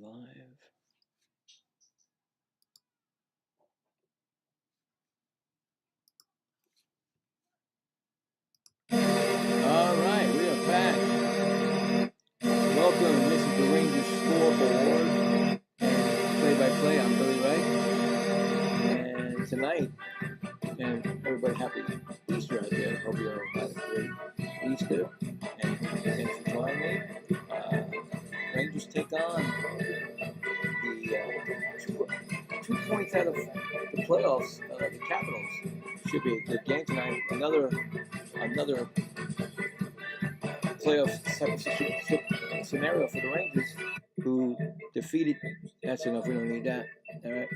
live. All right, we are back. Welcome. This is the Rangers Scoreboard. Play-by-play. I'm Billy Wright. And tonight, and everybody happy Easter out there. Hope you all had a great Easter. And thanks for joining me. Rangers take on the 2 points out of the playoffs, the Capitals. Should be a good game tonight. Another playoff scenario for the Rangers, who defeated. That's enough. We don't need that. All right.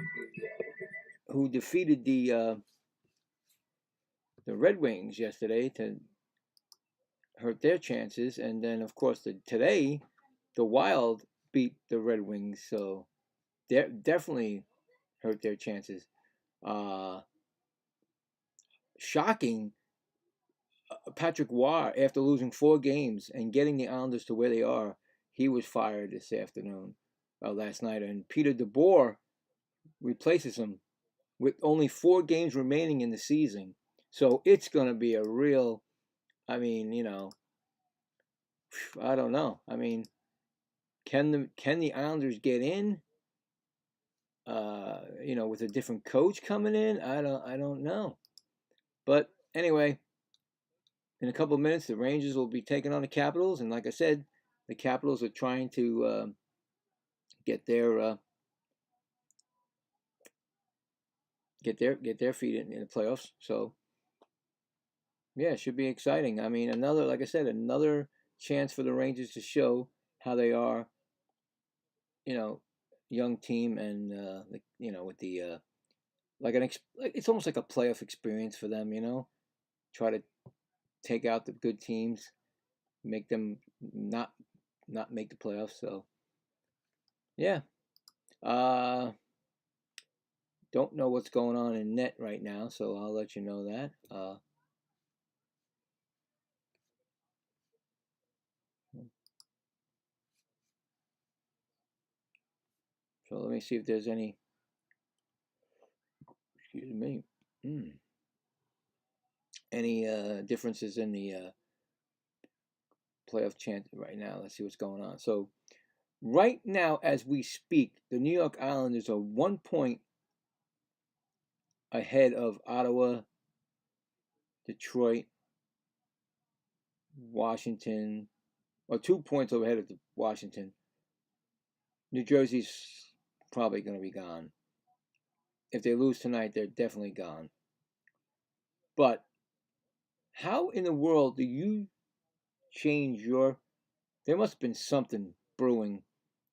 Who defeated the Red Wings yesterday to hurt their chances, and then of course today the Wild beat the Red Wings, so they definitely hurt their chances. Shocking. Patrick Roy, after losing 4 games and getting the Islanders to where they are, he was fired this afternoon, last night, and Peter DeBoer replaces him with only 4 games remaining in the season. So it's going to be a real, I mean, I don't know. I mean, can the Islanders get in? With a different coach coming in, I don't know. But anyway, in a couple of minutes, the Rangers will be taking on the Capitals, and like I said, the Capitals are trying to get their feet in the playoffs. So yeah, it should be exciting. I mean, another chance for the Rangers to show how they are, young team, and with the it's almost like a playoff experience for them. Try to take out the good teams, make them not make the playoffs. So yeah, don't know what's going on in net right now, so I'll let you know that. So let me see if there's any. Excuse me. Any differences in the playoff chance right now? Let's see what's going on. So right now, as we speak, the New York Islanders are 1 point ahead of Ottawa, Detroit, Washington, or 2 points ahead of Washington. New Jersey's probably going to be gone. If they lose tonight, they're definitely gone. But how in the world do you change your... There must have been something brewing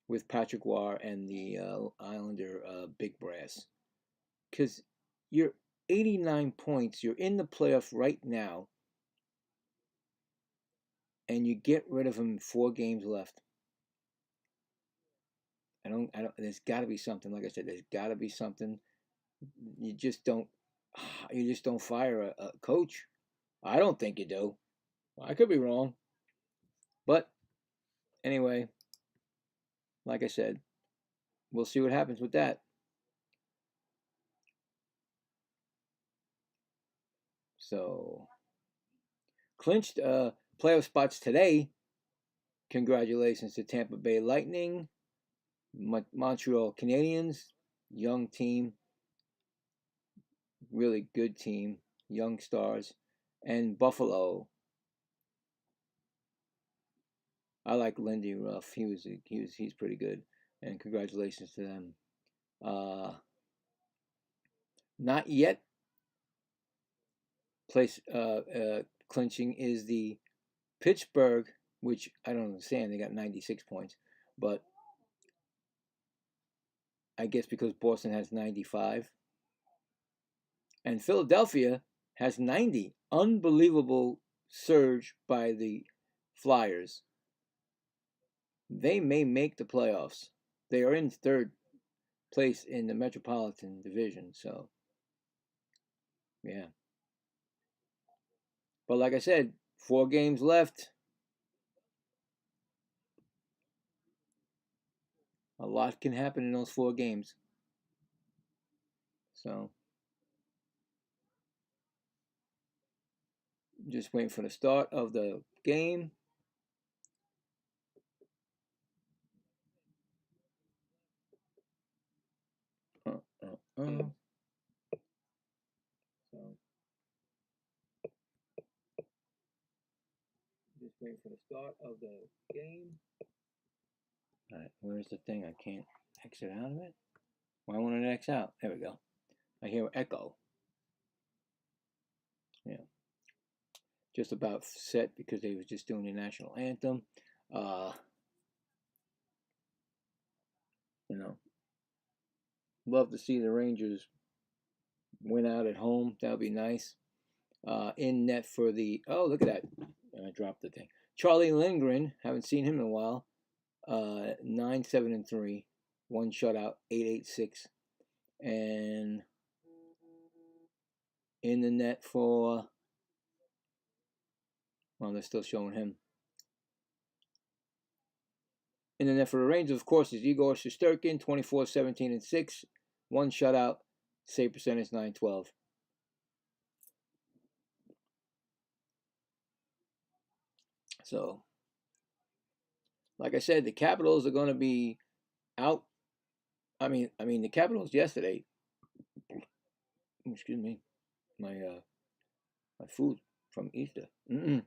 with Patrick Roy and the Islander Big Brass. Because you're 89 points, you're in the playoff right now, and you get rid of him 4 games left. There's got to be something. Like I said, there's got to be something. You just don't fire a coach. I don't think you do. I could be wrong. But anyway, like I said, we'll see what happens with that. So, clinched playoff spots today. Congratulations to Tampa Bay Lightning, Montreal Canadiens, young team, really good team, young stars, and Buffalo. I like Lindy Ruff. He's pretty good, and congratulations to them. Not yet. Place clinching is the Pittsburgh, which I don't understand. They got 96 points, but I guess because Boston has 95. And Philadelphia has 90. Unbelievable surge by the Flyers. They may make the playoffs. They are in 3rd place in the Metropolitan Division, so yeah. But like I said, 4 games left. A lot can happen in those 4 games. So, just waiting for the start of the game. So, just waiting for the start of the game. All right, where's the thing? I can't exit out of it. Why won't it X out? There we go. I hear echo. Yeah. Just about set because they was just doing the national anthem. You know, love to see the Rangers win out at home. That would be nice. In net for the, oh, look at that. I dropped the thing. Charlie Lindgren, haven't seen him in a while. 9-7-3, 1 shutout, 8-8-6, and in the net for, well, they're still showing him. In the net for the Rangers, of course, is Igor Shesterkin, 24-17-6, 1 shutout, save percentage 9-12. So, like I said, the Capitals are going to be out. I mean, the Capitals yesterday. Excuse me, my food from Easter. Believe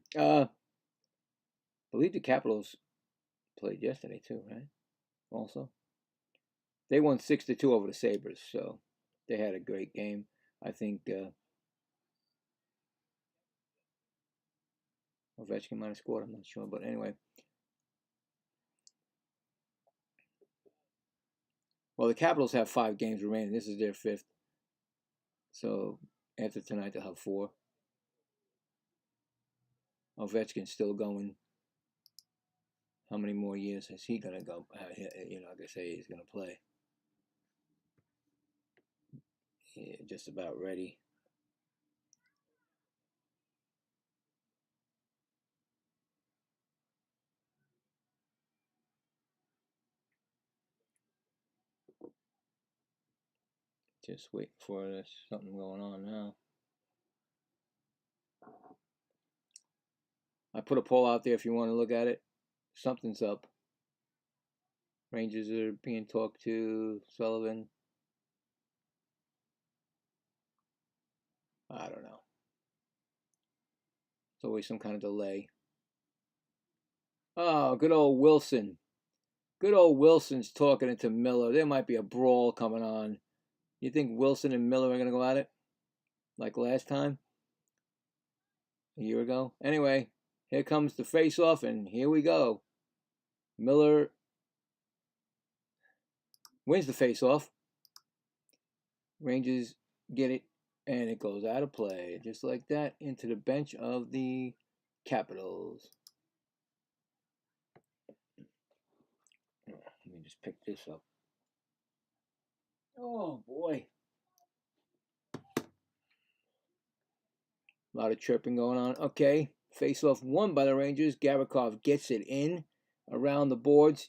the Capitals played yesterday too, right? Also, they won 6-2 over the Sabres, so they had a great game. I think Ovechkin might have scored. I'm not sure, but anyway. Well, the Capitals have 5 games remaining. This is their 5th. So after tonight, they'll have 4. Ovechkin's still going. How many more years is he going to go? Like I say, he's going to play. Yeah, just about ready. Just wait for this. Something going on now. I put a poll out there if you want to look at it. Something's up. Rangers are being talked to. Sullivan. I don't know. It's always some kind of delay. Oh, good old Wilson. Good old Wilson's talking into Miller. There might be a brawl coming on. You think Wilson and Miller are going to go at it? Like last time? A year ago? Anyway, here comes the face-off, and here we go. Miller wins the face-off. Rangers get it, and it goes out of play. Just like that, into the bench of the Capitals. Let me just pick this up. Oh, boy. A lot of chirping going on. Okay, face-off won by the Rangers. Gavrikov gets it in around the boards.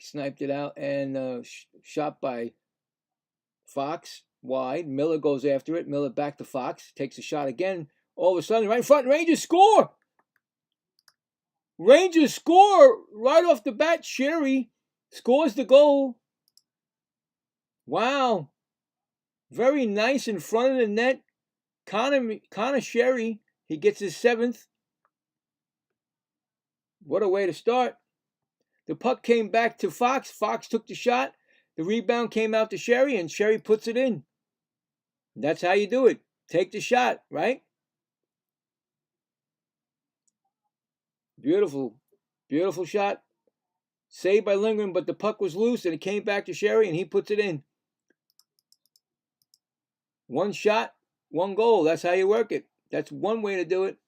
Sniped it out and shot by Fox wide. Miller goes after it. Miller back to Fox. Takes a shot again. All of a sudden, right in front, Rangers score! Rangers score right off the bat. Sherry scores the goal. Wow. Very nice in front of the net. Connor Sherry, he gets his 7th. What a way to start. The puck came back to Fox. Fox took the shot. The rebound came out to Sherry, and Sherry puts it in. That's how you do it. Take the shot, right? Beautiful. Beautiful shot. Saved by Lindgren, but the puck was loose, and it came back to Sherry, and he puts it in. 1 shot, 1 goal. That's how you work it. That's one way to do it.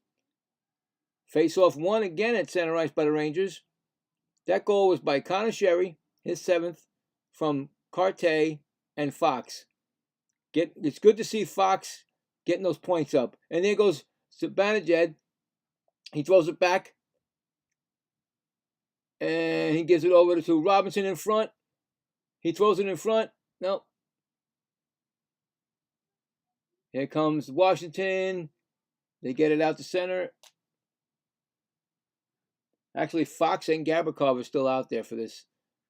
Face-off 1 again at center ice by the Rangers. That goal was by Connor Sherry, his 7th, from Carte and Fox. It's good to see Fox getting those points up. And there goes Zibanejad. He throws it back. And he gives it over to Robinson in front. He throws it in front. Nope. Here comes Washington. They get it out to center. Actually, Fox and Gavrikov are still out there for this.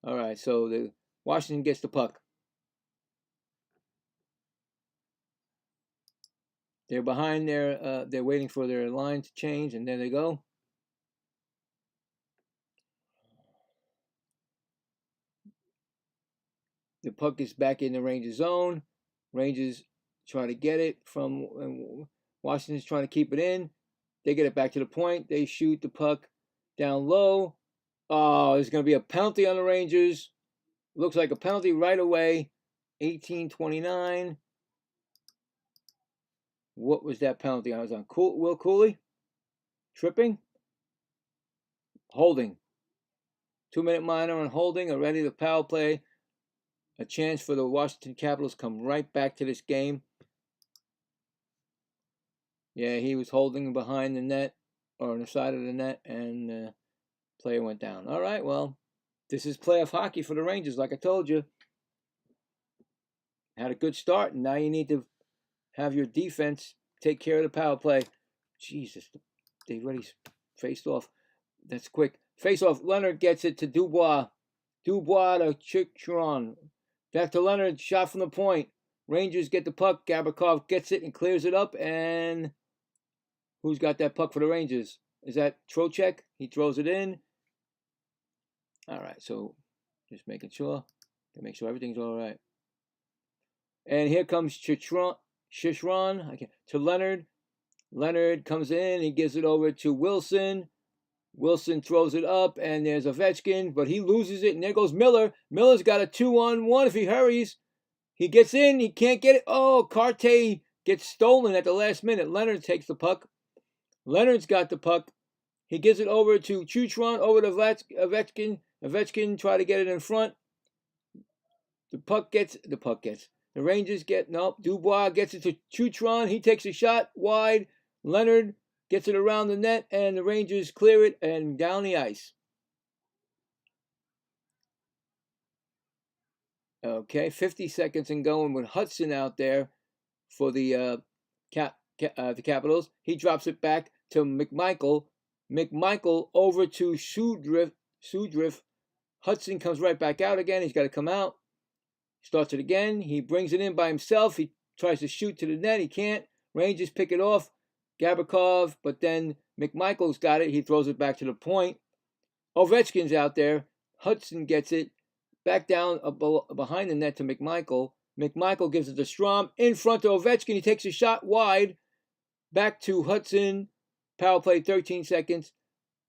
All right, so the Washington gets the puck. They're behind there. They're waiting for their line to change, and there they go. The puck is back in the Rangers zone. Rangers try to get it from Washington's trying to keep it in. They get it back to the point. They shoot the puck down low. Oh, there's going to be a penalty on the Rangers. Looks like a penalty right away. 18-29. What was that penalty? I was on Will Cooley. Tripping. Holding. 2-minute minor on holding. Already the power play. A chance for the Washington Capitals come right back to this game. Yeah, he was holding behind the net or on the side of the net, and the player went down. All right, well, this is playoff hockey for the Rangers, like I told you. Had a good start, and now you need to have your defense take care of the power play. Jesus, they already faced off. That's quick. Face off. Leonard gets it to Dubois. Dubois to Chikron. Back to Leonard. Shot from the point. Rangers get the puck. Gavrikov gets it and clears it up. And who's got that puck for the Rangers? Is that Trocheck? He throws it in. All right, so just making sure. To make sure everything's all right. And here comes Shishron to Leonard. Leonard comes in. He gives it over to Wilson. Wilson throws it up, and there's Ovechkin, but he loses it, and there goes Miller. Miller's got a 2-on-1 if he hurries. He gets in. He can't get it. Oh, Carte gets stolen at the last minute. Leonard takes the puck. Leonard's got the puck. He gives it over to Chutron, over to Ovechkin. Ovechkin try to get it in front. The Rangers get, nope, Dubois gets it to Chutron. He takes a shot wide. Leonard gets it around the net, and the Rangers clear it and down the ice. Okay, 50 seconds and going with Hudson out there for the Capitals. He drops it back to McMichael. McMichael over to Sudriff. Hudson comes right back out again. He's got to come out. Starts it again. He brings it in by himself. He tries to shoot to the net. He can't. Rangers pick it off. Gavrikov, but then McMichael's got it. He throws it back to the point. Ovechkin's out there. Hudson gets it back down behind the net to McMichael. McMichael gives it to Strom in front of Ovechkin. He takes a shot wide. Back to Hudson. Power play 13 seconds.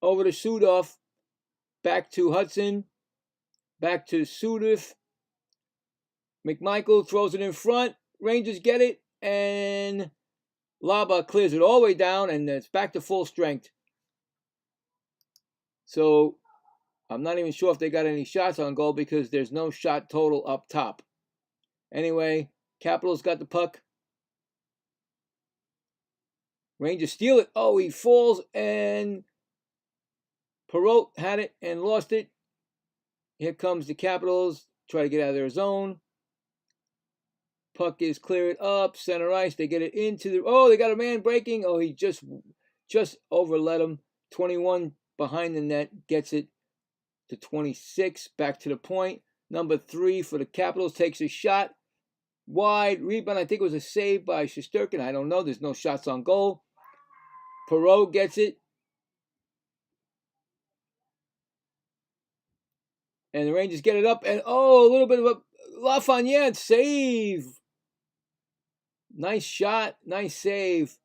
Over to Sudoff. Back to Hudson. Back to Sudoff. McMichael throws it in front. Rangers get it. And Laba clears it all the way down, and it's back to full strength. So I'm not even sure if they got any shots on goal because there's no shot total up top. Anyway, Capitals got the puck. Rangers steal it. Oh, he falls, and Perreault had it and lost it. Here comes the Capitals. Try to get out of their zone. Puck is cleared up, center ice. They get it into the. Oh, they got a man breaking. Oh, he just overlet him. 21 behind the net gets it to 26. Back to the point. Number 3 for the Capitals takes a shot wide. Rebound. I think it was a save by Shesterkin. I don't know. There's no shots on goal. Perreault gets it. And the Rangers get it up. And oh, a little bit of a Lafreniere save. Nice shot, nice save.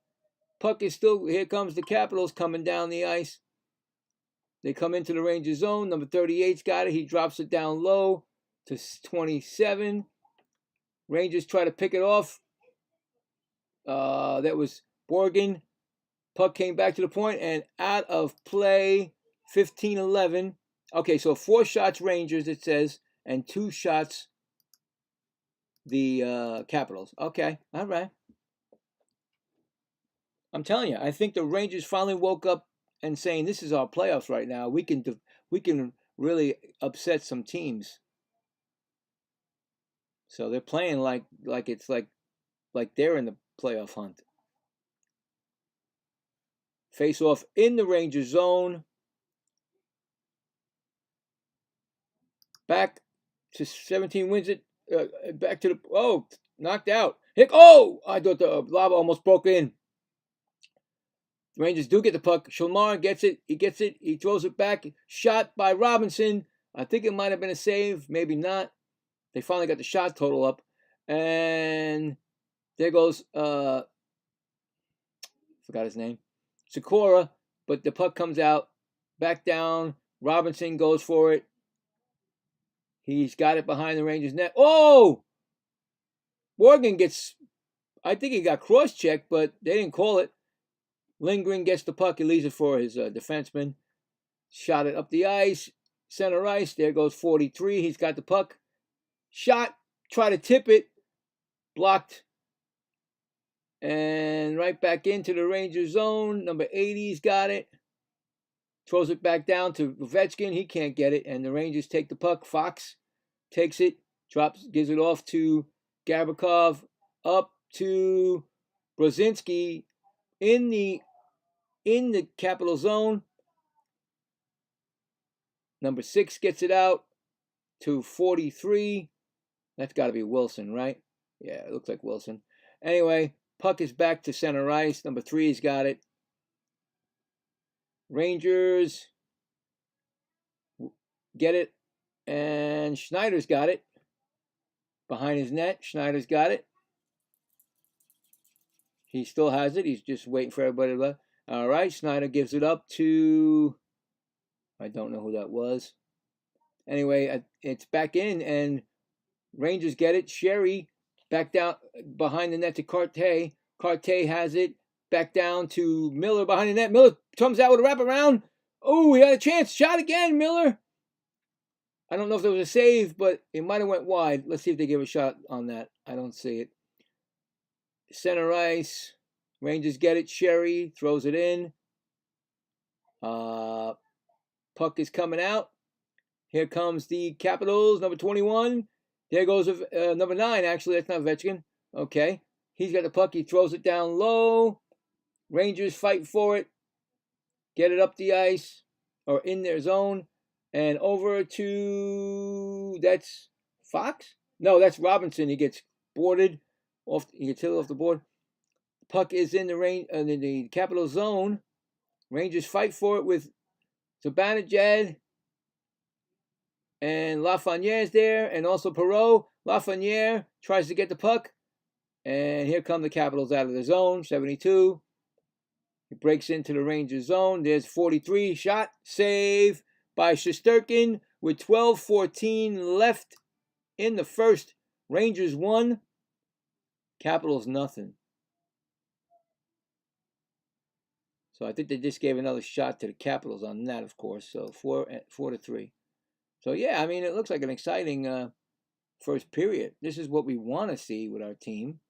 Puck is still, here comes the Capitals coming down the ice. They come into the Rangers zone. Number 38's got it. He drops it down low to 27. Rangers try to pick it off. That was Borgen. Puck came back to the point and out of play. 15-11. Okay, so 4 shots Rangers, it says, and 2 shots the Capitals. Okay, all right. I'm telling you, I think the Rangers finally woke up and saying, "This is our playoffs right now. We can really upset some teams. So they're playing like it's like they're in the playoff hunt. Face off in the Rangers zone. Back to 17 wins it. Back to the knocked out. Hick! Oh, I thought the lava almost broke in. The Rangers do get the puck. Shalmar gets it. He gets it. He throws it back. Shot by Robinson. I think it might have been a save. Maybe not. They finally got the shot total up. And there goes, forgot his name, Sikora. But the puck comes out. Back down. Robinson goes for it. He's got it behind the Rangers' net. Oh! Morgan gets, I think he got cross-checked, but they didn't call it. Lindgren gets the puck. He leaves it for his defenseman. Shot it up the ice. Center ice. There goes 43. He's got the puck. Shot. Try to tip it. Blocked. And right back into the Rangers zone. Number 80's got it. Throws it back down to Ovechkin. He can't get it. And the Rangers take the puck. Fox takes it. Gives it off to Gavrikov. Up to Brzezinski in the capital zone. Number 6 gets it out to 43. That's got to be Wilson, right? Yeah, it looks like Wilson. Anyway, puck is back to center ice. Number 3's got it. Rangers get it. And Schneider's got it. Behind his net, Schneider's got it. He still has it. He's just waiting for everybody to left. All right, Schneider gives it up to, I don't know who that was. Anyway, it's back in, and Rangers get it. Sherry back down behind the net to Carte. Carte has it. Back down to Miller behind the net. Miller comes out with a wraparound. Oh, he had a chance. Shot again, Miller. I don't know if there was a save, but it might have went wide. Let's see if they give a shot on that. I don't see it. Center ice. Rangers get it. Sherry throws it in. Puck is coming out. Here comes the Capitals, number 21. There goes number 9, actually. That's not Ovechkin. Okay. He's got the puck. He throws it down low. Rangers fight for it. Get it up the ice or in their zone. And over to, that's Fox? No, that's Robinson. He gets boarded. He gets hit off the board. Puck is in the Capital zone. Rangers fight for it with Zibanejad. And Lafreniere's there. And also Perreault. Lafreniere tries to get the puck. And here come the Capitals out of the zone. 72. He breaks into the Rangers zone. There's 43. Shot. Save by Shesterkin with 12:14 left in the first. Rangers 1. Capitals nothing. So I think they just gave another shot to the Capitals on that, of course. So 4-3. So yeah, I mean, it looks like an exciting first period. This is what we want to see with our team,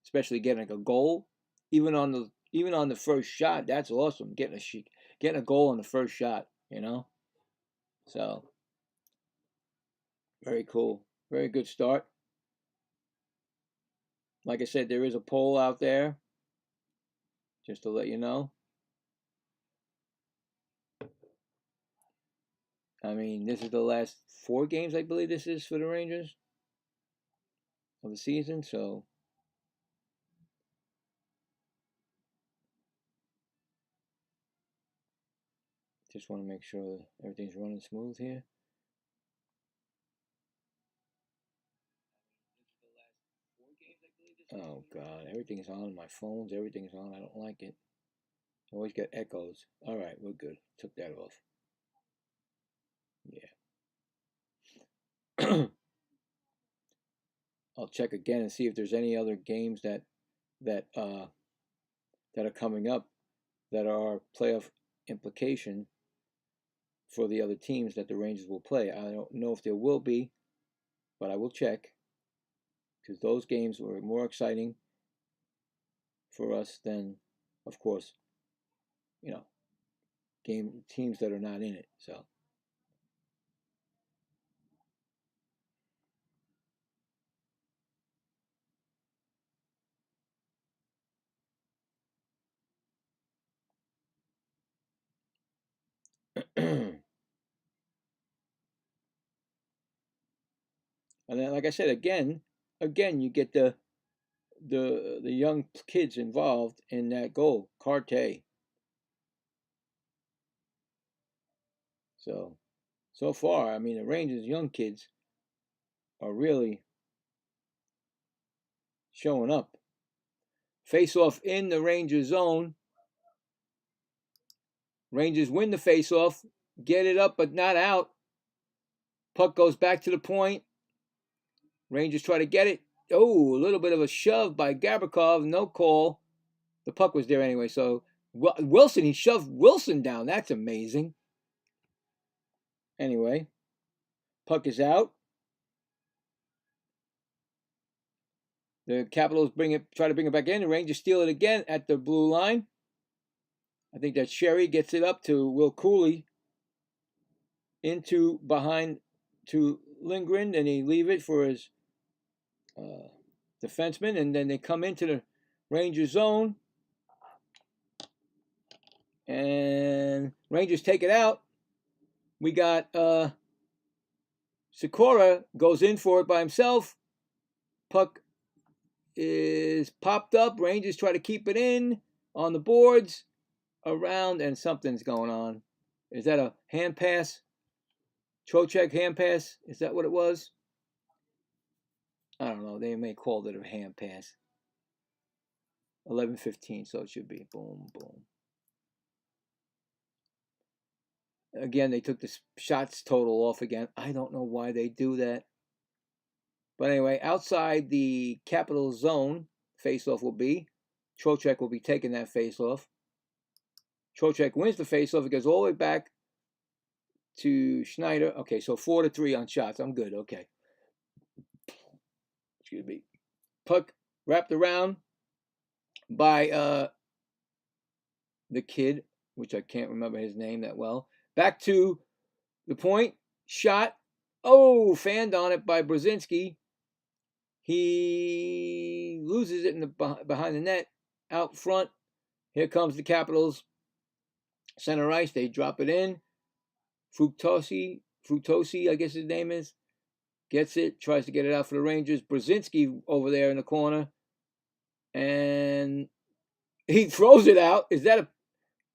especially getting a goal, even on the first shot. That's awesome. Getting a goal on the first shot, you know. So very cool. Very good start. Like I said, there is a poll out there, just to let you know. I mean, this is the last 4 games, I believe this is, for the Rangers of the season, so just want to make sure that everything's running smooth here. Oh God, everything's on my phones, everything's on. I don't like it. I always get echoes. All right, we're good. Took that off. Yeah. I'll check again and see if there's any other games that are coming up that are playoff implication for the other teams that the Rangers will play. I don't know if there will be, but I will check, because those games were more exciting for us than, of course, teams that are not in it. So And then, like I said, again, you get the young kids involved in that goal, Carte. So far, I mean, the Rangers' young kids are really showing up. Face off in the Rangers zone. Rangers win the face off, get it up but not out. Puck goes back to the point. Rangers try to get it. Oh, a little bit of a shove by Gavrikov. No call. The puck was there anyway. So Wilson, he shoved Wilson down. That's amazing. Anyway, puck is out. The Capitals try to bring it back in. The Rangers steal it again at the blue line. I think that Sherry gets it up to Will Cooley. Into behind to Lindgren, and he leave it for his defenseman, and then they come into the Rangers zone, and Rangers take it out. We got Sikora goes in for it by himself. Puck is popped up. Rangers try to keep it in on the boards around, and something's going on. Is that a hand pass? Trocheck hand pass? Is that what it was? I don't know. They may call it a hand pass. 11:15, so it should be. Boom, boom. Again, they took the shots total off again. I don't know why they do that. But anyway, outside the Capital zone, faceoff will be. Trocheck will be taking that faceoff. Trocheck wins the faceoff. It goes all the way back to Schneider. Okay, so 4-3 on shots. I'm good. Okay. Excuse me. Puck wrapped around by the kid, which I can't remember his name that well. Back to the point. Shot. Oh, fanned on it by Brzezinski. He loses it in behind the net. Out front. Here comes the Capitals. Center ice. They drop it in. Fructosi, I guess his name is, gets it, tries to get it out for the Rangers. Brzezinski over there in the corner, and he throws it out.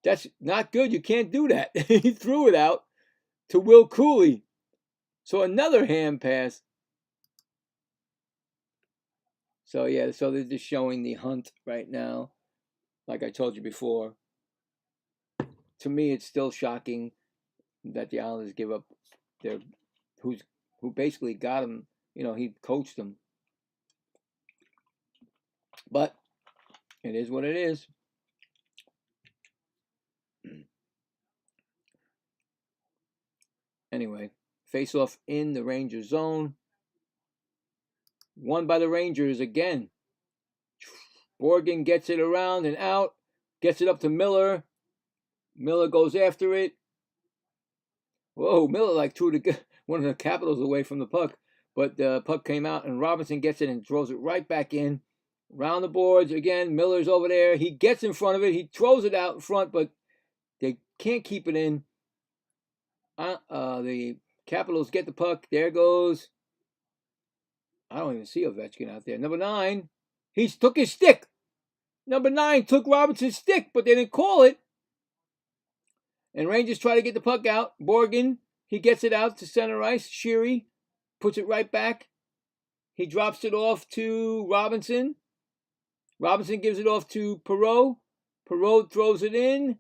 That's not good. You can't do that. He threw it out to Will Cooley. So another hand pass. So yeah, so they're just showing the hunt right now. Like I told you before. To me, it's still shocking that the Islanders give up who basically got him, he coached them. But it is what it is. Anyway, face off in the Rangers zone. Won by the Rangers again. Borgen gets it around and out. Gets it up to Miller. Miller goes after it. Whoa, Miller threw one of the Capitals away from the puck. But the puck came out, and Robinson gets it and throws it right back in. Round the boards again. Miller's over there. He gets in front of it. He throws it out in front, but they can't keep it in. The Capitals get the puck. There goes. I don't even see Ovechkin out there. Number 9. He took his stick. Number 9 took Robinson's stick, but they didn't call it. And Rangers try to get the puck out. Borgen, he gets it out to center ice. Sheary puts it right back. He drops it off to Robinson. Robinson gives it off to Perreault. Perreault throws it in.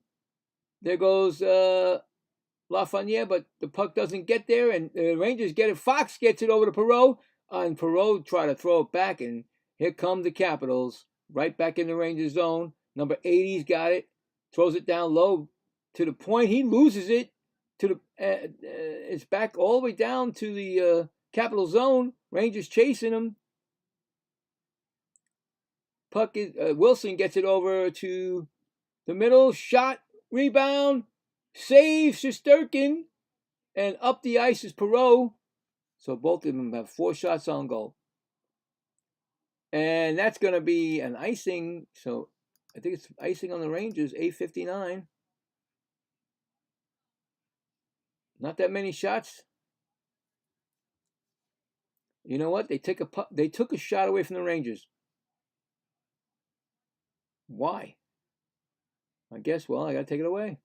There goes Lafreniere, but the puck doesn't get there, and the Rangers get it. Fox gets it over to Perreault, and Perreault try to throw it back, and here come the Capitals, right back in the Rangers zone. Number 80's got it, throws it down low to the point. He loses it to the. It's back all the way down to the Capital zone. Rangers chasing him. Puck is Wilson gets it over to the middle. Shot, rebound, save Shesterkin, and up the ice is Perreault. So both of them have 4 shots on goal. And that's going to be an icing. So I think it's icing on the Rangers, 8:59. Not that many shots. You know what? They took a shot away from the Rangers. Why? I guess, well, I got to take it away.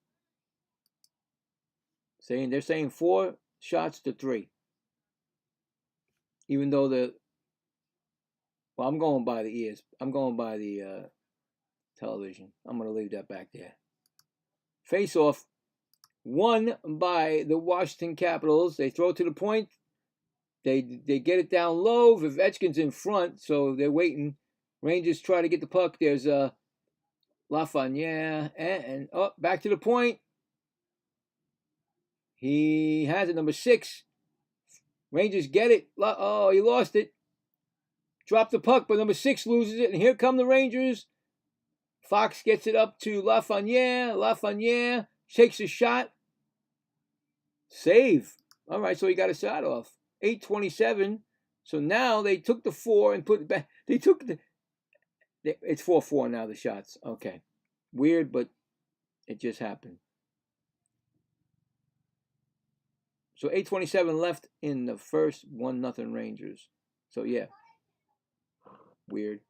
They're saying 4 shots to 3. Even though well, I'm going by the ears. I'm going by the television. I'm going to leave that back there. Face off, won by the Washington Capitals. They throw it to the point. They get it down low. Ovechkin's in front, so they're waiting. Rangers try to get the puck. There's Lafreniere and back to the point. He has it, number 6. Rangers get it. Oh, he lost it. Dropped the puck, but number 6 loses it. And here come the Rangers. Fox gets it up to Lafreniere. Lafreniere shakes a shot. Save. All right, so he got a shot off. 8:27. So now they took the 4 and put it back. They took it's 4-4 now, the shots. Okay. Weird, but it just happened. So 8:27 left in the first, 1-0 Rangers. So yeah. Weird.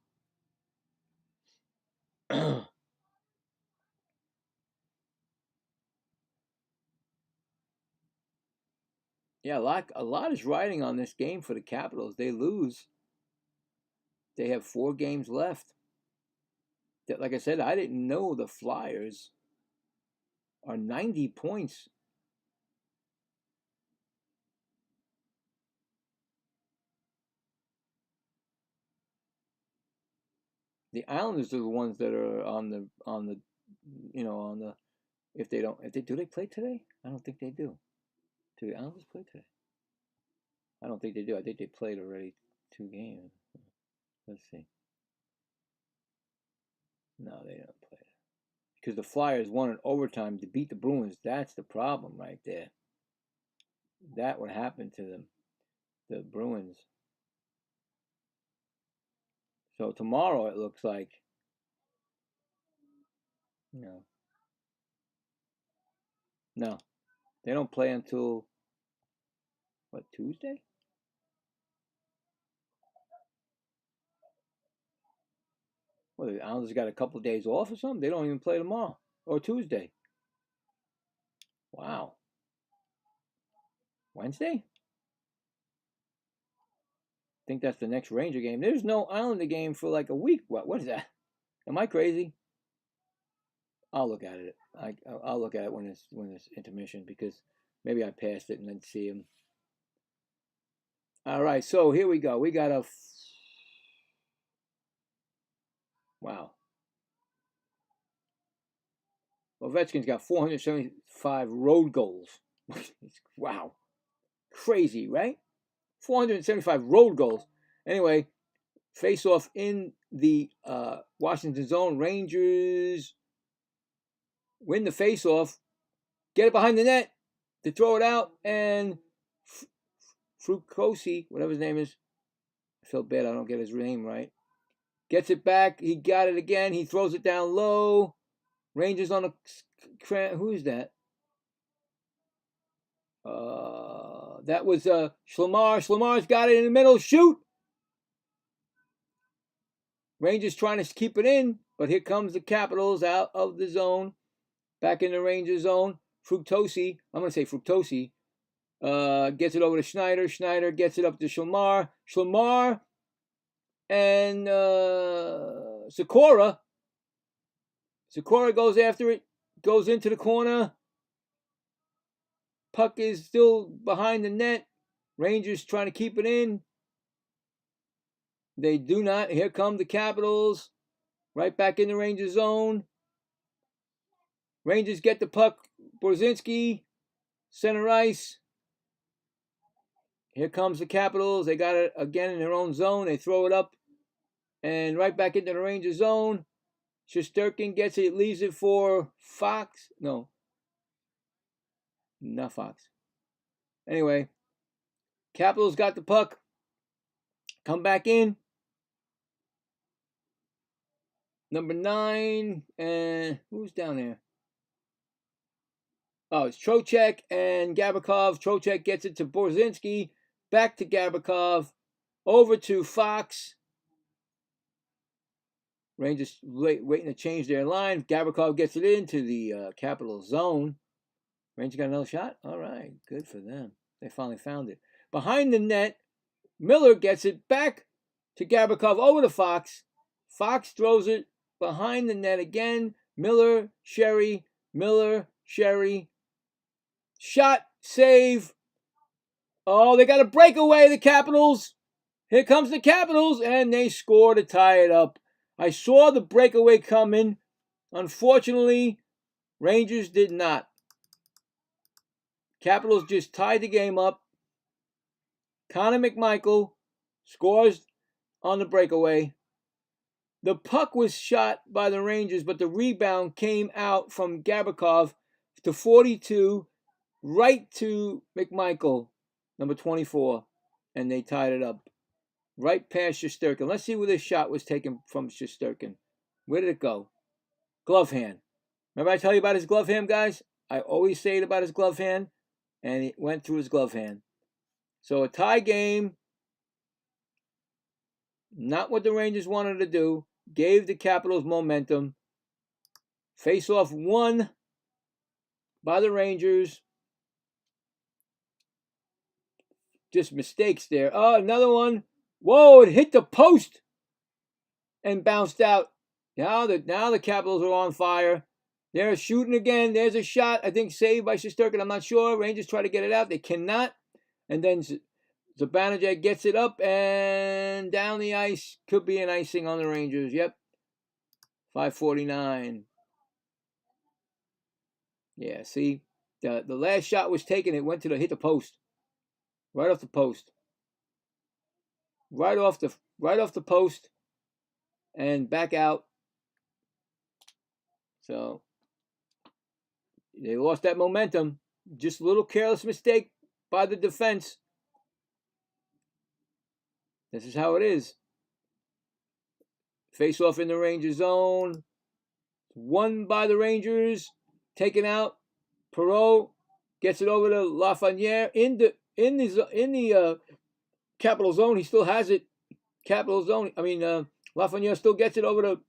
Yeah, a lot is riding on this game for the Capitals. They lose. They have 4 games left. Like I said, I didn't know the Flyers are 90 points. The Islanders are the ones that are on the if they play today? I don't think they do. Do the Islanders play today? I don't think they do. I think they played already 2 games. Let's see. No, they don't play. Because the Flyers won in overtime to beat the Bruins. That's the problem right there. That would happen to them. The Bruins. So tomorrow it looks like. No. They don't play until, what, Tuesday? Well, the Islanders got a couple of days off or something? They don't even play tomorrow or Tuesday. Wow. Wednesday? I think that's the next Ranger game. There's no Islander game for like a week. What is that? Am I crazy? I'll look at it. I'll look at it when it's intermission, because maybe I passed it and then see him. All right, so here we go. We got a wow. Ovechkin's got 475 road goals. Wow, crazy, right? 475 road goals. Anyway, face off in the Washington zone. Rangers win the face off, get it behind the net to throw it out, and Fruckosi, whatever his name is, I feel bad I don't get his name right, gets it back. He got it again. He throws it down low. Rangers on a who's that? That was Schlemar. Schlemar's got it in the middle. Shoot! Rangers trying to keep it in, but here comes the Capitals out of the zone. Back in the Rangers zone. Fructosi, I'm going to say Fructosi, gets it over to Schneider. Schneider gets it up to Schlemar. Schlemar and Sikora. Sikora goes after it. Goes into the corner. Puck is still behind the net. Rangers trying to keep it in. They do not. Here come the Capitals. Right back in the Rangers zone. Rangers get the puck. Borzinski. Center ice. Here comes the Capitals. They got it again in their own zone. They throw it up. And right back into the Rangers zone. Shesterkin gets it. Leaves it for Fox. No. Not Fox. Anyway. Capitals got the puck. Come back in. Number 9. And who's down there? Oh, it's Trocheck and Gavrikov. Trocheck gets it to Borzinski. Back to Gavrikov. Over to Fox. Rangers waiting to change their line. Gavrikov gets it into the Capital zone. Rangers got another shot? All right, good for them. They finally found it. Behind the net, Miller gets it back to Gavrikov over to Fox. Fox throws it behind the net again. Miller, Sherry, Miller, Sherry. Shot, save. Oh, they got a breakaway, the Capitals. Here comes the Capitals, and they score to tie it up. I saw the breakaway coming. Unfortunately, Rangers did not. Capitals just tied the game up. Connor McMichael scores on the breakaway. The puck was shot by the Rangers, but the rebound came out from Gavrikov to 42, right to McMichael, number 24, and they tied it up. Right past Shesterkin. Let's see where this shot was taken from Shesterkin. Where did it go? Glove hand. Remember I tell you about his glove hand, guys? I always say it about his glove hand, and it went through his glove hand. So a tie game, not what the Rangers wanted to do, gave the Capitals momentum. Face-off won by the Rangers. Just mistakes there. Oh, another one. Whoa, it hit the post and bounced out. Now the Capitals are on fire. They're shooting again. There's a shot, I think, saved by Shesterkin. I'm not sure. Rangers try to get it out. They cannot. And then Zibanejad gets it up and down the ice. Could be an icing on the Rangers. Yep. 5:49. Yeah, see? The last shot was taken. It went to hit the post. Right off the post. Right off the post and back out. So they lost that momentum. Just a little careless mistake by the defense. This is how it is. Face off in the Rangers zone. Won by the Rangers. Taken out. Perreault gets it over to Lafreniere in the Capital zone. He still has it. Capital zone. Lafreniere still gets it over to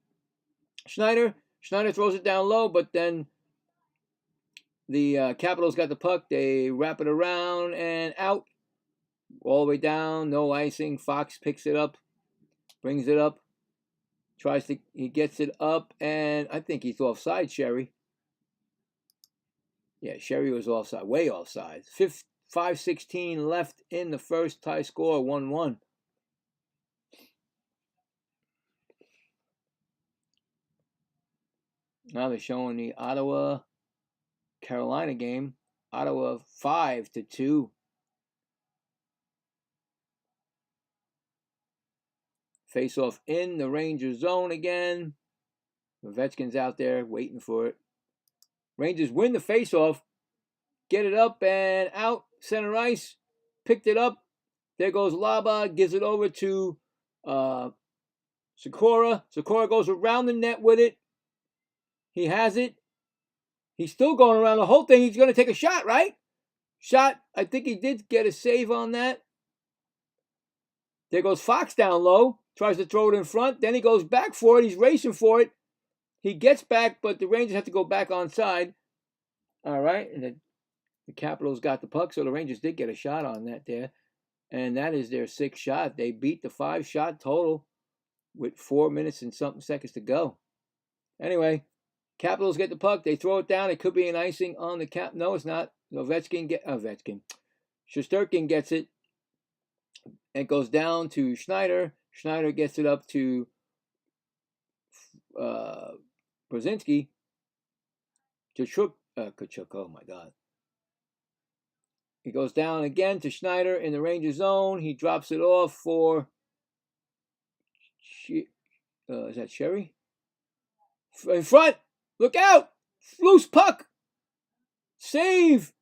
Schneider. Schneider throws it down low, but then the Capitals got the puck. They wrap it around and out. All the way down. No icing. Fox picks it up. Brings it up. He gets it up, and I think he's offside, Sherry. Yeah, Sherry was offside. Way offside. 5:16 left in the first. Tie score 1-1. Now they're showing the Ottawa-Carolina game. Ottawa 5-2. Face off in the Rangers zone again. Ovechkin's out there waiting for it. Rangers win the face off. Get it up and out. Center ice. Picked it up. There goes Laba. Gives it over to Sikora. Sikora goes around the net with it. He has it. He's still going around the whole thing. He's going to take a shot, right? Shot. I think he did get a save on that. There goes Fox down low. Tries to throw it in front. Then he goes back for it. He's racing for it. He gets back, but the Rangers have to go back onside. All right. And the Capitals got the puck, so the Rangers did get a shot on that there. And that is their 6th shot. They beat the 5-shot total with 4 minutes and something seconds to go. Anyway, Capitals get the puck. They throw it down. It could be an icing on the cap. No, it's not. Shesterkin gets it. It goes down to Schneider. Schneider gets it up to Brzezinski. Kachuk, oh my God. He goes down again to Schneider in the Rangers zone. He drops it off for, is that Sherry? In front. Look out. Loose puck. Save.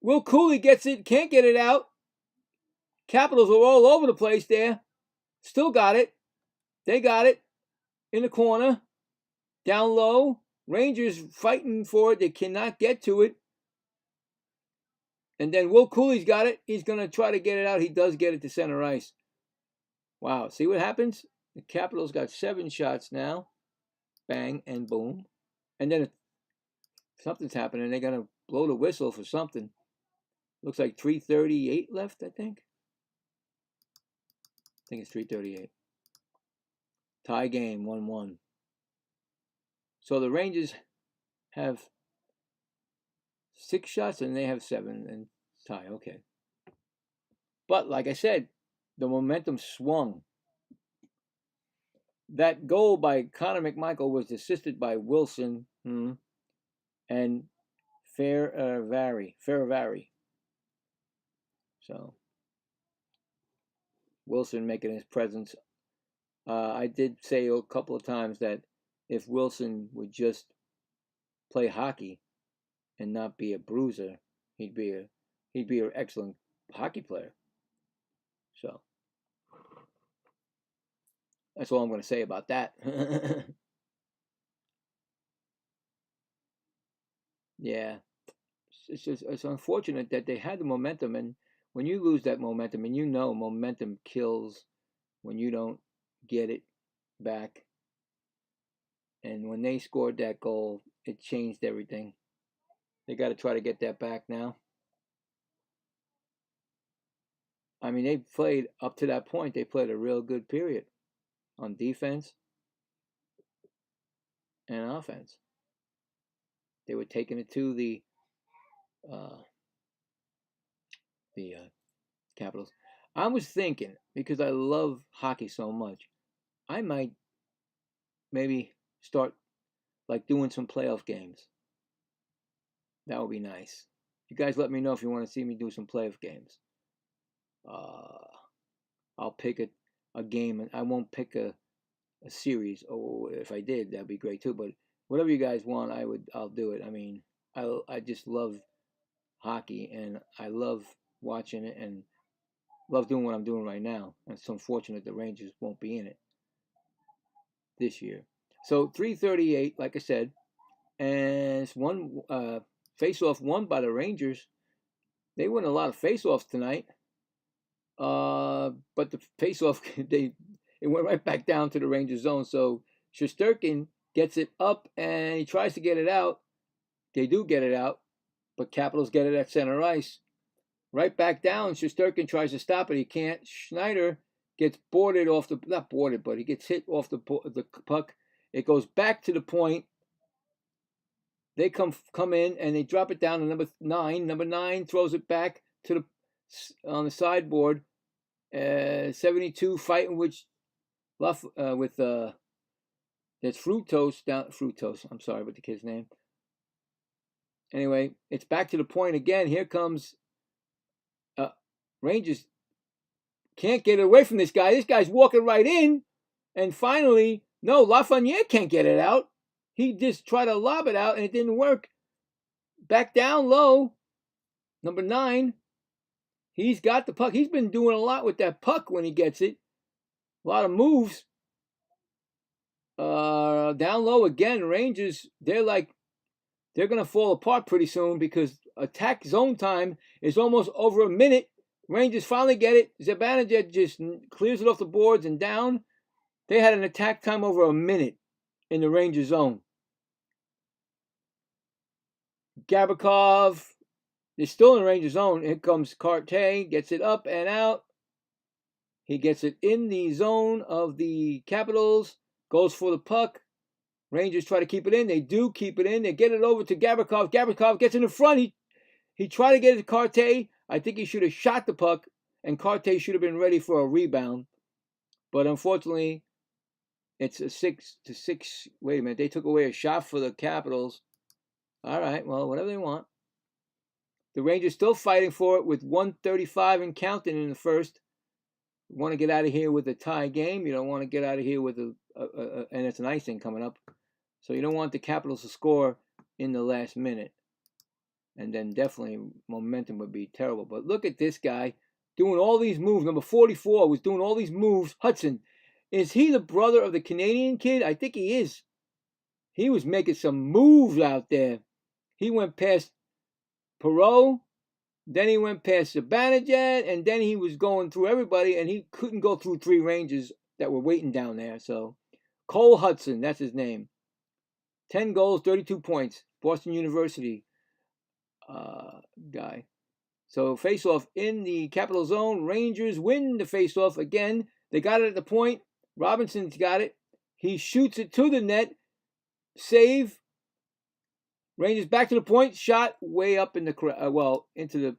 Will Cooley gets it. Can't get it out. Capitals are all over the place there. Still got it. They got it. In the corner. Down low. Rangers fighting for it. They cannot get to it. And then Will Cooley's got it. He's going to try to get it out. He does get it to center ice. Wow, see what happens? The Capitals got 7 shots now. Bang and boom. And then something's happening. They're going to blow the whistle for something. Looks like 3:38 left, I think. I think it's 3:38. Tie game, 1-1. So the Rangers have 6 shots and they have 7 and tie. Okay. But like I said, the momentum swung. That goal by Connor McMichael was assisted by Wilson and Feravari. So Wilson making his presence. I did say a couple of times that if Wilson would just play hockey and not be a bruiser, he'd be an excellent hockey player. So that's all I'm going to say about that. Yeah, it's unfortunate that they had the momentum, and when you lose that momentum, and momentum kills when you don't get it back. And when they scored that goal, it changed everything. They got to try to get that back now. I mean, they played up to that point. They played a real good period on defense and offense. They were taking it to the Capitals. I was thinking, because I love hockey so much, I might maybe start like doing some playoff games. That would be nice. You guys let me know if you want to see me do some playoff games. I'll pick a game, and I won't pick a series. Oh, if I did, that'd be great too. But whatever you guys want, I'll do it. I mean, I just love hockey, and I love watching it, and love doing what I'm doing right now. And it's unfortunate the Rangers won't be in it this year. So 3:38, like I said, and it's one face-off won by the Rangers. They won a lot of face-offs tonight, but the face-off it went right back down to the Rangers zone. So Shesterkin gets it up and he tries to get it out. They do get it out, but Capitals get it at center ice. Right back down. Shesterkin tries to stop it. He can't. Schneider gets boarded off the, not boarded, but he gets hit off the puck. It goes back to the point. They come in and they drop it down to number 9. Number 9 throws it back to on the sideboard. 72 fighting with that's Fructose. I'm sorry, what the kid's name. Anyway, it's back to the point again. Here comes Rangers. Can't get it away from this guy. This guy's walking right in. And finally, no, Lafreniere can't get it out. He just tried to lob it out and it didn't work. Back down low. Number 9. He's got the puck. He's been doing a lot with that puck when he gets it. A lot of moves. Down low again. Rangers, they're going to fall apart pretty soon because attack zone time is almost over a minute. Rangers finally get it. Zibanejad just clears it off the boards and down. They had an attack time over a minute in the Rangers zone. Gavrikov is still in the Rangers zone. Here comes Cartier, gets it up and out. He gets it in the zone of the Capitals, goes for the puck. Rangers try to keep it in. They do keep it in. They get it over to Gavrikov. Gavrikov gets in the front. He tried to get it to Cartier. I think he should have shot the puck, and Cartier should have been ready for a rebound. But unfortunately, it's a 6-6. Wait a minute. They took away a shot for the Capitals. All right. Well, whatever they want. The Rangers still fighting for it with 1:35 and counting in the first. You want to get out of here with a tie game. You don't want to get out of here with and it's an icing coming up. So you don't want the Capitals to score in the last minute. And then definitely momentum would be terrible. But look at this guy doing all these moves. Number 44 was doing all these moves. Hudson. Is he the brother of the Canadian kid? I think he is. He was making some moves out there. He went past Perreault Then he went past Zibanejad, and then he was going through everybody, and he couldn't go through 3 Rangers that were waiting down there. So Cole Hudson, that's his name. 10 goals, 32 points. Boston University guy. So face-off in the Capital Zone. Rangers win the face-off again. They got it at the point. Robinson's got it. He shoots it to the net. Save. Rangers back to the point. Shot way up in the into the,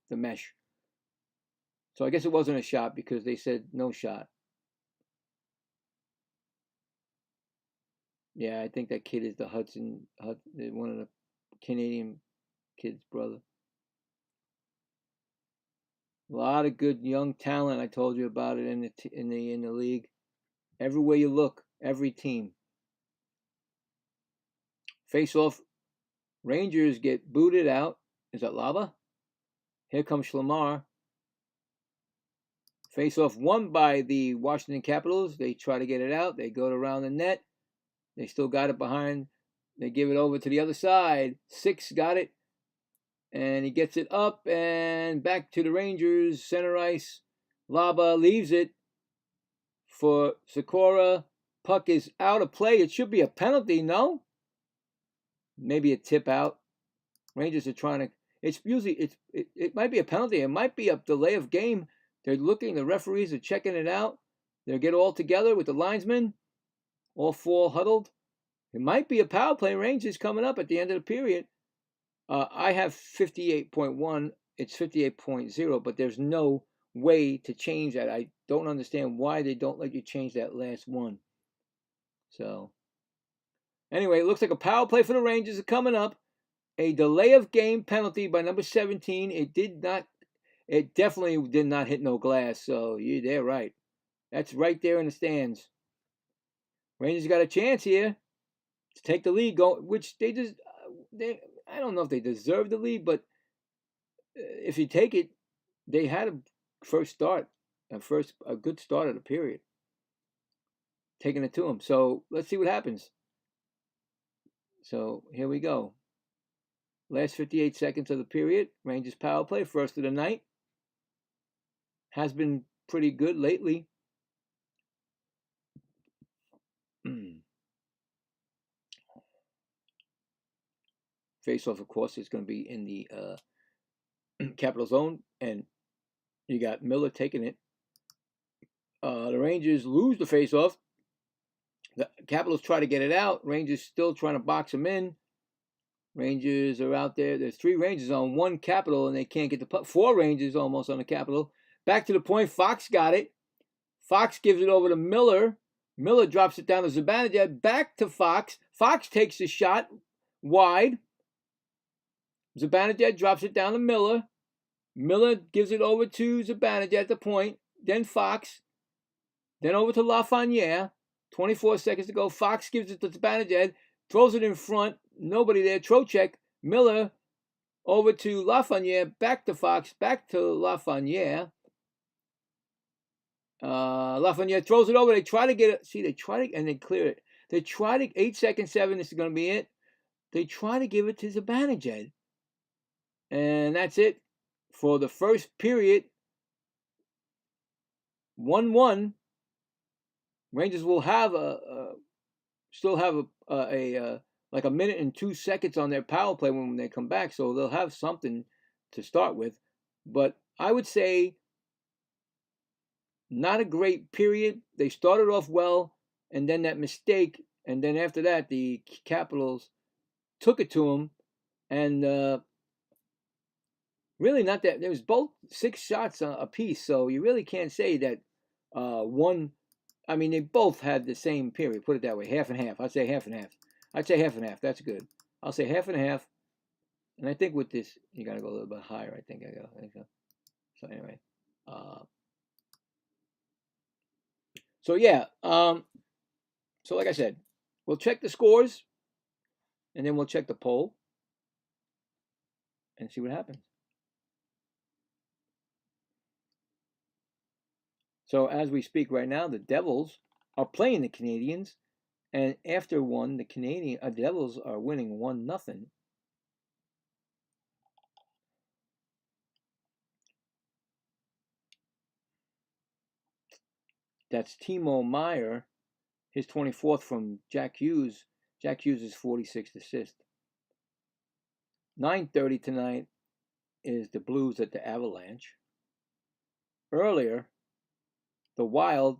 the mesh. So I guess it wasn't a shot because they said no shot. Yeah, I think that kid is the Hudson, one of the Canadian kids' brother. A lot of good young talent. I told you about it in the league. Everywhere you look, every team. Face off. Rangers get booted out. Is that Lava? Here comes Schlemar. Face off won by the Washington Capitals. They try to get it out. They go around the net. They still got it behind. They give it over to the other side. 6 got it. And he gets it up and back to the Rangers. Center ice. Laba leaves it for Sikora. Puck is out of play. It should be a penalty, no? Maybe a tip out. Rangers are trying to. It might be a penalty. It might be a delay of game. They're looking. The referees are checking it out. They'll get all together with the linesmen. All 4 huddled. It might be a power play. Rangers coming up at the end of the period. I have 58.1. It's 58.0, but there's no way to change that. I don't understand why they don't let you change that last one. So, anyway, it looks like a power play for the Rangers is coming up. A delay of game penalty by number 17. It definitely did not hit no glass. So, they're right. That's right there in the stands. Rangers got a chance here to take the lead, which I don't know if they deserve the lead, but if you take it, they had a good start of the period, taking it to them. So let's see what happens. So here we go. Last 58 seconds of the period. Rangers power play, first of the night. Has been pretty good lately. Face-off, of course, is going to be in the Capital Zone, and you got Miller taking it. The Rangers lose the face-off. The Capitals try to get it out. Rangers still trying to box them in. Rangers are out there. There's 3 Rangers on 1 Capital, and they can't get the puck. 4 Rangers almost on the Capital. Back to the point. Fox got it. Fox gives it over to Miller. Miller drops it down to Zibanejad. Back to Fox. Fox takes the shot wide. Zibanejad drops it down to Miller. Miller gives it over to Zibanejad at the point. Then Fox. Then over to Lafreniere. 24 seconds to go. Fox gives it to Zibanejad. Throws it in front. Nobody there. Trocheck. Miller over to Lafreniere. Back to Fox. Back to Lafreniere. Lafreniere throws it over. They try to get it. See, and they clear it. They try to, 8 seconds, 7. This is going to be it. They try to give it to Zibanejad. And that's it for the first period. 1-1. Rangers will have still have like a minute and 2 seconds on their power play when they come back, so they'll have something to start with. But I would say not a great period. They started off well, and then that mistake, and then after that, the Capitals took it to them, and really not that. There was both 6 shots a piece, so you really can't say that one. I mean, they both had the same period. Put it that way, half and half. I'd say half and half. That's good. I'll say half and half. And I think with this, you got to go a little bit higher. I think so. So anyway, so yeah. So like I said, we'll check the scores, and then we'll check the poll, and see what happens. So as we speak right now, the Devils are playing the Canadiens, and after one, the Devils are winning 1-0. That's Timo Meyer, his 24th from Jack Hughes. Jack Hughes' 46th assist. 9:30 tonight is the Blues at the Avalanche. Earlier, the Wild,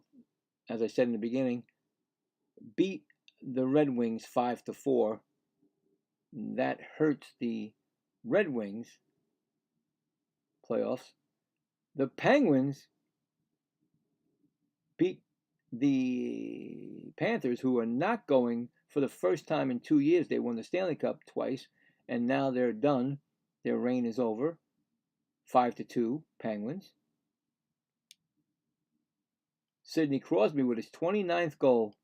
as I said in the beginning, beat the Red Wings 5-4. That hurts the Red Wings playoffs. The Penguins beat the Panthers, who are not going for the first time in 2 years. They won the Stanley Cup twice, and now they're done. Their reign is over. 5-2, Penguins. Sidney Crosby with his 29th goal.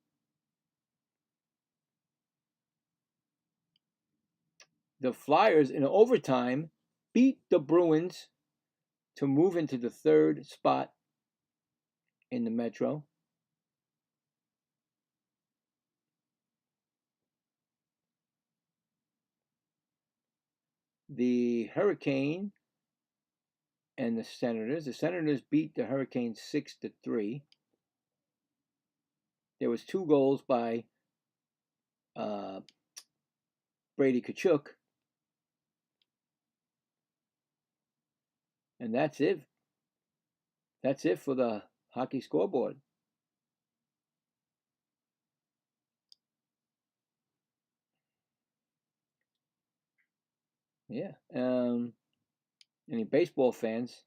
The Flyers, in overtime, beat the Bruins to move into the third spot in the Metro. The Hurricane and the Senators. The Senators beat the Hurricanes 6-3. There was 2 goals by Brady Tkachuk. And that's it. That's it for the hockey scoreboard. Yeah. Any baseball fans?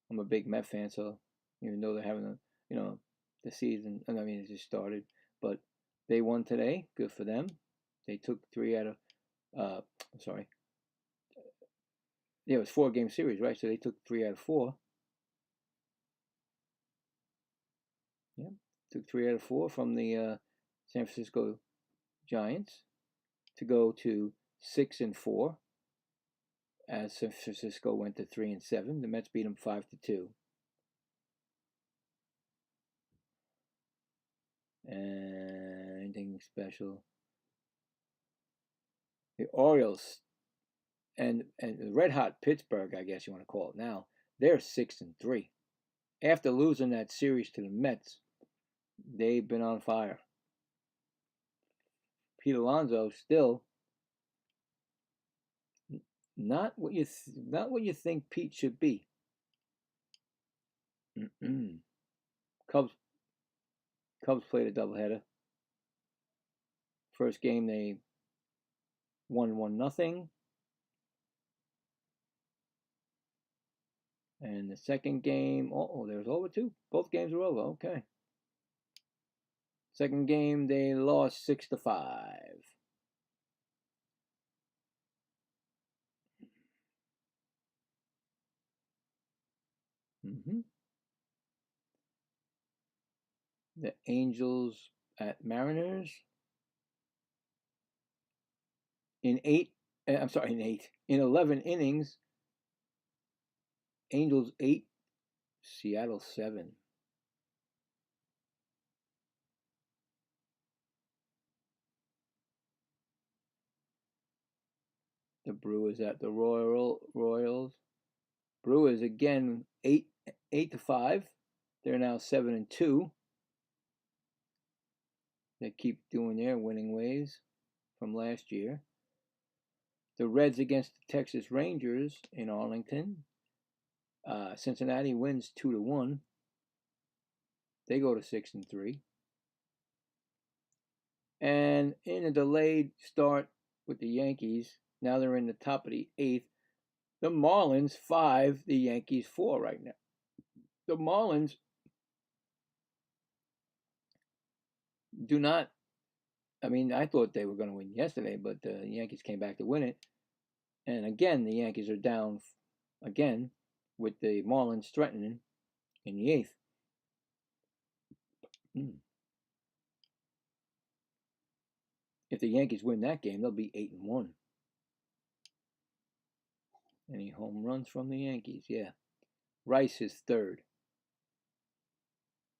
I'm a big Met fan, so even though they're having the season, it just started, but they won today. Good for them. They took 3 out of, it was 4-game series, right? So they took 3 out of 4. Yeah, took 3 out of 4 from the San Francisco Giants to go to 6-4. As San Francisco went to 3-7, the Mets beat them 5-2. And anything special? The Orioles and the red hot Pittsburgh, I guess you want to call it now, they're 6-3. After losing that series to the Mets, they've been on fire. Pete Alonso still not what you think Pete should be. Cubs played a doubleheader. First game they won 1-0. And the second game, there was over 2. Both games were over. Okay. Second game they lost 6-5. The Angels at Mariners in 11 innings. Angels 8, Seattle 7. The Brewers at the Royals. Brewers again 8-5. They're now 7-2. They keep doing their winning ways from last year. The Reds against the Texas Rangers in Arlington. Cincinnati wins 2-1. They go to 6-3. And in a delayed start with the Yankees, now they're in the top of the 8th. The Marlins 5, the Yankees 4 right now. The Marlins do not. I thought they were going to win yesterday, but the Yankees came back to win it. And again, the Yankees are down again with the Marlins threatening in the 8th. If the Yankees win that game, they'll be 8-1. Any home runs from the Yankees? Yeah. Rice is 3rd.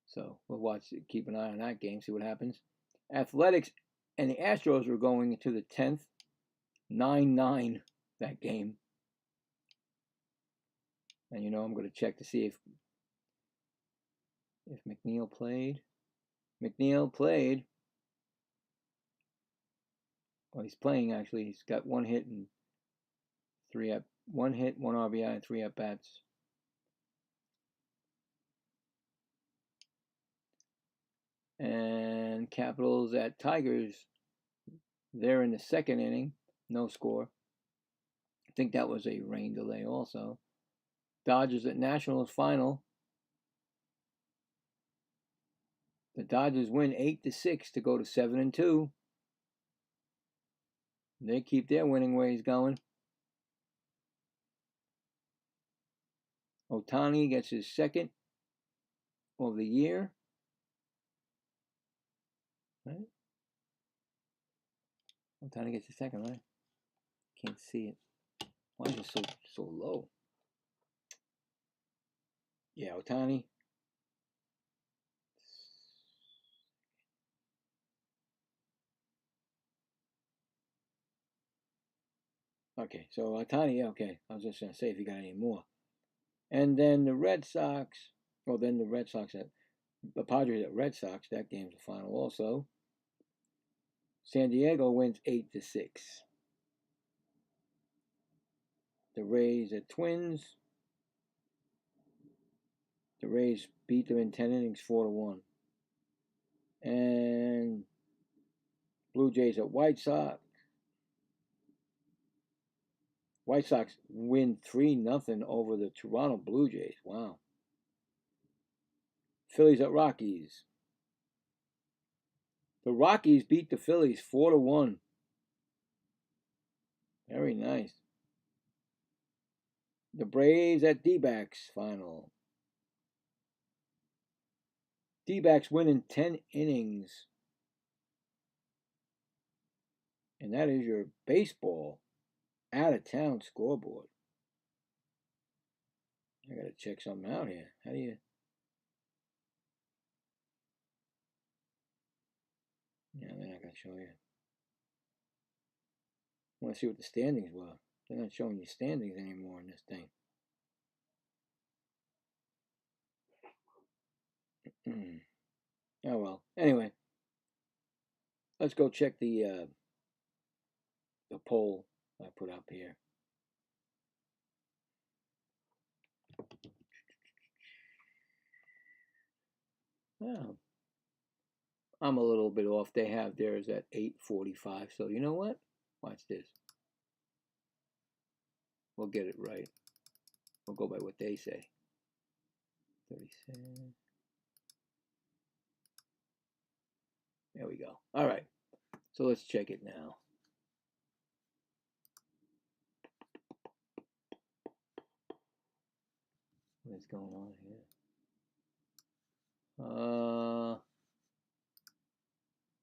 So we'll watch it, keep an eye on that game, see what happens. Athletics and the Astros are going to the 10th. 9-9 that game. And I'm going to check to see if if McNeil played. McNeil played. Well, he's playing actually. He's got 1 hit and 1 hit, 1 RBI, and 3 at bats. And Capitals at Tigers. They're in the 2nd inning, no score. I think that was a rain delay also. Dodgers at Nationals final. The Dodgers win 8-6 to go to 7-2. They keep their winning ways going. Ohtani gets his 2nd of the year. Right? Ohtani gets his 2nd, right? Can't see it. Why is it so low? Yeah, Ohtani. Okay, so Ohtani, okay. I was just going to say if you got any more. And then the Red Sox, well, then the Red Sox at the Padres at Red Sox. That game's the final also. San Diego wins 8-6. The Rays at Twins. The Rays beat them in 10 innings, 4-1. And Blue Jays at White Sox. White Sox win 3-0 over the Toronto Blue Jays. Wow. Phillies at Rockies. The Rockies beat the Phillies 4-1. Very nice. The Braves at D-backs final. D-backs win in 10 innings. And that is your baseball out-of-town scoreboard. I gotta check something out here. How do you... Yeah, they're not gonna show you. I want to see what the standings were. They're not showing you standings anymore in this thing. Oh well. Anyway, let's go check the poll I put up here. Well, I'm a little bit off. They have theirs at 8:45. So you know what? Watch this. We'll get it right. We'll go by what they say. 37. There we go. All right. So let's check it now. What's going on here?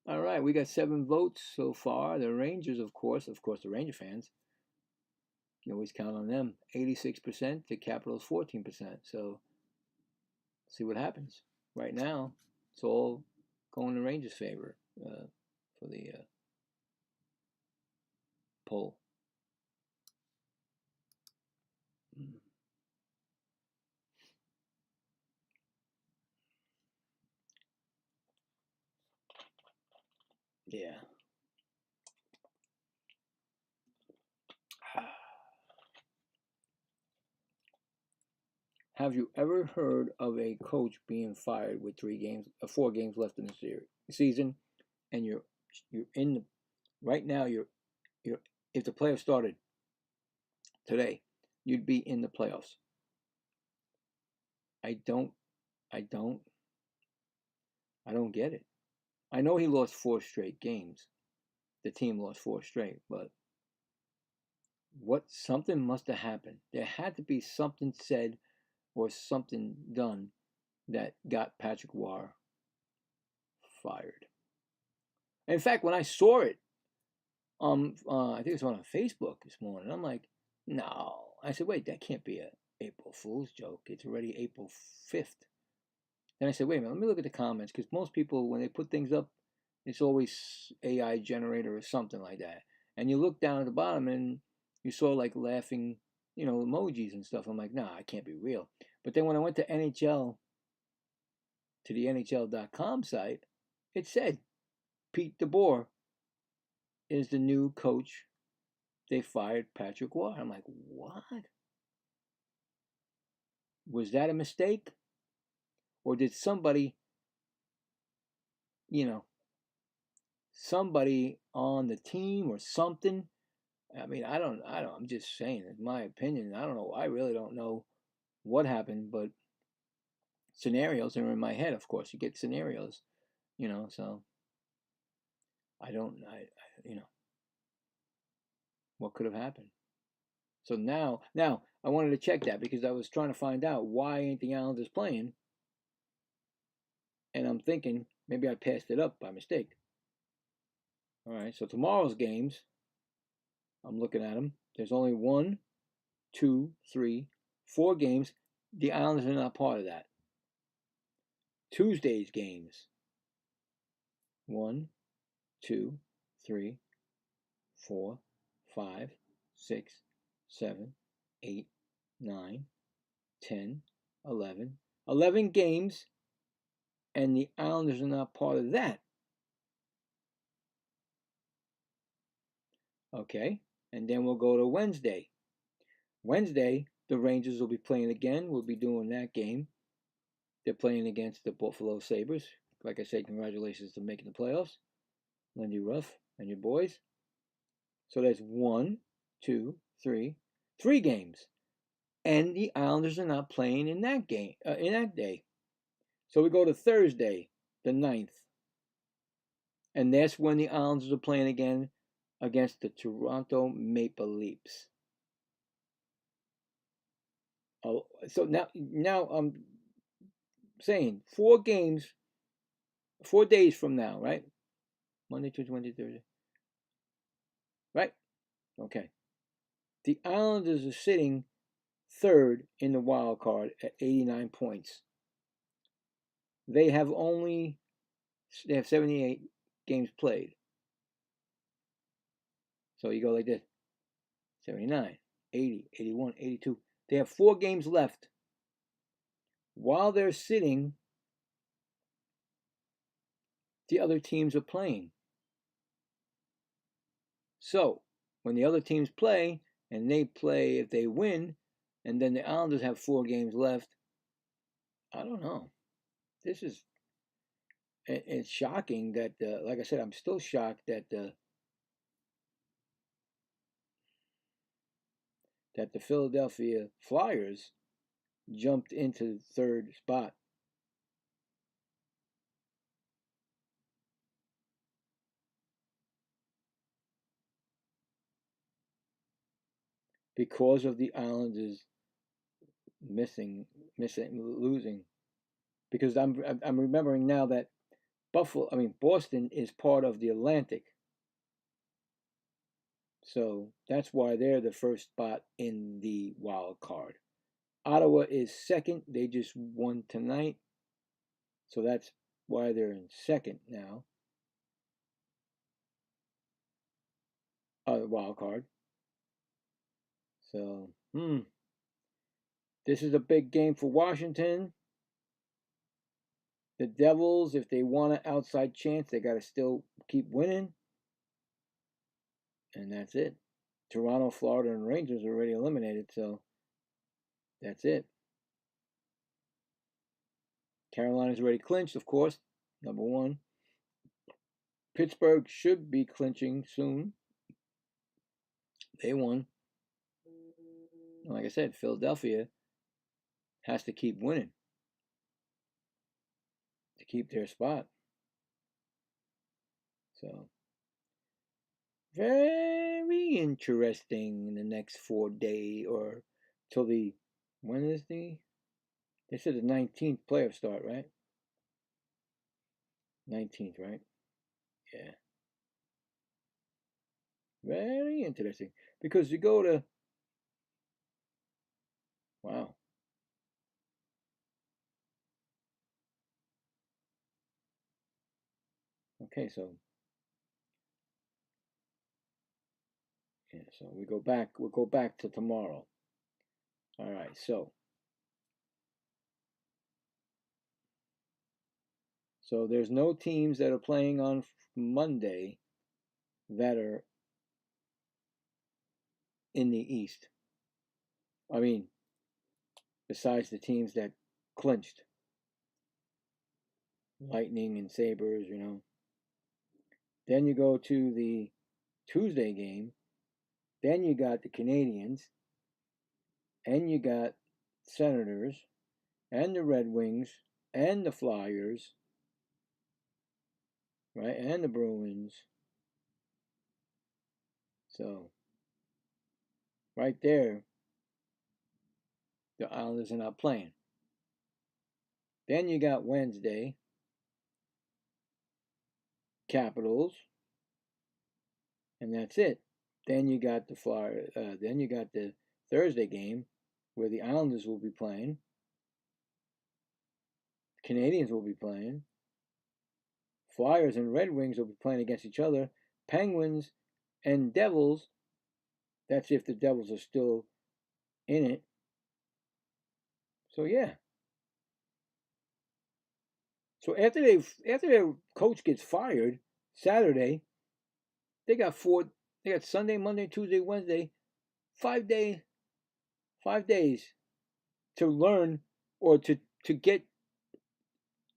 All right, we got 7 votes so far. The Rangers, of course, the Ranger fans. You always count on them. 86%, the Capitals 14%. So see what happens. Right now, it's all going in Rangers' favor for the poll. Yeah. Have you ever heard of a coach being fired with 4 games left in the season, and you're in the, right now you're if the playoffs started today, you'd be in the playoffs. I don't get it. I know he lost 4 straight games. The team lost 4 straight, but something must have happened. There had to be something said or something done that got Patrick Roy fired. In fact, when I saw it, I think it was on Facebook this morning. I'm like, no. I said, wait, that can't be a April Fool's joke. It's already April 5th. Then I said, wait a minute, let me look at the comments, because most people, when they put things up, it's always AI generator or something like that. And you look down at the bottom and you saw like laughing, emojis and stuff. I'm like, nah, it can't be real. But then when I went to NHL to the NHL.com site, it said Pete DeBoer is the new coach. They fired Patrick Roy. I'm like, what? Was that a mistake? Or did somebody, somebody on the team or something? I mean, I'm just saying, it's my opinion. I don't know. I really don't know what happened, but scenarios are in my head, of course. You get scenarios, so I don't, what could have happened? So now I wanted to check that because I was trying to find out why ain't the Islanders playing, and I'm thinking maybe I passed it up by mistake. All right, so tomorrow's games, I'm looking at them. There's only 1, 2, 3, 4 games. The Islanders are not part of that. Tuesday's games. 1, 2, 3, 4, 5, 6, 7, 8, 9, 10, 11. 11 games, and the Islanders are not part of that. Okay, and then we'll go to Wednesday. Wednesday, the Rangers will be playing again. We'll be doing that game. They're playing against the Buffalo Sabres. Like I said, congratulations to making the playoffs, Lindy Ruff and your boys. So that's 1, 2, 3 games, and the Islanders are not playing in that game in that day. So we go to Thursday, the 9th, and that's when the Islanders are playing again against the Toronto Maple Leafs. Oh, so now I'm saying 4 games, 4 days from now, right? Monday, Tuesday, Wednesday, Thursday. Right? Okay. The Islanders are sitting third in the wild card at 89 points. They have 78 games played. So you go like this: 79, 80, 81, 82. They have 4 games left. While they're sitting, the other teams are playing. So when the other teams play, and they play if they win, and then the Islanders have 4 games left, I don't know. It's shocking that, like I said, I'm still shocked that the Philadelphia Flyers jumped into third spot. Because of the Islanders losing. Because I'm remembering now that Boston is part of the Atlantic. So that's why they're the first spot in the wild card. Ottawa is second. They just won tonight. So that's why they're in second now. The wild card. So, this is a big game for Washington. The Devils, if they want an outside chance, they got to still keep winning. And that's it. Toronto, Florida, and Rangers are already eliminated, so that's it. Carolina's already clinched, of course, number 1. Pittsburgh should be clinching soon. They won. Like I said, Philadelphia has to keep winning to keep their spot. So, very interesting in the next 4 days or till when is they said the 19th playoff start, right? 19th, right? Yeah. Very interesting. Because you go to, wow. Okay, so yeah, so we'll go back to tomorrow. All right, so So there's no teams that are playing on Monday that are in the East. I mean, besides the teams that clinched. Lightning and Sabres, Then you go to the Tuesday game. Then you got the Canadiens. And you got Senators. And the Red Wings. And the Flyers. Right? And the Bruins. So, right there, the Islanders are not playing. Then you got Wednesday. Capitals. And that's it. Then you got the then you got the Thursday game where the Islanders will be playing. Canadiens will be playing. Flyers and Red Wings will be playing against each other. Penguins and Devils. That's if the Devils are still in it. So yeah. So after their coach gets fired Saturday, they got Sunday, Monday, Tuesday, Wednesday, 5 days to learn or to get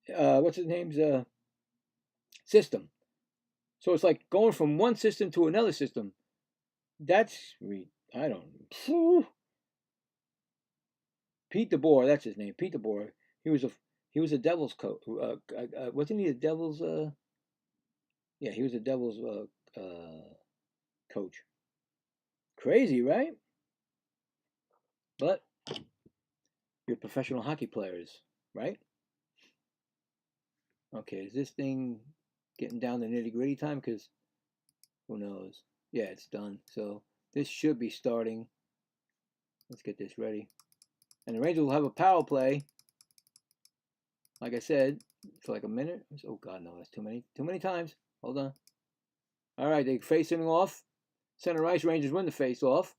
what's his name's system. So it's like going from one system to another system. That's I don't know. Pete DeBoer, that's his name. Pete DeBoer. He was a Devils coach. Wasn't he a Devils? Yeah, he was a Devils coach. Crazy, right? But you're professional hockey players, right? Okay, is this thing getting down to nitty-gritty time? Because who knows? Yeah, it's done. So this should be starting. Let's get this ready. And the Rangers will have a power play. Like I said, for like a minute. Oh God, no, that's too many times. Hold on. All right, they're facing off. Center ice, Rangers win the face-off.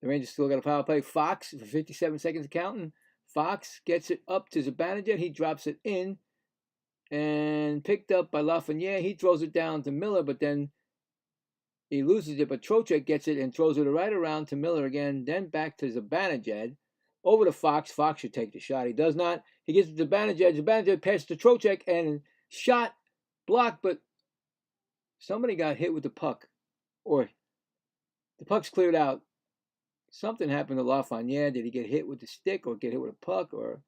The Rangers still got a power play. Fox for 57 seconds counting. Fox gets it up to Zibanejad. He drops it in. And picked up by Lafreniere. He throws it down to Miller, but then he loses it. But Trocheck gets it and throws it right around to Miller again. Then back to Zibanejad. Over to Fox. Fox should take the shot. He does not. He gets it to Zibanejad. Zibanejad passes to Trocheck and shot blocked, but somebody got hit with the puck. Or the puck's cleared out. Something happened to Lafreniere. Did he get hit with the stick or get hit with a puck? Or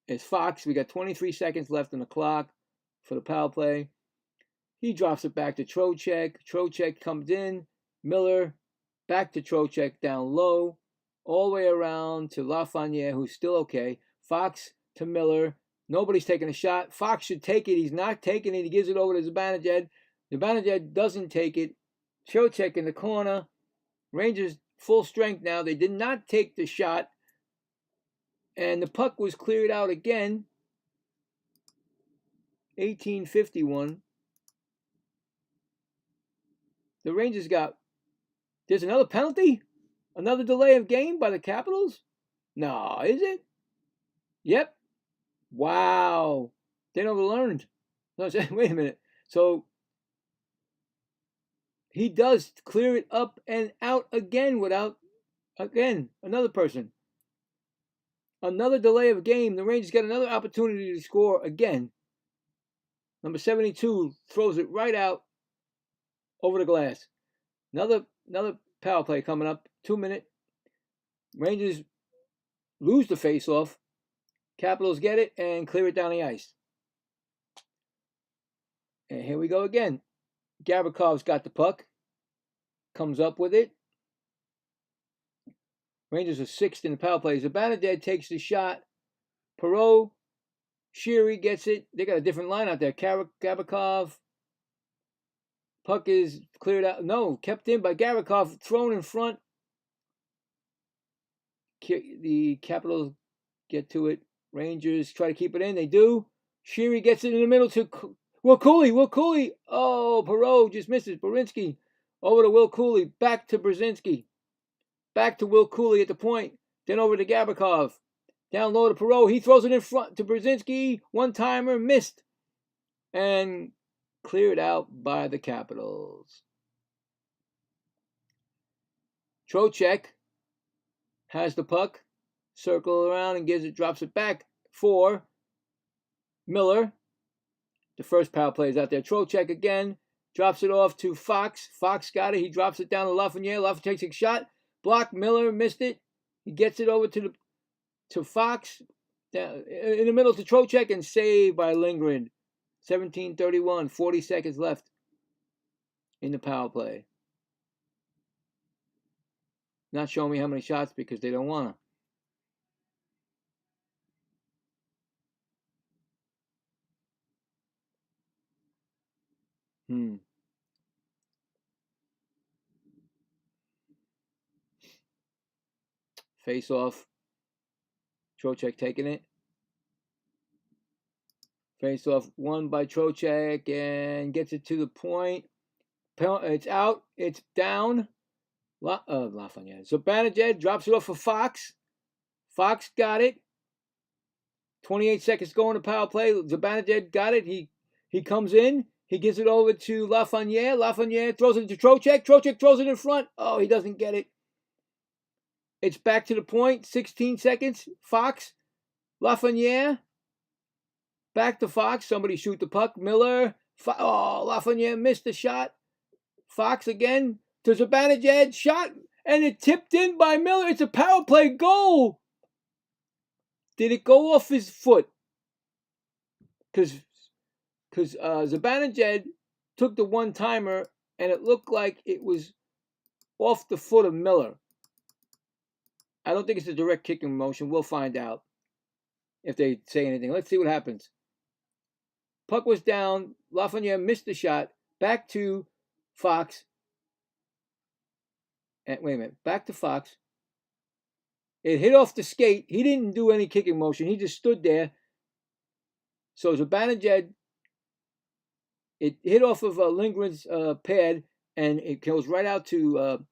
it's Fox. We got 23 seconds left on the clock for the power play. He drops it back to Trocheck. Trocheck comes in. Miller back to Trocheck down low. All the way around to Lafreniere, who's still okay. Fox to Miller. Nobody's taking a shot. Fox should take it. He's not taking it. He gives it over to Zibanejad. Zibanejad doesn't take it. Trocheck in the corner. Rangers full strength now. They did not take the shot. And the puck was cleared out again. 1851. The Rangers there's another penalty? Another delay of game by the Capitals? No, is it? Yep. Wow. They never learned. No, wait a minute. So he does clear it up and out again without, another person. Another delay of game. The Rangers get another opportunity to score again. Number 72 throws it right out over the glass. Another power play coming up. 2 minute. Rangers lose the face-off. Capitals get it and clear it down the ice. And here we go again. Gavrikoff's got the puck. Comes up with it. Rangers are sixth in the power play. Zibanejad takes the shot. Perreault. Sheary gets it. They got a different line out there. Gavrikov. Puck is cleared out. No, kept in by Gavrikov. Thrown in front. The Capitals get to it. Rangers try to keep it in. They do. Sheary gets it in the middle to Will Cooley. Oh, Perreault just misses. Borinsky over to Will Cooley. Back to Brzezinski. Back to Will Cooley at the point. Then over to Gavrikov. Down low to Perot. He throws it in front to Brzezinski. One-timer, missed. And cleared out by the Capitals. Trocheck has the puck. Circle around and drops it back for Miller. The first power play is out there. Trocheck again. Drops it off to Fox. Fox got it. He drops it down to Lafreniere. Lafreniere takes a shot. Block. Miller missed it. He gets it over to Fox. Down, in the middle to Trocheck and saved by Lindgren. 17:31. 40 seconds left in the power play. Not showing me how many shots because they don't want to. Face off. Trocheck taking it. Face off won by Trocheck and gets it to the point. It's out. It's down. Lafreniere. Zibanejad drops it off for Fox. Fox got it. 28 seconds going to power play. Zibanejad got it. He comes in. He gives it over to Lafreniere. Lafreniere throws it to Trocheck. Trocheck throws it in front. Oh, he doesn't get it. It's back to the point. 16 seconds. Fox. Lafreniere. Back to Fox. Somebody shoot the puck. Miller. Lafreniere missed the shot. Fox again to Zibanejad. Shot. And it tipped in by Miller. It's a power play goal. Did it go off his foot? Because Zibanejad took the one-timer and it looked like it was off the foot of Miller. I don't think it's a direct kicking motion. We'll find out if they say anything. Let's see what happens. Puck was down. Lafreniere missed the shot. Back to Fox. And wait a minute. Back to Fox. It hit off the skate. He didn't do any kicking motion. He just stood there. So Zibanejad, it hit off of Lindgren's pad, and it goes right out to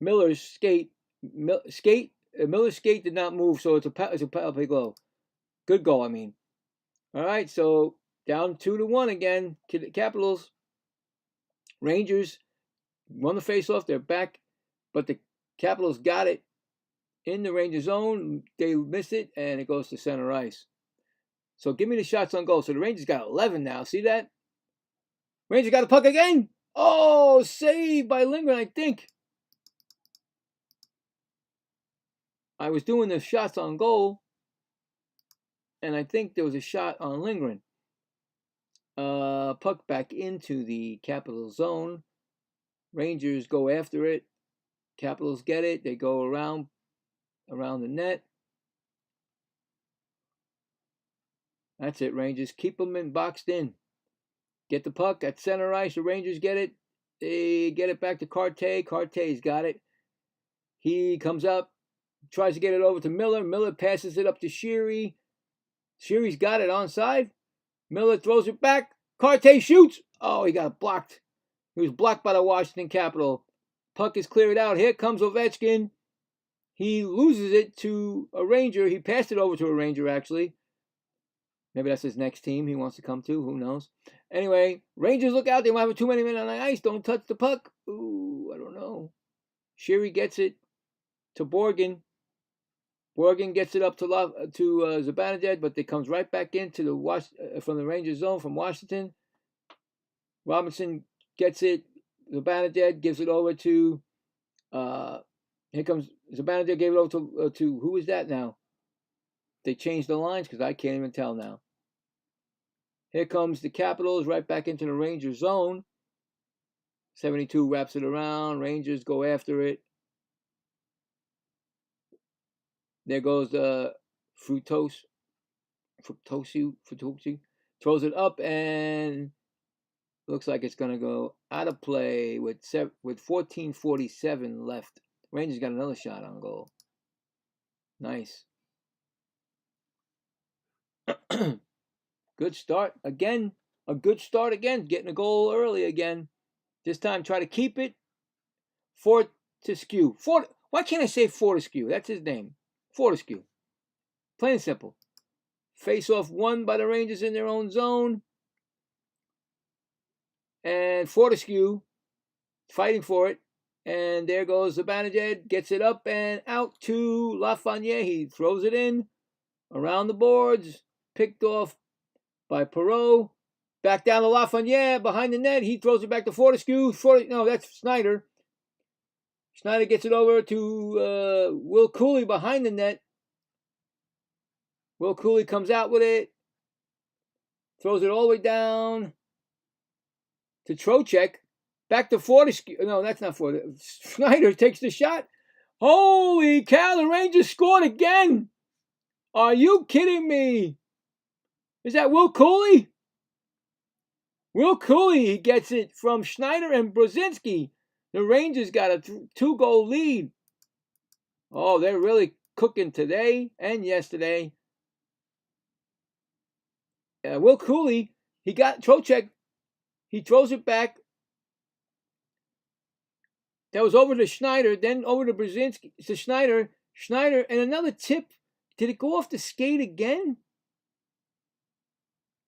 Miller's skate. Miller's skate did not move, so it's a power play goal. Good goal, I mean. All right, so down 2-1 again. Capitals. Rangers won the faceoff. They're back, but the Capitals got it in the Ranger zone. They miss it, and it goes to center ice. So give me the shots on goal. So the Rangers got 11 now. See that? Rangers got the puck again. Oh, saved by Lindgren, I think. I was doing the shots on goal, and I think there was a shot on Lindgren. Puck back into the Capital zone. Rangers go after it. Capitals get it. They go around the net. That's it, Rangers. Keep them boxed in. Get the puck at center ice. The Rangers get it. They get it back to Carte. Carte's got it. He comes up. Tries to get it over to Miller. Miller passes it up to Sheary. Sheary's got it onside. Miller throws it back. Carte shoots. Oh, he got blocked. He was blocked by the Washington Capital. Puck is cleared out. Here comes Ovechkin. He loses it to a Ranger. He passed it over to a Ranger, actually. Maybe that's his next team he wants to come to. Who knows? Anyway, Rangers look out. They might have too many men on the ice. Don't touch the puck. Ooh, I don't know. Sheary gets it to Borgen. Borgen gets it up to Zibanejad, but it comes right back into the from the Rangers zone from Washington. Robinson gets it. Zibanejad gives it over to. Here comes Zibanejad. Gave it over to who is that now? They changed the lines because I can't even tell now. Here comes the Capitals right back into the Rangers zone. 72 wraps it around. Rangers go after it. There goes Frutosi. Throws it up and looks like it's going to go out of play with 14:47 left. Rangers got another shot on goal. Nice. Good start again. A good start again. Getting a goal early again. This time try to keep it. Fortescue. Why can't I say Fortescue? That's his name. Fortescue. Plain and simple. Face off won by the Rangers in their own zone. And Fortescue fighting for it. And there goes Zibanejad, gets it up and out to Lafreniere. He throws it in around the boards, picked off by Perreault. Back down to Lafreniere behind the net. He throws it back to Fortescue. No, that's Snyder. Snyder gets it over to Will Cooley behind the net. Will Cooley comes out with it. Throws it all the way down to Trocheck. Back to Fortescue. No, that's not Fortescue. Snyder takes the shot. Holy cow, the Rangers scored again. Are you kidding me? Is that Will Cooley? Will Cooley, he gets it from Schneider and Brzezinski. The Rangers got a 2-goal lead. Oh, they're really cooking today and yesterday. Will Cooley, he got Trocheck. He throws it back. That was over to Schneider, then over to Brzezinski, to Schneider. Schneider, and another tip. Did it go off the skate again?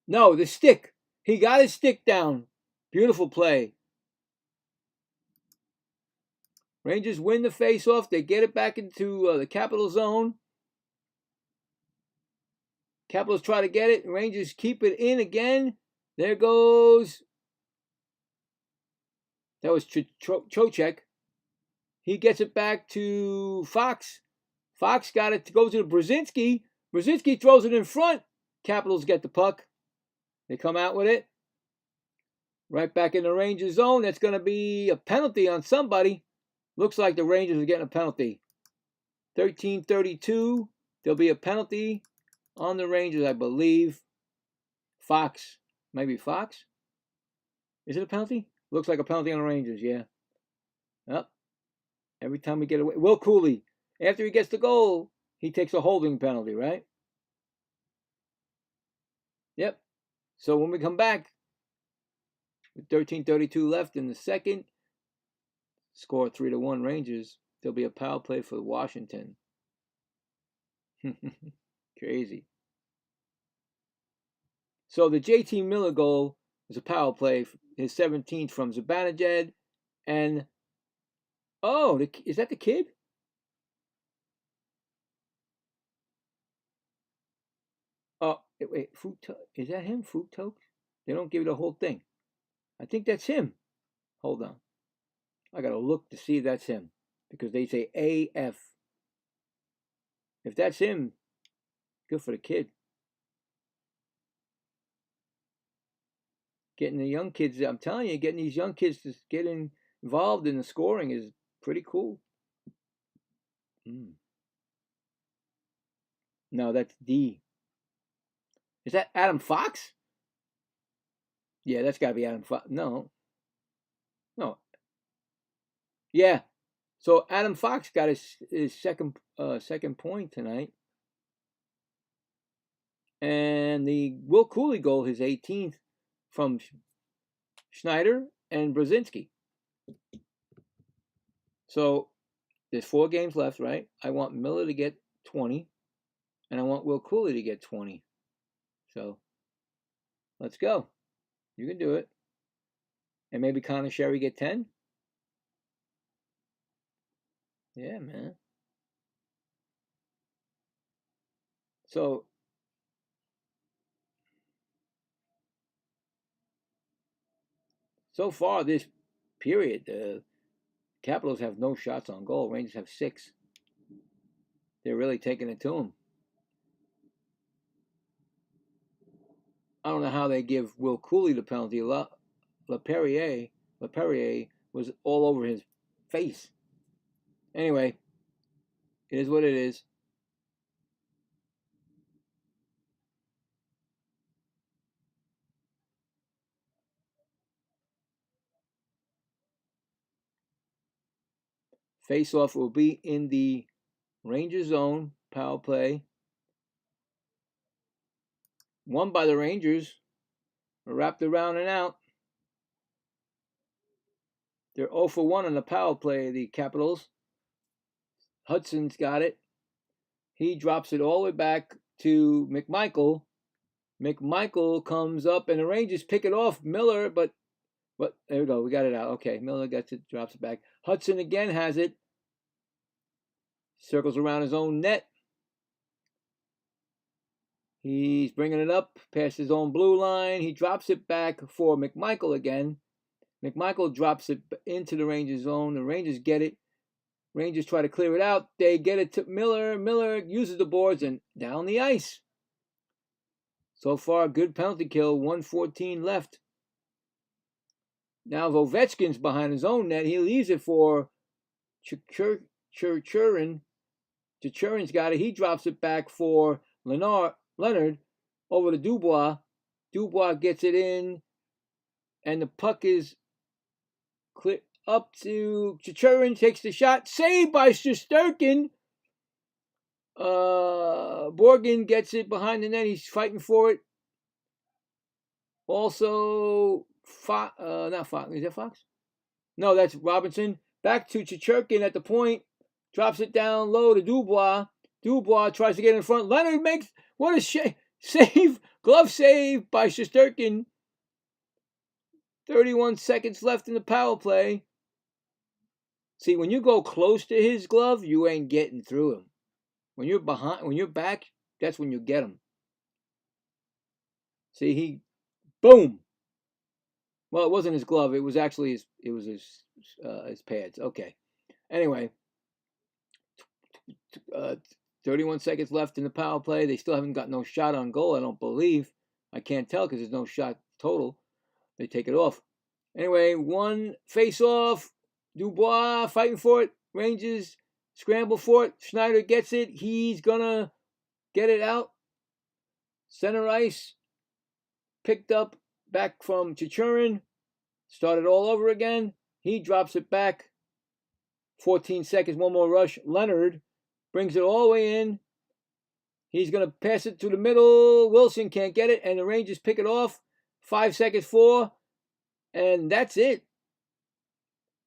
No, the stick. He got his stick down. Beautiful play. Rangers win the face-off. They get it back into the Capital zone. Capitals try to get it. Rangers keep it in again. There goes. That was Trocheck. He gets it back to Fox. Fox got it to go to Brzezinski. Brzezinski throws it in front. Capitals get the puck. They come out with it. Right back in the Rangers zone. That's going to be a penalty on somebody. Looks like the Rangers are getting a penalty. 13:32. There'll be a penalty on the Rangers, I believe. Fox. Maybe Fox? Is it a penalty? Looks like a penalty on the Rangers, yeah. Yep. Every time we get away. Will Cooley, after he gets the goal, he takes a holding penalty, right? Yep. So when we come back, with 13:32 left in the second, score 3-1 Rangers, there'll be a power play for Washington. Crazy. So the JT Miller goal is a power play, his 17th from Zibanejad. And, oh, is that the kid? Oh, wait, is that him, Futok? They don't give you the whole thing. I think that's him. Hold on. I got to look to see if that's him. Because they say AF. If that's him, good for the kid. Getting the young kids, I'm telling you, getting these young kids to get involved in the scoring is pretty cool. No, that's D. Is that Adam Fox? Yeah, that's got to be Adam Fox. No. Yeah. So Adam Fox got his second point tonight. And the Will Cooley goal, his 18th, from Schneider and Brzezinski. So there's 4 games left, right? I want Miller to get 20, and I want Will Cooley to get 20. So let's go. You can do it. And maybe Connor Sherry get 10? Yeah, man. So far this period, the Capitals have no shots on goal. Rangers have 6. They're really taking it to them. I don't know how they give Will Cooley the penalty. LaPerriere was all over his face. Anyway, it is what it is. Face-off will be in the Ranger zone. Power play. Won by the Rangers. Wrapped around and out. They're 0 for 1 on the power play, the Capitals. Hudson's got it. He drops it all the way back to McMichael. McMichael comes up, and the Rangers pick it off Miller, but there we go. We got it out. Okay, Miller gets it, drops it back. Hudson again has it. Circles around his own net. He's bringing it up past his own blue line. He drops it back for McMichael again. McMichael drops it into the Rangers zone. The Rangers get it. Rangers try to clear it out. They get it to Miller. Miller uses the boards and down the ice. So far, good penalty kill. 1:14 left. Now Ovechkin's behind his own net. He leaves it for Chichurin. Chichurin's got it. He drops it back for Leonard over to Dubois. Dubois gets it in, and the puck is clear up to Chichurin. Takes the shot. Saved by Shesterkin. Borgen gets it behind the net. He's fighting for it. Also, not Fox. Is that Fox? No, that's Robinson. Back to Chicherkin at the point. Drops it down low to Dubois. Dubois tries to get in front. Leonard makes, what a save. Glove save by Shesterkin. 31 seconds left in the power play. See, when you go close to his glove, you ain't getting through him. When you're behind, when you're back, that's when you get him. See, boom. Well, it wasn't his glove. It was actually his pads. Okay. Anyway, 31 seconds left in the power play. They still haven't got no shot on goal, I don't believe. I can't tell because there's no shot total. They take it off. Anyway, one face-off. Dubois fighting for it. Rangers scramble for it. Schneider gets it. He's going to get it out. Center ice. Picked up back from Chichurin. Started all over again. He drops it back. 14 seconds, one more rush. Leonard brings it all the way in. He's going to pass it to the middle. Wilson can't get it, and the Rangers pick it off. 5 seconds, 4. And that's it.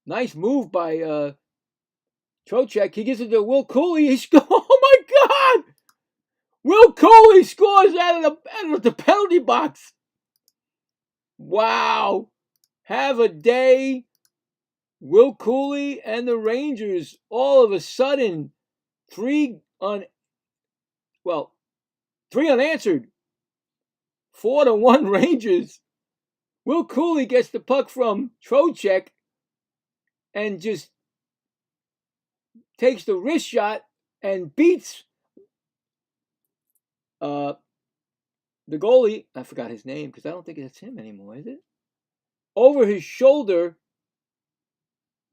Nice move by Trocheck. He gives it to Will Cooley. Oh my God! Will Cooley scores out of the penalty box. Wow. Have a day. Will Cooley and the Rangers all of a sudden three unanswered. 4-1 Rangers. Will Cooley gets the puck from Trocheck and just takes the wrist shot and beats the goalie. I forgot his name because I don't think it's him anymore, is it? Over his shoulder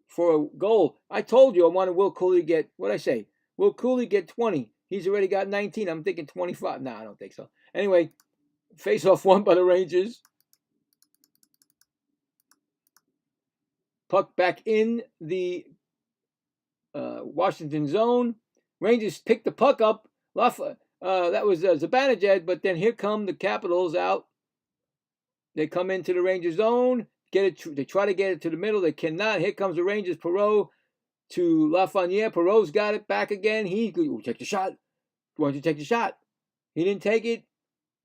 for a goal. I told you I wanted Will Cooley to get, what'd I say? Will Cooley get 20. He's already got 19. I'm thinking 25. No, I don't think so. Anyway, face-off won by the Rangers. Puck back in the Washington zone. Rangers pick the puck up. That was Zibanejad, but then here come the Capitals out. They come into the Rangers zone. They try to get it to the middle. They cannot. Here comes the Rangers. Perreault to Lafreniere. Perreault's got it back again. Take the shot. Why don't you take the shot? He didn't take it,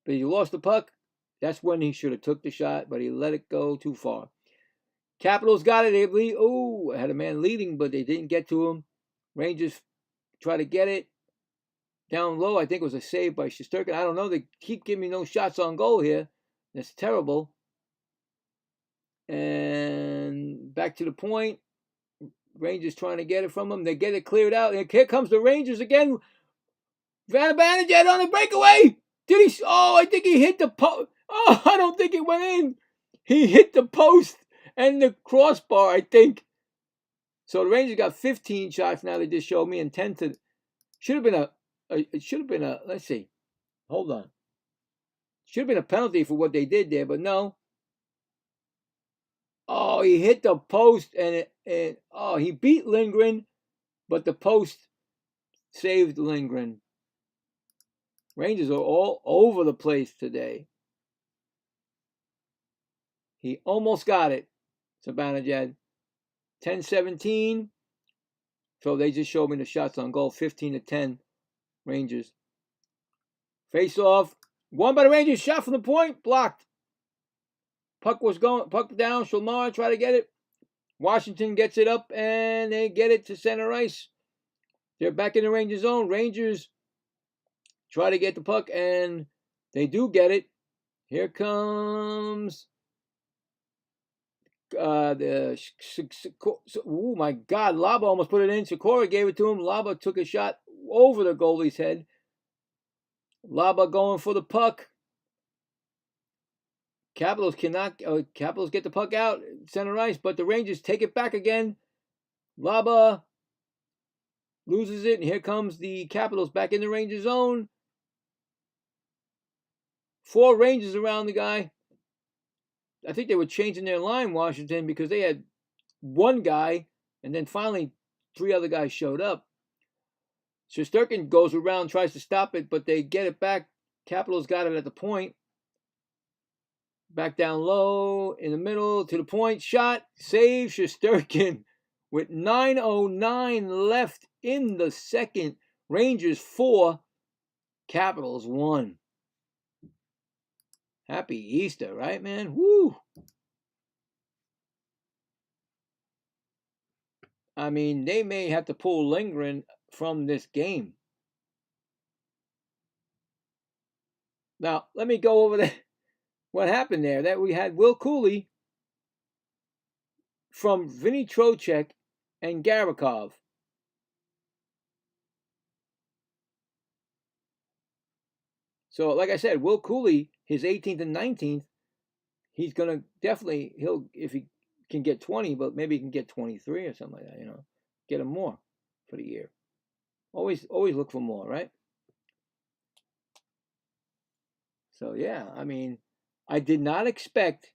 but he lost the puck. That's when he should have took the shot, but he let it go too far. Capitals got it. They had a man leading, but they didn't get to him. Rangers try to get it down low. I think it was a save by Shesterkin. I don't know. They keep giving me no shots on goal here. That's terrible. And back to the point. Rangers trying to get it from them. They get it cleared out. And here comes the Rangers again. Zibanejad on the breakaway. Did he? Oh, I think he hit the post. Oh, I don't think it went in. He hit the post and the crossbar, I think. So the Rangers got 15 shots now. They just showed me, and 10 to. Should have been a. Let's see. Hold on. Should have been a penalty for what they did there, but no. Oh, he hit the post and he beat Lindgren, but the post saved Lindgren. Rangers are all over the place today. He almost got it. Zibanejad. 10-17. So they just showed me the shots on goal. 15-10. Rangers. Face off. Won by the Rangers. Shot from the point. Blocked. Puck down. Shalmar try to get it. Washington gets it up and they get it to center ice. They're back in the Rangers zone. Rangers try to get the puck and they do get it. Here comes oh my God, Laba almost put it in. Sikora gave it to him. Laba took a shot over the goalie's head. Laba going for the puck. Capitals get the puck out center ice, but the Rangers take it back again. Laba loses it, and here comes the Capitals back in the Rangers zone. 4 Rangers around the guy. I think they were changing their line, Washington, because they had 1 guy, and then finally 3 other guys showed up. Shesterkin goes around, tries to stop it, but they get it back. Capitals got it at the point. Back down low, in the middle, to the point. Shot, save, Shesterkin with 9:09 left in the second. Rangers 4, Capitals 1. Happy Easter, right, man? Woo! I mean, they may have to pull Lindgren from this game. Now, let me go over what happened there. That we had Will Cooley from Vinny Trocheck and Gavrikov. So, like I said, Will Cooley, his 18th and 19th, he's going to definitely, if he can get 20, but maybe he can get 23 or something like that, get him more for the year. Always look for more, right? So, yeah, I mean, I did not expect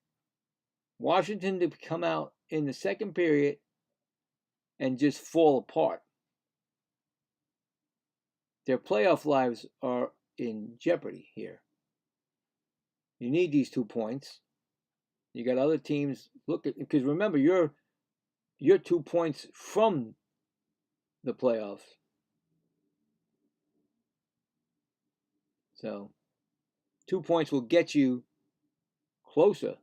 Washington to come out in the second period and just fall apart. Their playoff lives are in jeopardy here. You need these 2 points. You got other teams because remember you're 2 points from the playoffs. So 2 points will get you closer.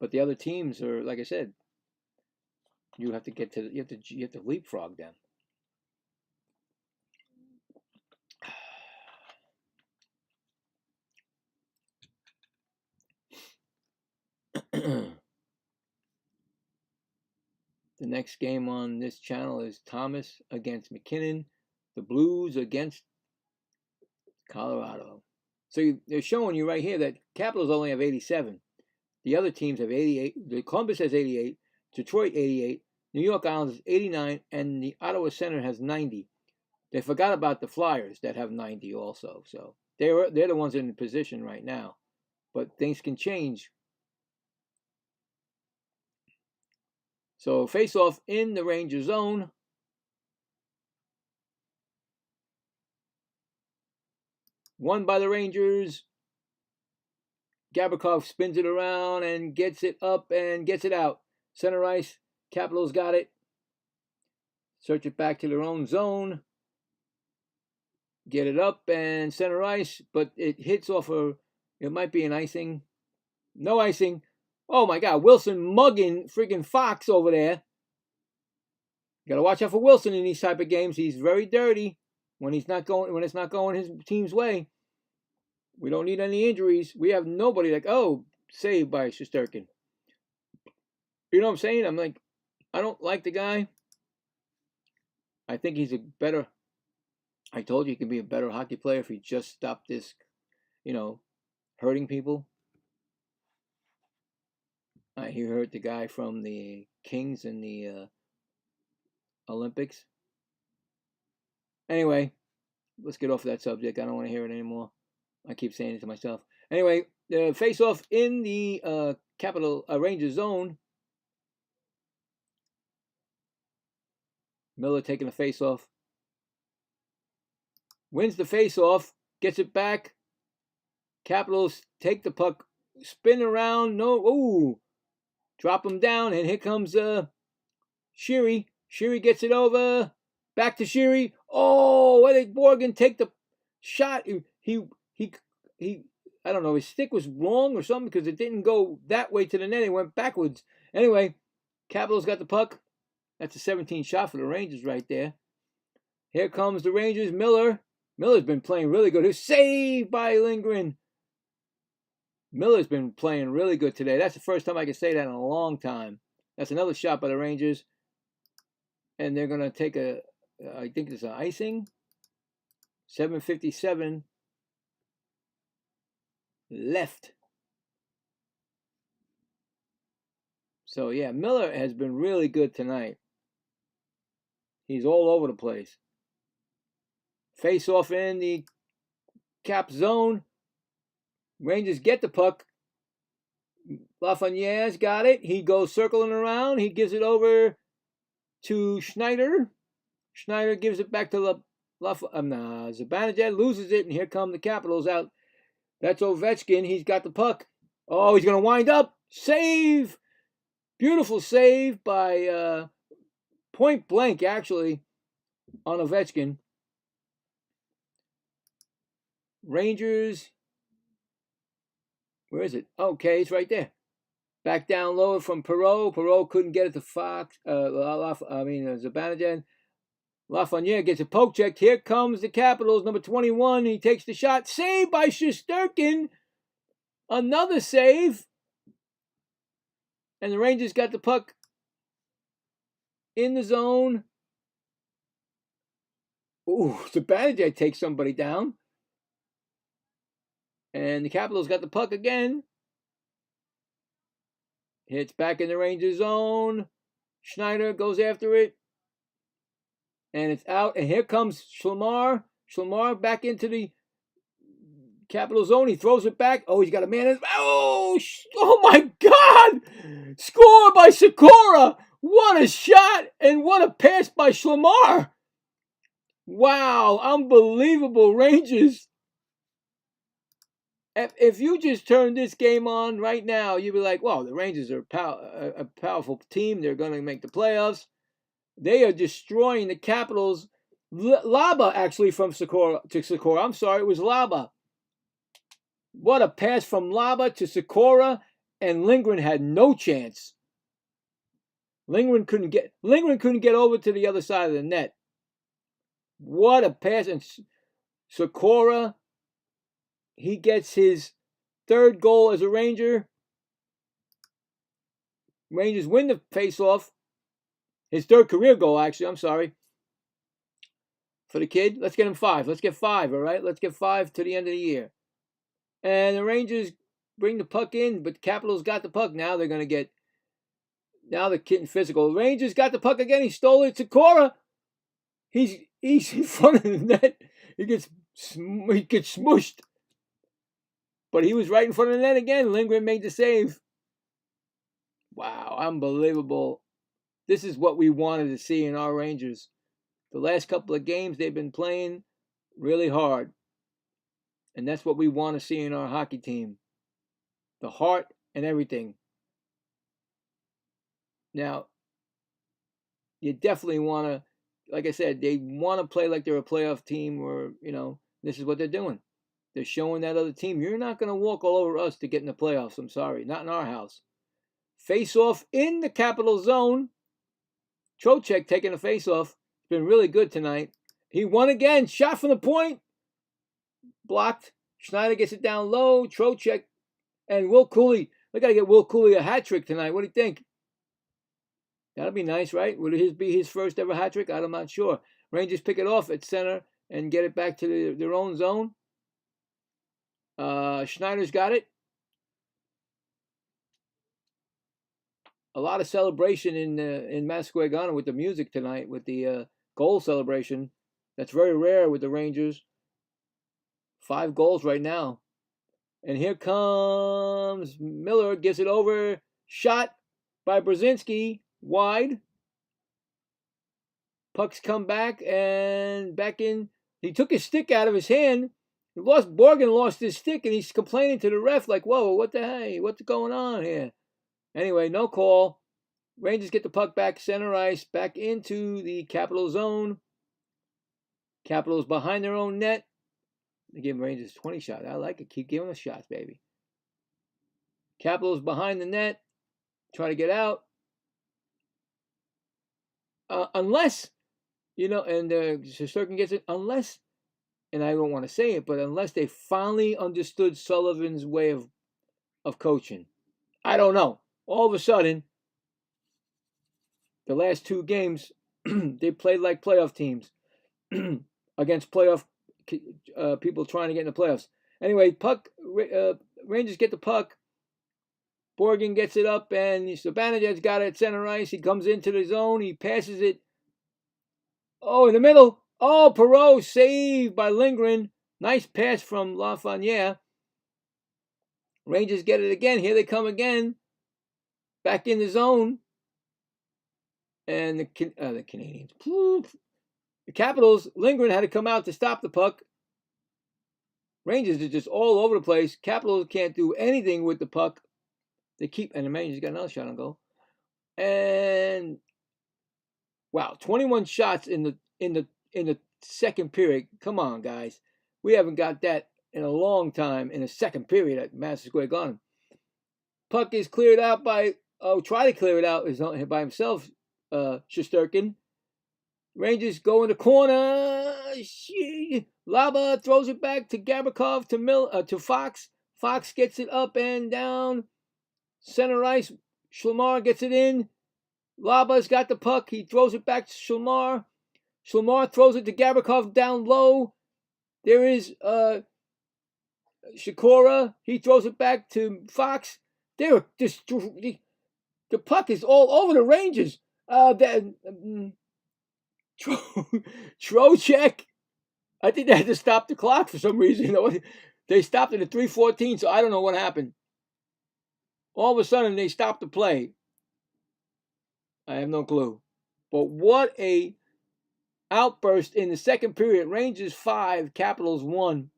But the other teams are, like I said, you have to leapfrog them. The next game on this channel is Thomas against McKinnon, the Blues against Colorado. So they're showing you right here that Capitals only have 87. The other teams have 88. The Columbus has 88, Detroit 88, New York Islanders 89, and the Ottawa Center has 90. They forgot about the Flyers that have 90 also. So they're the ones in the position right now. But things can change. So face-off in the Ranger zone. Won by the Rangers. Gavrikov spins it around and gets it up and gets it out. Center ice. Capitals got it. Search it back to their own zone. Get it up and center ice, but it hits off it might be an icing. No icing. Oh my God, Wilson mugging freaking Fox over there. You gotta watch out for Wilson in these type of games. He's very dirty when it's not going his team's way. We don't need any injuries. We have nobody saved by Shesterkin. You know what I'm saying? I'm like, I don't like the guy. I think he's I told you he can be a better hockey player if he just stopped this, hurting people. He hurt the guy from the Kings in the Olympics. Anyway, let's get off of that subject. I don't want to hear it anymore. I keep saying it to myself. Anyway, the face-off in the Capital Rangers zone. Miller taking the face-off. Wins the face-off. Gets it back. Capitals take the puck. Spin around. No. Ooh. Drop him down. And here comes Sheary. Sheary gets it over. Back to Shiri. Oh, where did Morgan take the shot? He I don't know, his stick was wrong or something because it didn't go that way to the net. It went backwards. Anyway, Capitals got the puck. That's a 17 shot for the Rangers right there. Here comes the Rangers. Miller. Miller's been playing really good. Who's saved by Lindgren. Miller's been playing really good today. That's the first time I can say that in a long time. That's another shot by the Rangers. And they're going to take I think it's an icing. 7:57 left. So, yeah, Miller has been really good tonight. He's all over the place. Face off in the Cap zone. Rangers get the puck. Lafreniere's got it. He goes circling around. He gives it over to Schneider. Schneider gives it back to Zibanejad loses it, and here come the Capitals out. That's Ovechkin. He's got the puck. Oh, he's going to wind up. Save! Beautiful save by point blank, actually, on Ovechkin. Rangers. Where is it? Okay, it's right there. Back down low from Perreault. Perreault couldn't get it to Zibanejad. Lafreniere gets a poke check. Here comes the Capitals, number 21. He takes the shot. Saved by Shesterkin. Another save. And the Rangers got the puck in the zone. Ooh, Zibanejad takes somebody down. And the Capitals got the puck again. Hits back in the Rangers zone. Schneider goes after it. And it's out. And here comes Schlumar. Schlumar back into the Capital zone. He throws it back. Oh, he's got a man. Oh my God! Score by Sikora. What a shot and what a pass by Schlumar. Wow, unbelievable Rangers. If you just turn this game on right now, you'd be like, wow, the Rangers are a powerful team. They're going to make the playoffs. They are destroying the Capitals. Laba, actually, from Sikora to Sikora. I'm sorry, it was Laba. What a pass from Laba to Sikora, and Lindgren had no chance. Lindgren couldn't get over to the other side of the net. What a pass. And Sikora, he gets his third goal as a Ranger. Rangers win the faceoff. His third career goal, actually. I'm sorry. For the kid. Let's get him 5. Let's get 5, all right? Let's get 5 to the end of the year. And the Rangers bring the puck in, but the Capitals got the puck. Now they're going to get... Now they're getting physical. Rangers got the puck again. He stole it to Cora. He's in front of the net. He gets smooshed. But he was right in front of the net again. Lindgren made the save. Wow, unbelievable. This is what we wanted to see in our Rangers. The last couple of games, they've been playing really hard. And that's what we want to see in our hockey team. The heart and everything. Now, you definitely want to, like I said, they want to play like they're a playoff team or, this is what they're doing. They're showing that other team, you're not going to walk all over us to get in the playoffs. I'm sorry. Not in our house. Face off in the Capital zone. Trocheck taking a face off. Been really good tonight. He won again. Shot from the point. Blocked. Schneider gets it down low. Trocheck and Will Cooley. We got to get Will Cooley a hat trick tonight. What do you think? That'll be nice, right? Would it be his first ever hat trick? I'm not sure. Rangers pick it off at center and get it back to their own zone. Schneider's got it. A lot of celebration in Massaquoi with the music tonight, with the goal celebration. That's very rare with the Rangers. 5 goals right now. And here comes Miller, gets it over. Shot by Brzezinski, wide. Pucks come back and back in. He took his stick out of his hand. Borgen lost his stick, and he's complaining to the ref like, whoa, what the hey? What's going on here? Anyway, no call. Rangers get the puck back, center ice, back into the Capital zone. Capitals behind their own net. They give Rangers 20 shots. I like it. Keep giving us shots, baby. Capitals behind the net. Try to get out. Unless, and Shesterkin gets it. Unless, and I don't want to say it, but unless they finally understood Sullivan's way of coaching. I don't know. All of a sudden, the last 2 games, they played like playoff teams against playoff people trying to get in the playoffs. Anyway, Rangers get the puck. Borgen gets it up, and Zibanejad's got it at center ice. He comes into the zone. He passes it. Oh, in the middle. Oh, Perreault saved by Lindgren. Nice pass from Lafreniere. Rangers get it again. Here they come again. Back in the zone. And the Canadians. The Capitals, Lindgren had to come out to stop the puck. Rangers are just all over the place. Capitals can't do anything with the puck. They keep, and the Rangers got another shot on goal. And wow, 21 shots in the second period. Come on, guys. We haven't got that in a long time in the second period at Madison Square Garden. Puck is cleared out try to clear it out by himself, Shesterkin. Rangers go in the corner. Laba throws it back to Gavrikov to Fox. Fox gets it up and down. Center ice. Schlumar gets it in. Laba's got the puck. He throws it back to Schlumar. Schlumar throws it to Gavrikov down low. There is Shikora. He throws it back to Fox. The puck is all over the Rangers. Trocheck. I think they had to stop the clock for some reason. They stopped it at 3:14, so I don't know what happened. All of a sudden, they stopped the play. I have no clue. But what a outburst in the second period. Rangers 5, Capitals 1.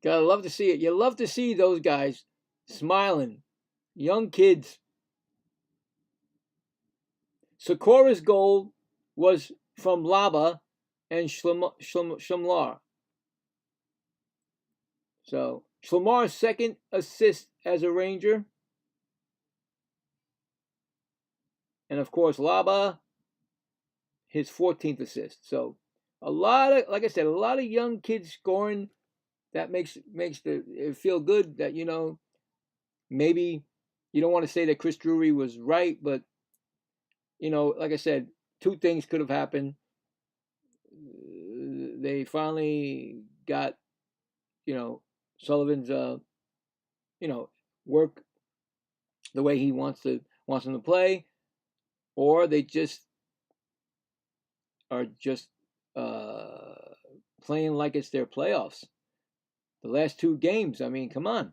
Gotta love to see it. You love to see those guys smiling. Young kids. Sikora's goal was from Laba and Schlumar. So, Schlumar's second assist as a Ranger. And of course, Laba, his 14th assist. So, like I said, a lot of young kids scoring. That makes it feel good that, maybe you don't want to say that Chris Drury was right, but, like I said, 2 things could have happened. They finally got, Sullivan's, work the way he wants them to play, or they just are playing like it's their playoffs. The last 2 games, I mean, come on.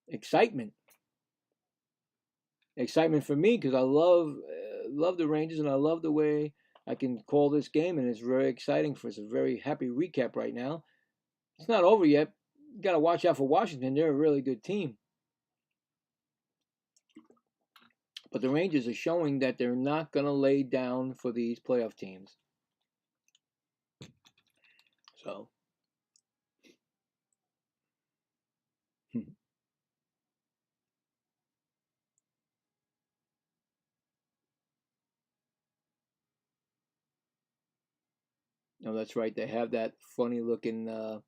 Excitement for me because I love the Rangers and I love the way I can call this game, and it's very exciting for us. A very happy recap right now. It's not over yet. You got to watch out for Washington. They're a really good team. But the Rangers are showing that they're not going to lay down for these playoff teams. So. No, that's right. They have that funny looking, I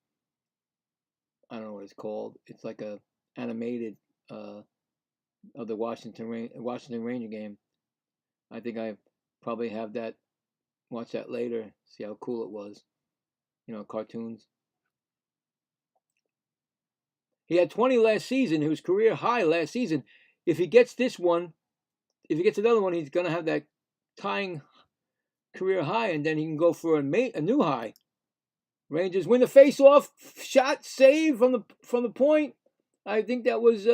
don't know what it's called. It's like a animated of the Washington Ranger game. I think I probably have that. Watch that later. See how cool it was. Cartoons. He had 20 last season. It was career high last season. If he gets this one, if he gets another one, he's going to have that tying career high, and then he can go for a new high. Rangers win the face-off. Shot save from the point. I think that was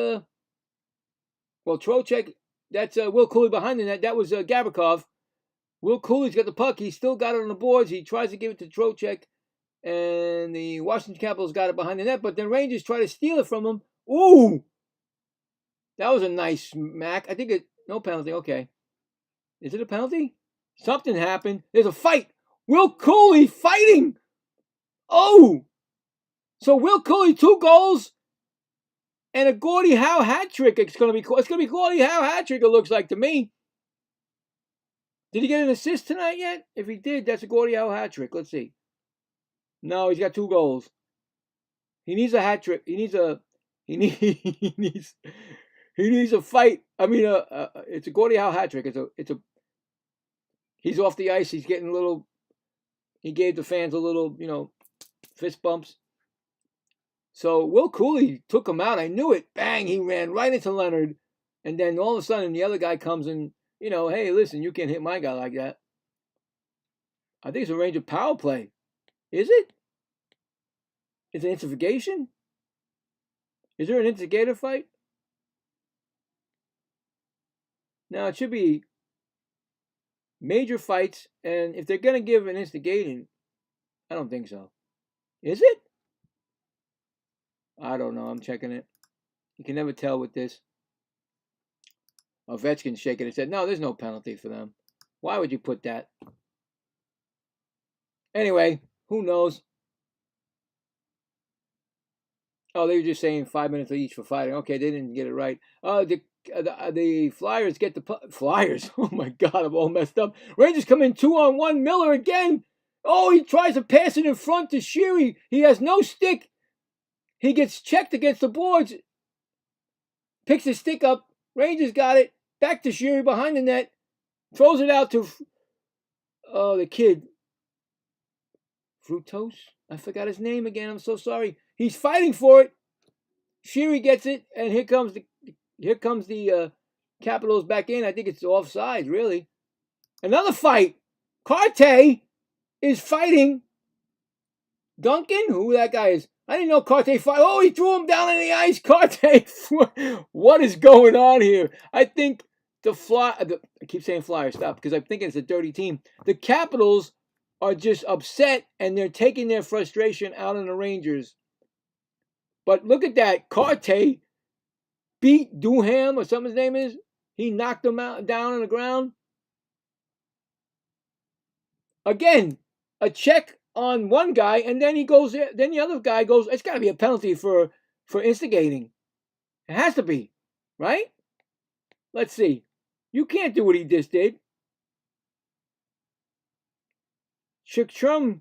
Trocheck. That's Will Cooley behind the net. That was Gavrikov. Will Cooley's got the puck. He still got it on the boards. He tries to give it to Trocheck, and the Washington Capitals got it behind the net. But then Rangers try to steal it from him. Ooh, that was a nice smack. I think no penalty. Okay. Is it a penalty? Something happened. There's a fight. Will Cooley fighting. Oh! So Will Cooley, 2 goals and a Gordie Howe hat trick. It's gonna be Gordie Howe hat trick, it looks like to me. Did he get an assist tonight yet? If he did, that's a Gordie Howe hat trick. Let's see. No, he's got 2 goals. He needs a hat trick. He needs a fight. I mean, it's a Gordie Howe hat trick. He's off the ice. He's getting a little. He gave the fans a little, fist bumps. So Will Cooley took him out. I knew it. Bang! He ran right into Leonard, and then all of a sudden the other guy comes and, hey, listen, you can't hit my guy like that. I think it's a Ranger power play. Is it? Is it instigation? Is there an instigator fight? Now, it should be major fights, and if they're going to give an instigating, I don't think so. Is it? I don't know. I'm checking it. You can never tell with this. Ovechkin's shaking his head. No, there's no penalty for them. Why would you put that? Anyway, who knows? Oh, they were just saying 5 minutes each for fighting. Okay, they didn't get it right. The Flyers get the Flyers. Oh my God, I'm all messed up. Rangers come in 2-on-1. Miller again. Oh, he tries to pass it in front to Sheary. He has no stick. He gets checked against the boards. Picks his stick up. Rangers got it. Back to Sheary behind the net. Throws it out to the kid. Fructose? I forgot his name again. I'm so sorry. He's fighting for it. Sheary gets it, and here comes the Capitals back in. I think it's offside, really. Another fight. Carte is fighting Duncan, who that guy is. I didn't know Carte fight. Oh, he threw him down on the ice. Carte, what is going on here? I think I keep saying Flyers, stop, because I'm thinking it's a dirty team. The Capitals are just upset, and they're taking their frustration out on the Rangers. But look at that. Carte beat Duham, or something his name is. He knocked him down on the ground. Again, a check on one guy, and then he goes there. Then the other guy goes. It's got to be a penalty for instigating. It has to be, right? Let's see. You can't do what he just did. Chickstrom.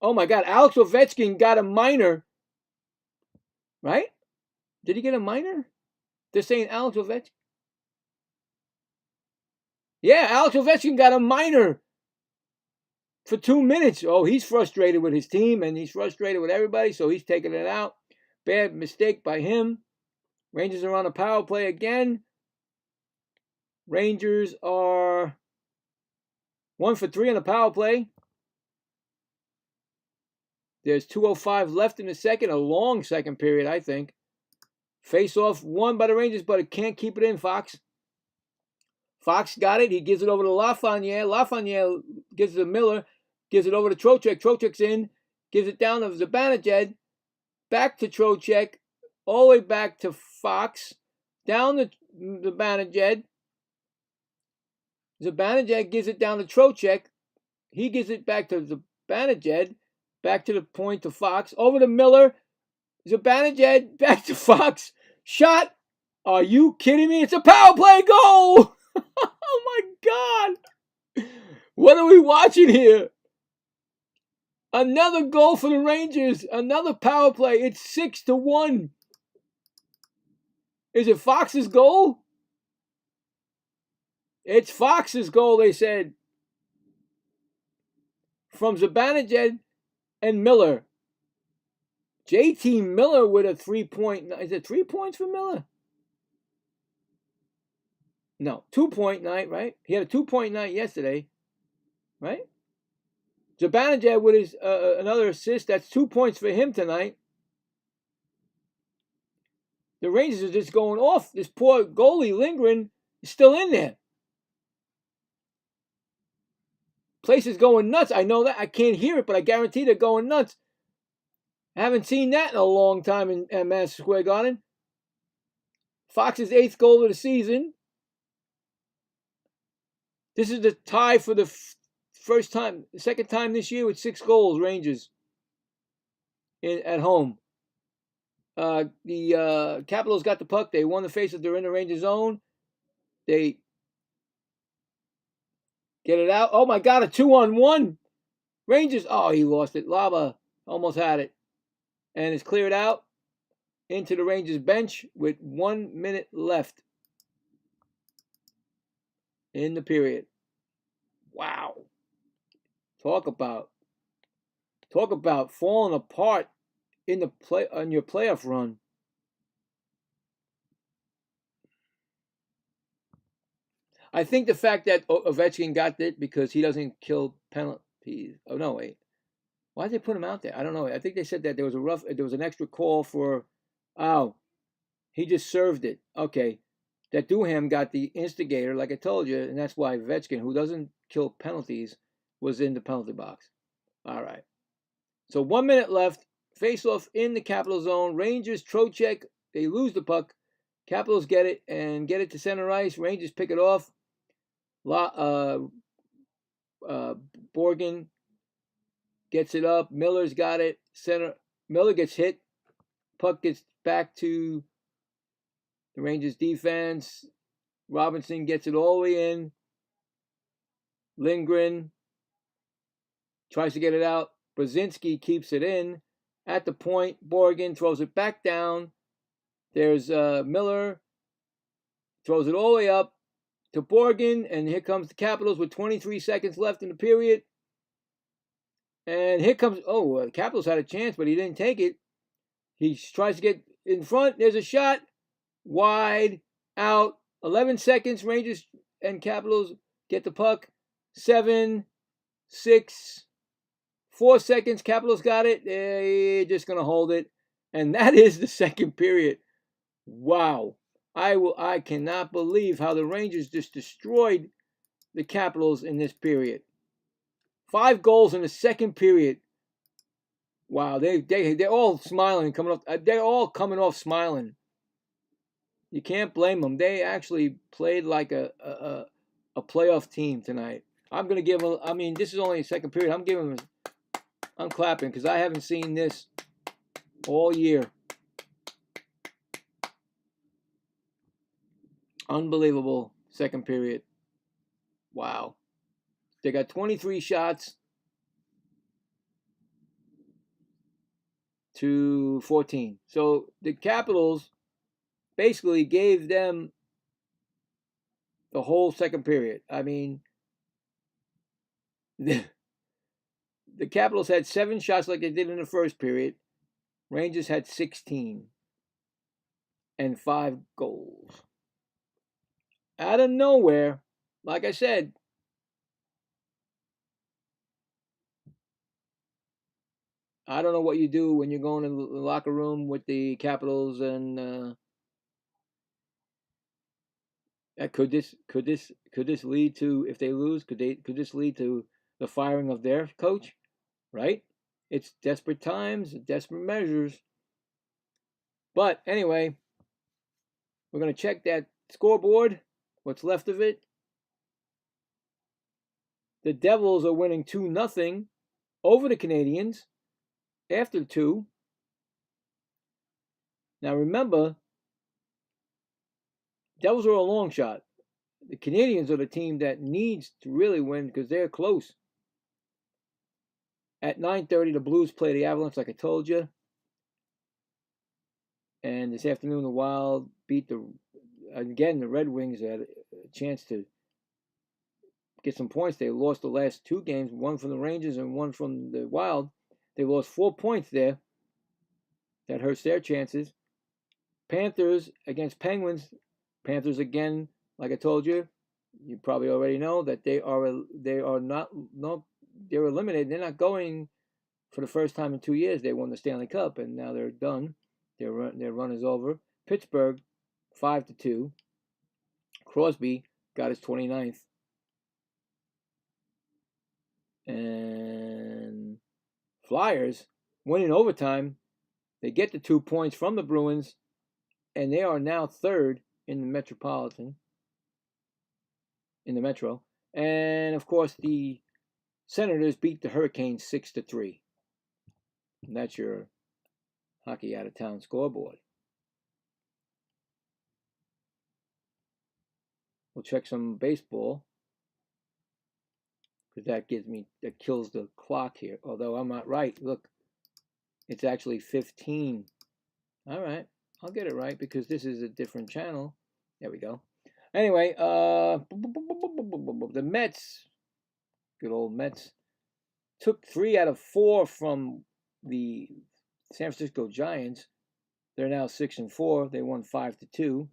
Oh my God, Alex Ovechkin got a minor. Right? Did he get a minor? They're saying Alex Ovechkin. Yeah, Alex Ovechkin got a minor for 2 minutes. Oh, he's frustrated with his team, and he's frustrated with everybody, so he's taking it out. Bad mistake by him. Rangers are on a power play again. Rangers are 1 for 3 on the power play. There's 2:05 left in the second, a long second period, I think. Face-off won by the Rangers, but it can't keep it in, Fox. Fox got it. He gives it over to Lafreniere. Lafreniere gives it to Miller. Gives it over to Trocheck. Trocheck's in. Gives it down to Zibanejad. Back to Trocheck. All the way back to Fox. Down to Zibanejad. Zibanejad gives it down to Trocheck. He gives it back to Zibanejad. Back to the point to Fox. Over to Miller. Zibanejad. Back to Fox. Shot. Are you kidding me? It's a power play goal. Oh my God. What are we watching here? Another goal for the Rangers. Another power play. It's 6-1. Is it Fox's goal? It's Fox's goal, they said. From Zibanejad and Miller. JT Miller with a 3-point. Is it 3 points for Miller? No, 2-point night, right? He had a 2-point night yesterday, right? Zibanejad with his another assist. That's 2 points for him tonight. The Rangers are just going off. This poor goalie, Lindgren, is still in there. Place is going nuts. I know that. I can't hear it, but I guarantee they're going nuts. I haven't seen that in a long time in Madison Square Garden. Fox's 8th goal of the season. This is the tie for the second time this year with 6 goals, Rangers at home. The Capitals got the puck. They won the faceoff. They're in the Rangers zone. They get it out. Oh my God, a 2-on-1. Rangers. Oh, he lost it. Lava almost had it. And it's cleared out into the Rangers bench with 1 minute left in the period. Wow. Talk about falling apart in the on your playoff run. I think the fact that Ovechkin got it because he doesn't kill penalties. Oh no, wait. Why did they put him out there? I don't know. I think they said that there was an extra call for. Oh, he just served it. Okay, that Duham got the instigator, like I told you, and that's why Ovechkin, who doesn't kill penalties, was in the penalty box. All right. So 1 minute left. Face-off in the Capital zone. Rangers, Trocheck, they lose the puck. Capitals get it and get it to center ice. Rangers pick it off. Borgen gets it up. Miller's got it. Miller gets hit. Puck gets back to the Rangers defense. Robinson gets it all the way in. Lindgren tries to get it out. Brzezinski keeps it in. At the point, Borgen throws it back down. There's Miller. Throws it all the way up to Borgen. And here comes the Capitals with 23 seconds left in the period. And here comes, the Capitals had a chance, but he didn't take it. He tries to get in front. There's a shot. Wide out. 11 seconds. Rangers and Capitals get the puck. 7, 6, 4 seconds. Capitals got it. They're just going to hold it. And that is the second period. Wow. I cannot believe how the Rangers just destroyed the Capitals in this period. 5 goals in the second period. Wow, they're all smiling, coming off. They're all coming off smiling. You can't blame them. They actually played like a playoff team tonight. I'm gonna give them. I mean, this is only a second period. I'm clapping because I haven't seen this all year. Unbelievable second period. Wow. They got 23 shots to 14. So the Capitals basically gave them the whole second period. I mean, the Capitals had 7 shots like they did in the first period. Rangers had 16 and 5 goals. Out of nowhere, like I said, I don't know what you do when you're going in the locker room with the Capitals, and could this lead to, if they lose, could this lead to the firing of their coach? Right? It's desperate times, desperate measures. But anyway, we're gonna check that scoreboard. What's left of it? The Devils are winning 2-0 over the Canadiens after 2. Now remember, Devils are a long shot. The Canadiens are the team that needs to really win because they're close. At 9:30, the Blues play the Avalanche, like I told you. And this afternoon, the Wild beat the Red Wings had a chance to get some points. They lost the last 2 games, one from the Rangers and one from the Wild. They lost 4 points there. That hurts their chances. Panthers against Penguins. Panthers again, like I told you, you probably already know that they're eliminated. They're not going for the first time in 2 years. They won the Stanley Cup and now they're done. Their run is over. Pittsburgh 5-2. Crosby got his 29th. And Flyers winning overtime. They get the 2 points from the Bruins. and they are now third in the Metro. And of course, the Senators beat the Hurricanes 6-3. And that's your hockey out of town scoreboard. We'll check some baseball, because that kills the clock here. Although I'm not right. Look, it's actually 15. All right, I'll get it right because this is a different channel. There we go. Anyway, the Mets, good old Mets, took 3 out of 4 from the San Francisco Giants. They're now 6-4. They won 5-2.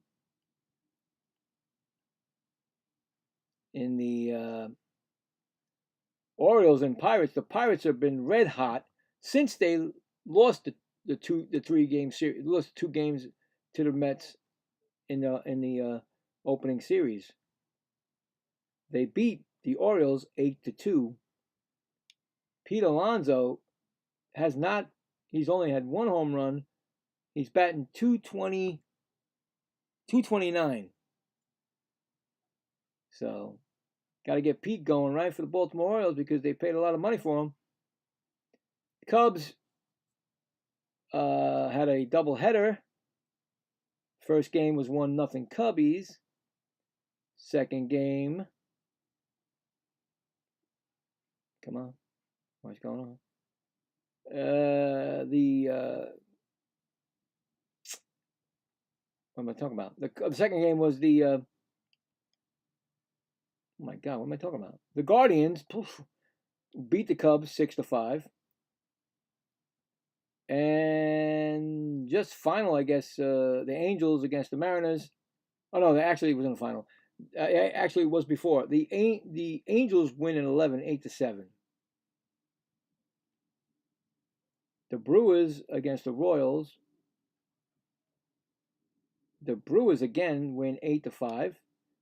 In the Orioles and Pirates, the Pirates have been red hot since they lost the 3-game series, lost 2 games to the Mets in the opening series. They beat the Orioles 8-2. Pete Alonso he's only had 1 home run. He's batting 229. So, got to get Pete going, right, for the Baltimore Orioles, because they paid a lot of money for him. Cubs had a doubleheader. First game was 1-0 Cubbies. Second game, come on, what's going on? What am I talking about? The second game was the oh my God, what am I talking about? The Guardians beat the Cubs 6-5. And just final, I guess, the Angels against the Mariners. Oh no, actually it was in the final. Actually, it was before. The Angels win in 11, 8-7. The Brewers against the Royals. The Brewers again win 8-5.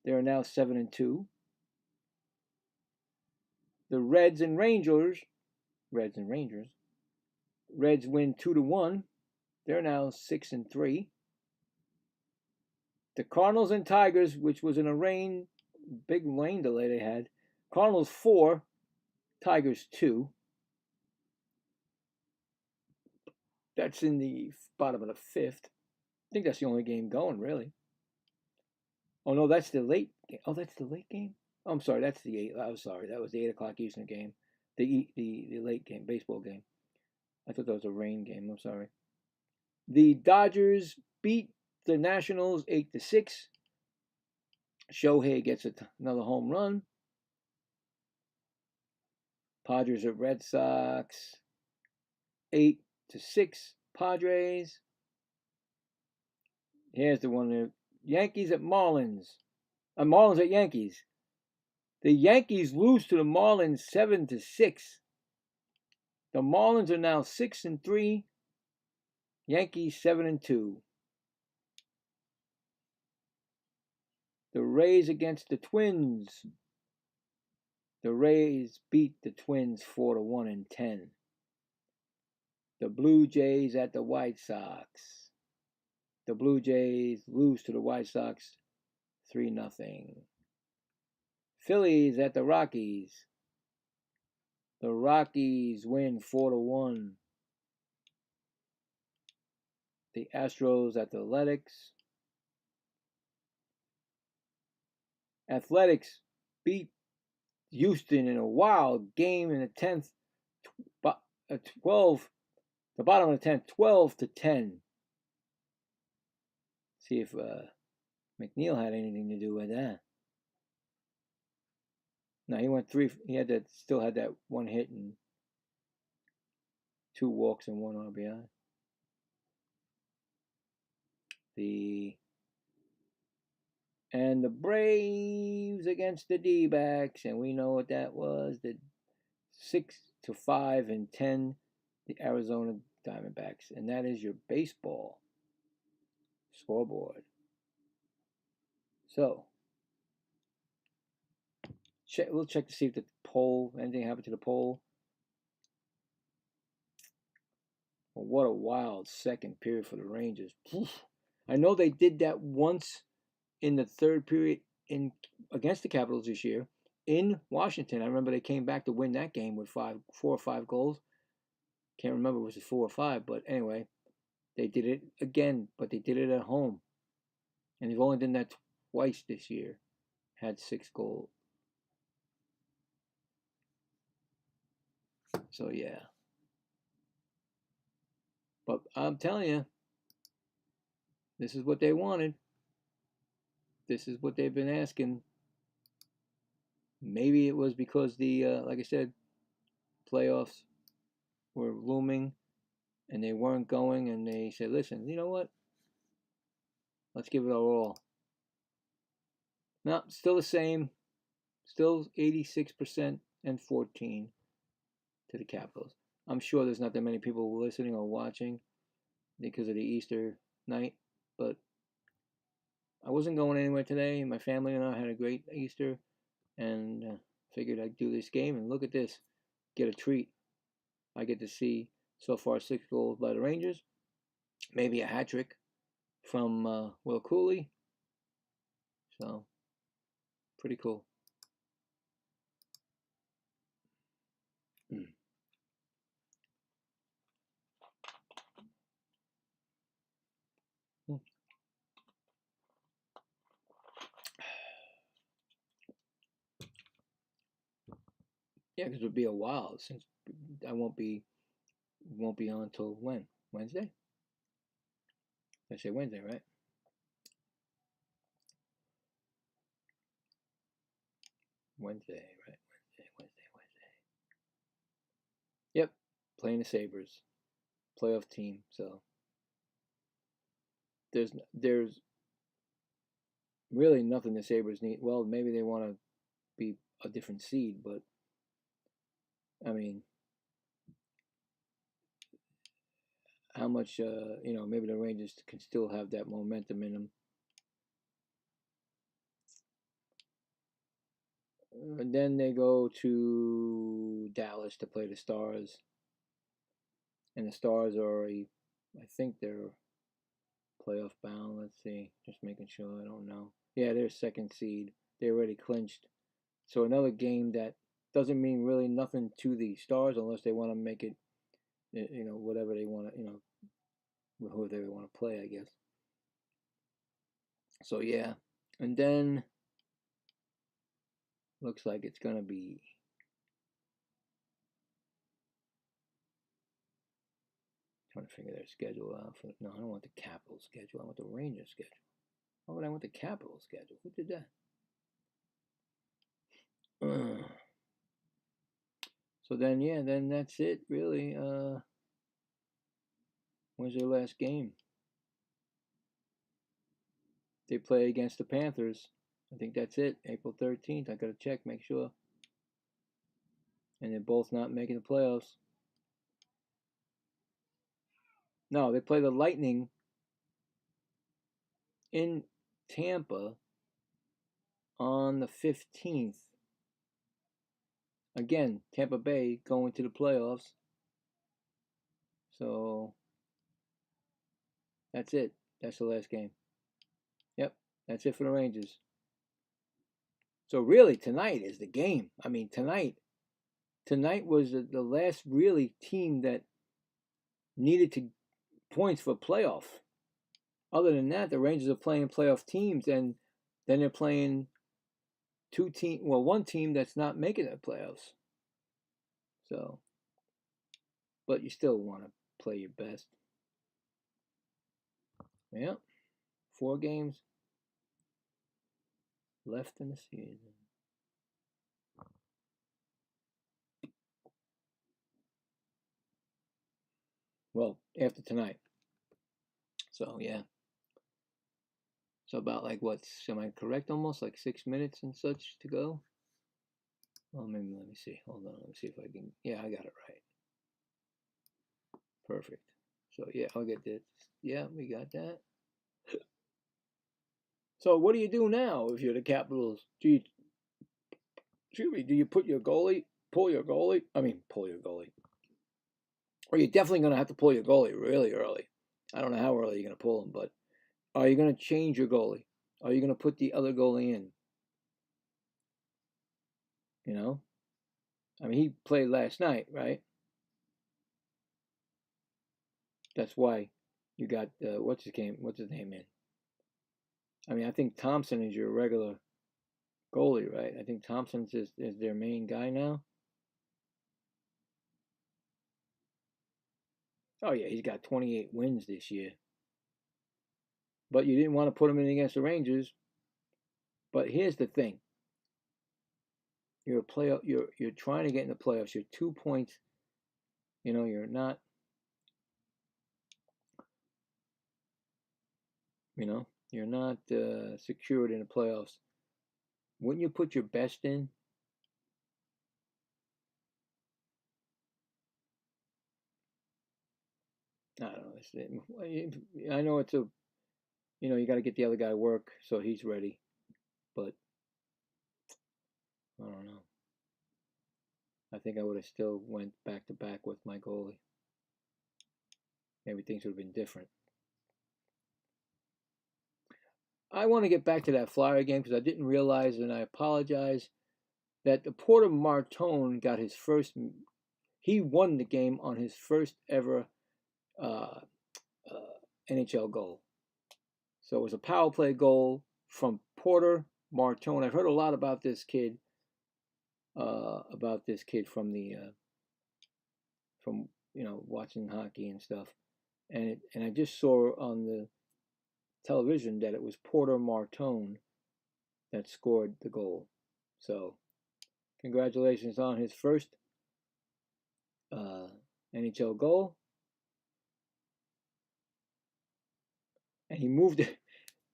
They are now 7-2. The Reds and Rangers. Reds win 2-1. They're now 6-3. The Cardinals and Tigers, which was in a big rain delay they had. Cardinals 4, Tigers 2. That's in the bottom of the 5th. I think that's the only game going, really. Oh no, that's the late game. Oh, that's the late game? Oh, I'm sorry, that's the 8. I'm sorry, that was the 8 o'clock Eastern game. The late game, baseball game. I thought that was a rain game. I'm sorry. The Dodgers beat the Nationals 8-6. Shohei gets another home run. Padres at Red Sox 8-6. Padres. Here's the one there. Yankees at Marlins. Marlins at Yankees. The Yankees lose to the Marlins 7-6. The Marlins are now 6-3. Yankees 7-2. The Rays against the Twins. The Rays beat the Twins 4-1 and 10. The Blue Jays at the White Sox. The Blue Jays lose to the White Sox 3-0. Phillies at the Rockies. The Rockies win 4-1. The Astros at the Athletics. Athletics beat Houston in a wild game in the 10th. 12. The bottom of the 10th, 12-10. See if McNeil had anything to do with that. No, he went 3. He still had that 1 hit and 2 walks and 1 RBI. And the Braves against the D-backs, and we know what that was. The 6-5 and 10, the Arizona Diamondbacks, and that is your baseball scoreboard. So, we'll check to see if the poll, anything happened to the poll. Well, what a wild second period for the Rangers. I know they did that once in the third period against the Capitals this year in Washington. I remember they came back to win that game with 4 or 5 goals. Can't remember if it was 4 or 5, but anyway, they did it again, but they did it at home. And they've only done that twice this year. Had 6 goals. So yeah. But I'm telling you, this is what they wanted. This is what they've been asking. Maybe it was because the, like I said, playoffs were looming and they weren't going, and they said, listen, you know what? Let's give it our all. No, still the same. Still 86% and 14 to the Capitals. I'm sure there's not that many people listening or watching because of the Easter night, but I wasn't going anywhere today. My family and I had a great Easter, and figured I'd do this game, and look at this. Get a treat. I get to see so far 6 goals by the Rangers, maybe a hat trick from Will Cooley. So, pretty cool. Yeah, because it'll be a while since I won't be on until when? Wednesday? I say Wednesday, right? Wednesday, right? Wednesday. Yep, playing the Sabres, playoff team. So there's really nothing the Sabres need. Well, maybe they want to be a different seed, but I mean, how much? Maybe the Rangers can still have that momentum in them. And then they go to Dallas to play the Stars, and the Stars are I think they're playoff bound. Let's see, just making sure. I don't know. Yeah, they're second seed. They already clinched. So another game that doesn't mean really nothing to the Stars unless they want to make it, whatever they want to, whoever they want to play, I guess. So yeah, and then looks like it's gonna be trying to figure their schedule out. No, I don't want the Capitals schedule. I want the Rangers schedule. Why would I want the Capitals schedule? Who did that? So then, yeah, then that's it, really. When's their last game? They play against the Panthers. I think that's it. April 13th. I gotta check, make sure. And they're both not making the playoffs. No, they play the Lightning in Tampa on the 15th. Again, Tampa Bay going to the playoffs. So that's it. That's the last game. Yep, that's it for the Rangers. So really, tonight is the game. I mean, tonight was the last really team that needed to points for playoff. Other than that, the Rangers are playing playoff teams, and then they're playing one team that's not making the playoffs. So, but you still want to play your best. Yeah, 4 games left in the season. Well, after tonight. So yeah. So about like what? Am I correct? Almost like 6 minutes and such to go. Well, maybe let me see. Hold on. Let me see if I can. Yeah, I got it right. Perfect. So yeah, I'll get this. Yeah, we got that. So what do you do now if you're the Capitals? Do you pull your goalie? Or you're definitely going to have to pull your goalie really early. I don't know how early you're going to pull him, but Are you going to change your goalie? Are you going to put the other goalie in? You know? I mean, he played last night, right? That's why you got, what's his name in? I mean, I think Thompson is your regular goalie, right? I think Thompson's is their main guy now. Oh, yeah, he's got 28 wins this year. But you didn't want to put him in against the Rangers. But here's the thing. You're a playoff. You're trying to get in the playoffs. You're 2 points. You know, you're not. You know, you're not secured in the playoffs. Wouldn't you put your best in? I don't know. I know it's a. You know, you got to get the other guy work so he's ready. But I don't know. I think I would have still went back to back with my goalie. Maybe things would have been different. I want to get back to that Flyer game because I didn't realize, and I apologize, that the Porter Martone got his first. He won the game on his first ever uh, NHL goal. So it was a power play goal from Porter Martone. I've heard a lot about this kid. From the from watching hockey and stuff, and I just saw on the television that it was Porter Martone that scored the goal. So congratulations on his first NHL goal. And he moved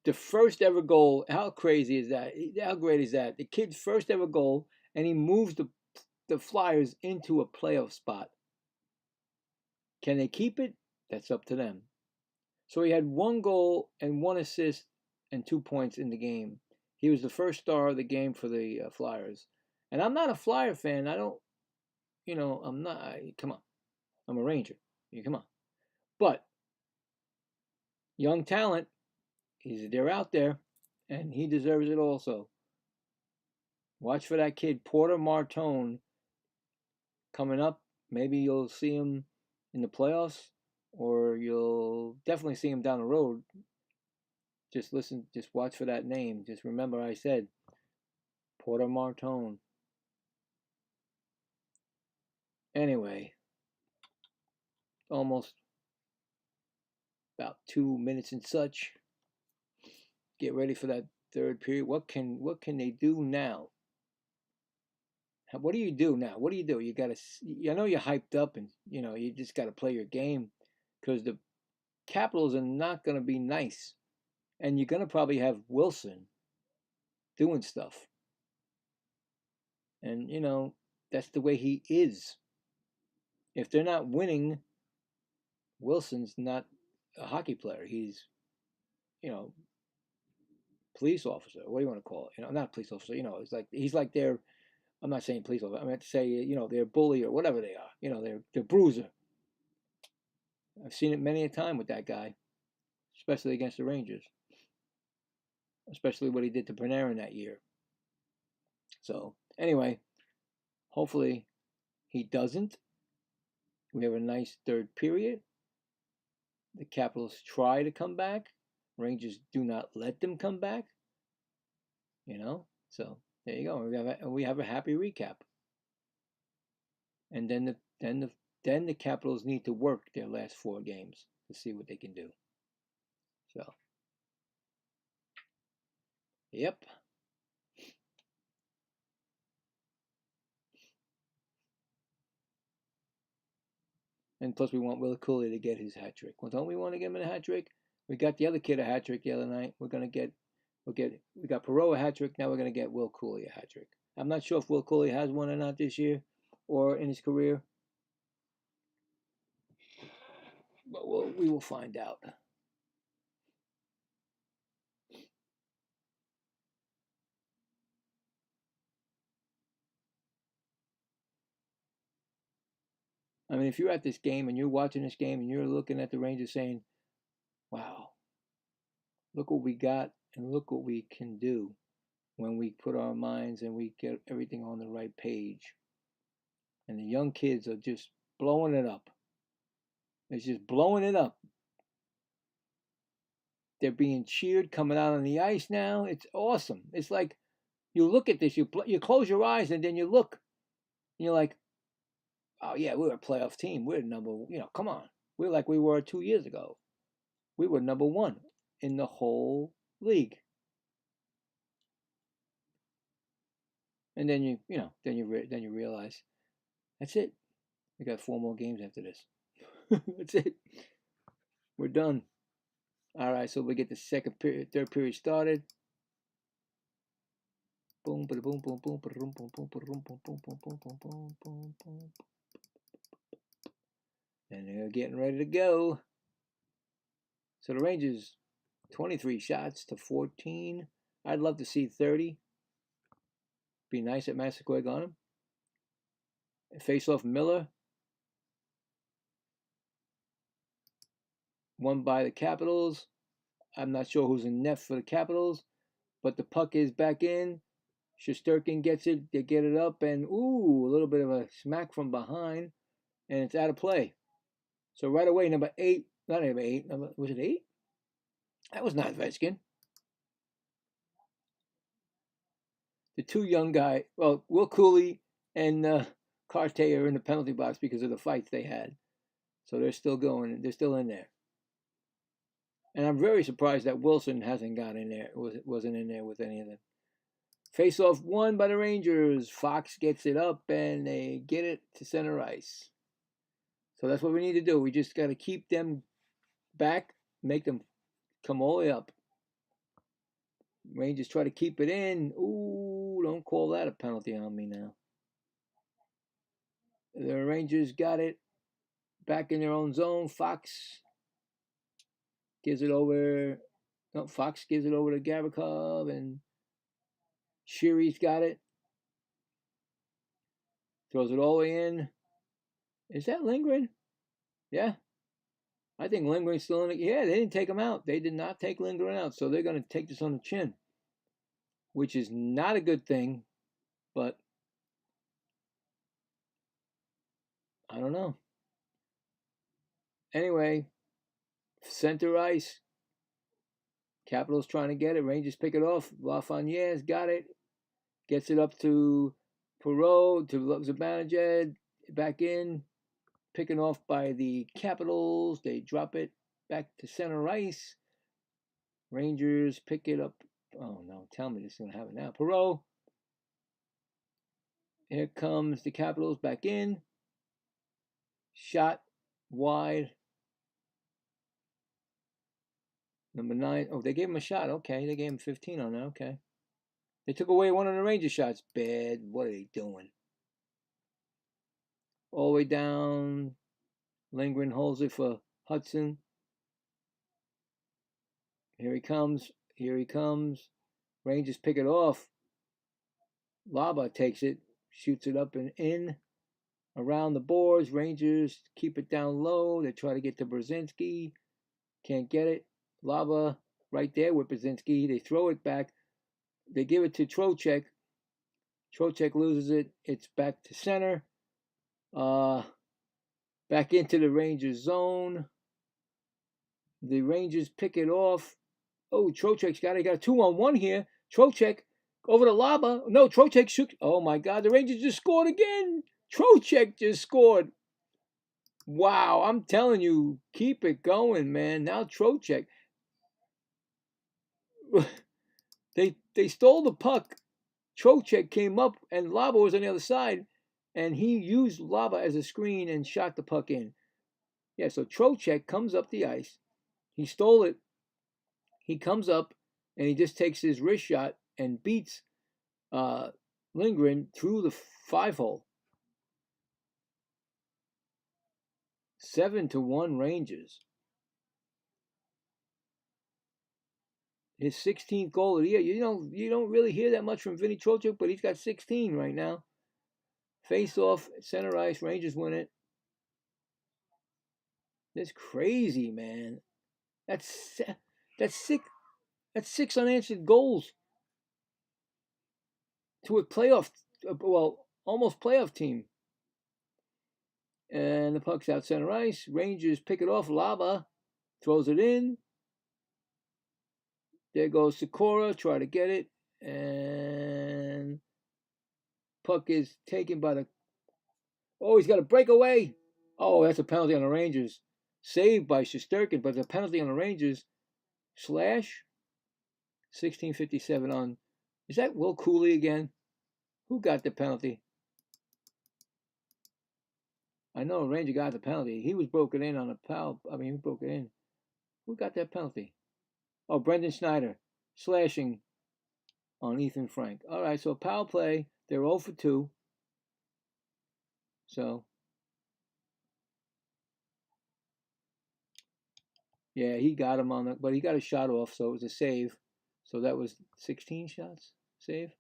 the first ever goal. How crazy is that? How great is that? The kid's first ever goal, and he moves the Flyers into a playoff spot. Can they keep it? That's up to them. So he had 1 goal and 1 assist and 2 points in the game. He was the first star of the game for the Flyers. And I'm not a Flyer fan. I don't, I'm not. Come on. I'm a Ranger. Come on. But young talent, they're out there, and he deserves it also. Watch for that kid, Porter Martone, coming up. Maybe you'll see him in the playoffs, or you'll definitely see him down the road. Just watch for that name. Just remember I said Porter Martone. Anyway, almost about 2 minutes and such. Get ready for that third period. What can they do now? What do you do now? What do you do? You gotta. I know you're hyped up, and you just gotta play your game, because the Capitals are not gonna be nice, and you're gonna probably have Wilson doing stuff, and that's the way he is. If they're not winning, Wilson's not a hockey player. He's, police officer. What do you want to call it? Not police officer. He's like their. I'm not saying police officer. I meant to say, their bully or whatever they are. They're bruiser. I've seen it many a time with that guy, especially against the Rangers. Especially what he did to Panarin that year. So anyway, hopefully he doesn't. We have a nice third period. The Capitals try to come back. Rangers do not let them come back. So there you go. We have a happy recap. And then the Capitals need to work their last 4 games to see what they can do. So, yep. And plus, we want Will Cooley to get his hat trick. Well, don't we want to get him a hat trick? We got the other kid a hat trick the other night. We got Perot a hat trick. Now we're gonna get Will Cooley a hat trick. I'm not sure if Will Cooley has one or not this year, or in his career, but we will find out. I mean, if you're at this game and you're watching this game and you're looking at the Rangers saying, "Wow, Look what we got and look what we can do when we put our minds and we get everything on the right page. And the young kids are just blowing it up. It's just blowing it up. They're being cheered coming out on the ice now. It's awesome. It's like you look at this, you close your eyes and then you look and you're like, oh yeah, we're a playoff team. We're number, come on. We're like we were 2 years ago. We were number one in the whole league. And then then you realize that's it. We got 4 more games after this. That's it. We're done. All right, so we get the third period started. Boom, boom, boom, boom, boom, boom, boom, boom, boom, boom, boom, boom, boom, boom, boom, boom, boom. And they're getting ready to go. So the Rangers, 23 shots to 14. I'd love to see 30. Be nice at Massaquoi on him. Face off Miller. Won by the Capitals. I'm not sure who's in net for the Capitals, but the puck is back in. Shesterkin gets it. They get it up, and ooh, a little bit of a smack from behind, and it's out of play. So right away, number 8, not number 8, was it 8? That was not Ovechkin. The 2 young guys, well, Will Cooley and Carte are in the penalty box because of the fights they had. So they're still going. They're still in there. And I'm very surprised that Wilson hasn't got in there. Wasn't in there with any of them. Face-off won by the Rangers. Fox gets it up, and they get it to center ice. So that's what we need to do. We just got to keep them back, make them come all the way up. Rangers try to keep it in. Ooh, don't call that a penalty on me now. The Rangers got it back in their own zone. Fox gives it over. No, Fox gives it over to Gavrikov, and Sheary's got it. Throws it all the way in. Is that Lindgren? Yeah. I think Lindgren's still in it. Yeah, they didn't take him out. They did not take Lindgren out, so they're going to take this on the chin, which is not a good thing, but I don't know. Anyway, center ice. Capitals trying to get it. Rangers pick it off. Lafreniere's got it. Gets it up to Perreault, to Zibanejad. Back in. Picking off by the Capitals. They drop it back to center ice. Rangers pick it up. Oh, no. Tell me this is going to happen now. Perreault. Here comes the Capitals back in. Shot wide. Number 9. Oh, they gave him a shot. Okay, they gave him 15 on that. Okay. They took away one of the Rangers shots. Bad. What are they doing? All the way down. Lindgren holds it for Hudson. Here he comes. Here he comes. Rangers pick it off. Laba takes it. Shoots it up and in. Around the boards. Rangers keep it down low. They try to get to Brzezinski. Can't get it. Laba right there with Brzezinski. They throw it back. They give it to Trocheck. Trocheck loses it. It's back to center. Back into the Rangers zone. The Rangers pick it off. Oh, Trocheck's got it. Got a 2-on-1 here. Trocheck over to Laba. No, Trocheck shook. Oh my God, the Rangers just scored again. Trocheck just scored. Wow, I'm telling you, keep it going, man. Now Trocheck. They stole the puck. Trocheck came up, and Laba was on the other side, and he used Laba as a screen and shot the puck in. Yeah, so Trocheck comes up the ice. He stole it. He comes up, and he just takes his wrist shot and beats Lindgren through the 5-hole. 7-1 Rangers. His 16th goal of the year. You don't really hear that much from Vinny Trocheck, but he's got 16 right now. Face off, center ice, Rangers win it. That's crazy, man. That's sick. That's 6 unanswered goals to a playoff, well, almost playoff team. And the puck's out center ice. Rangers pick it off. Lava throws it in. There goes Sakura, try to get it. And puck is taken by the... Oh, he's got a breakaway. Oh, that's a penalty on the Rangers. Saved by Shesterkin, but the penalty on the Rangers. Slash. 16:57 on... Is that Will Cooley again? Who got the penalty? I know Ranger got the penalty. He was broken in on a foul. I mean, he broke it in. Who got that penalty? Oh, Brendan Schneider. Slashing on Ethan Frank. All right, so power play. They're 0 for 2. So, yeah, he got him on the... But he got a shot off, so it was a save. So that was 16 shots. Save.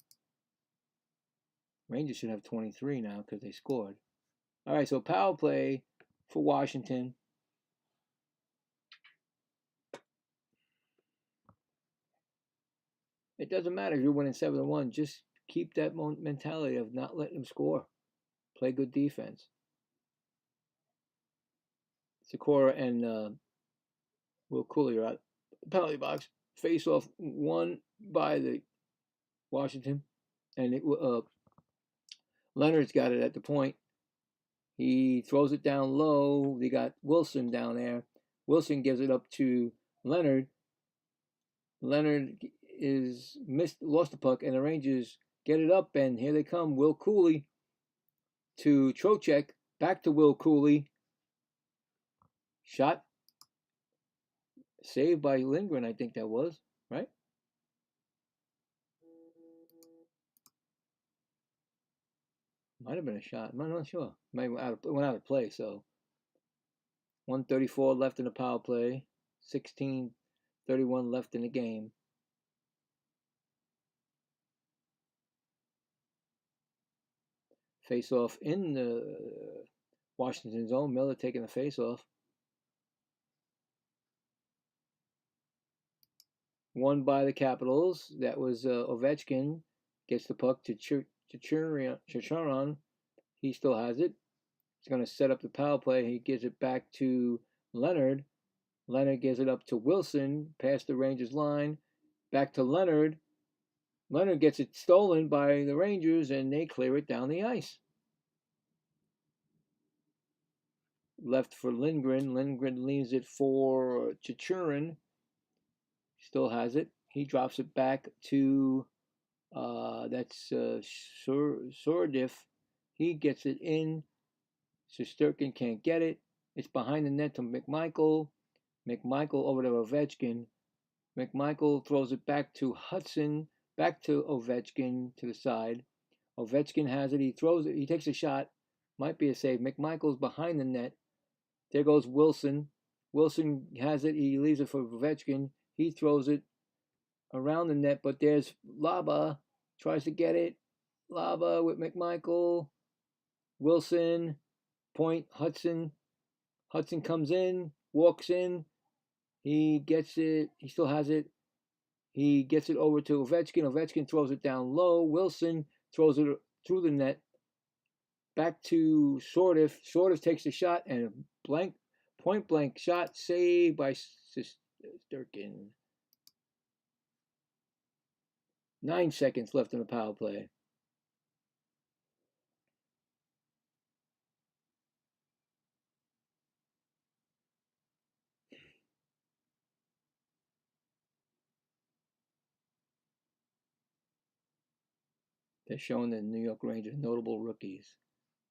Rangers should have 23 now because they scored. All right, so power play for Washington. It doesn't matter if you're winning 7-1. Just keep that mentality of not letting them score. Play good defense. Sakura and Will Cooley are out. Penalty box. Face off won by the Washington. And Leonard's got it at the point. He throws it down low. They got Wilson down there. Wilson gives it up to Leonard. Leonard lost the puck, and the Rangers get it up, and here they come. Will Cooley to Trocheck. Back to Will Cooley. Shot. Saved by Lindgren, I think that was, right? Might have been a shot. I'm not sure. Might went out of play, so 1:34 left in the power play. 16:31 left in the game. Face off in the Washington zone. Miller taking the face off. Won by the Capitals. That was Ovechkin. Gets the puck to Chicharon. He still has it. He's going to set up the power play. He gives it back to Leonard. Leonard gives it up to Wilson. Past the Rangers line. Back to Leonard. Leonard gets it stolen by the Rangers, and they clear it down the ice. Left for Lindgren. Lindgren leaves it for Chichurin. Still has it. He drops it back to that's Sordif. He gets it in. Shesterkin can't get it. It's behind the net to McMichael. McMichael over to Ovechkin. McMichael throws it back to Hudson. Back to Ovechkin to the side. Ovechkin has it. He throws it. He takes a shot. Might be a save. McMichael's behind the net. There goes Wilson. Wilson has it. He leaves it for Ovechkin. He throws it around the net, but there's Laba. Tries to get it. Laba with McMichael. Wilson. Point. Hudson. Hudson comes in. Walks in. He gets it. He still has it. He gets it over to Ovechkin. Ovechkin throws it down low. Wilson throws it through the net. Back to Sordif. Sordif takes the shot, and a point blank shot saved by Shesterkin. 9 seconds left in the power play. They're showing the New York Rangers notable rookies.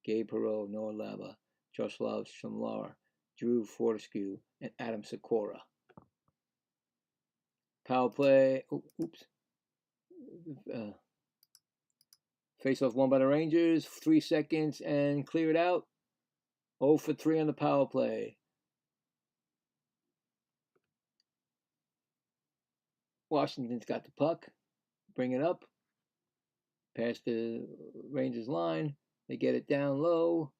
Gabe Perreault, Noah Laba, Jaroslav Shamlar, Drew Fortescue, and Adam Sakura. Power play. Oops. Face-off won by the Rangers. 3 seconds and clear it out. 0 for 3 on the power play. Washington's got the puck. Bring it up. Past the Rangers line. They get it down low.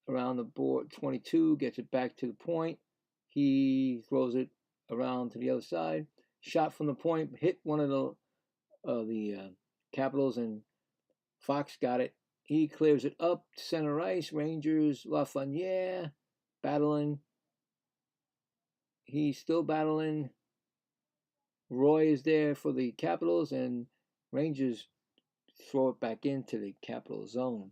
Around the board. 22 gets it back to the point. He throws it around to the other side. Shot from the point, hit one of the Capitals, and Fox got it. He clears it up to center ice. Rangers, Lafreniere battling. He's still battling. Roy is there for the Capitals, and Rangers throw it back into the Capital zone.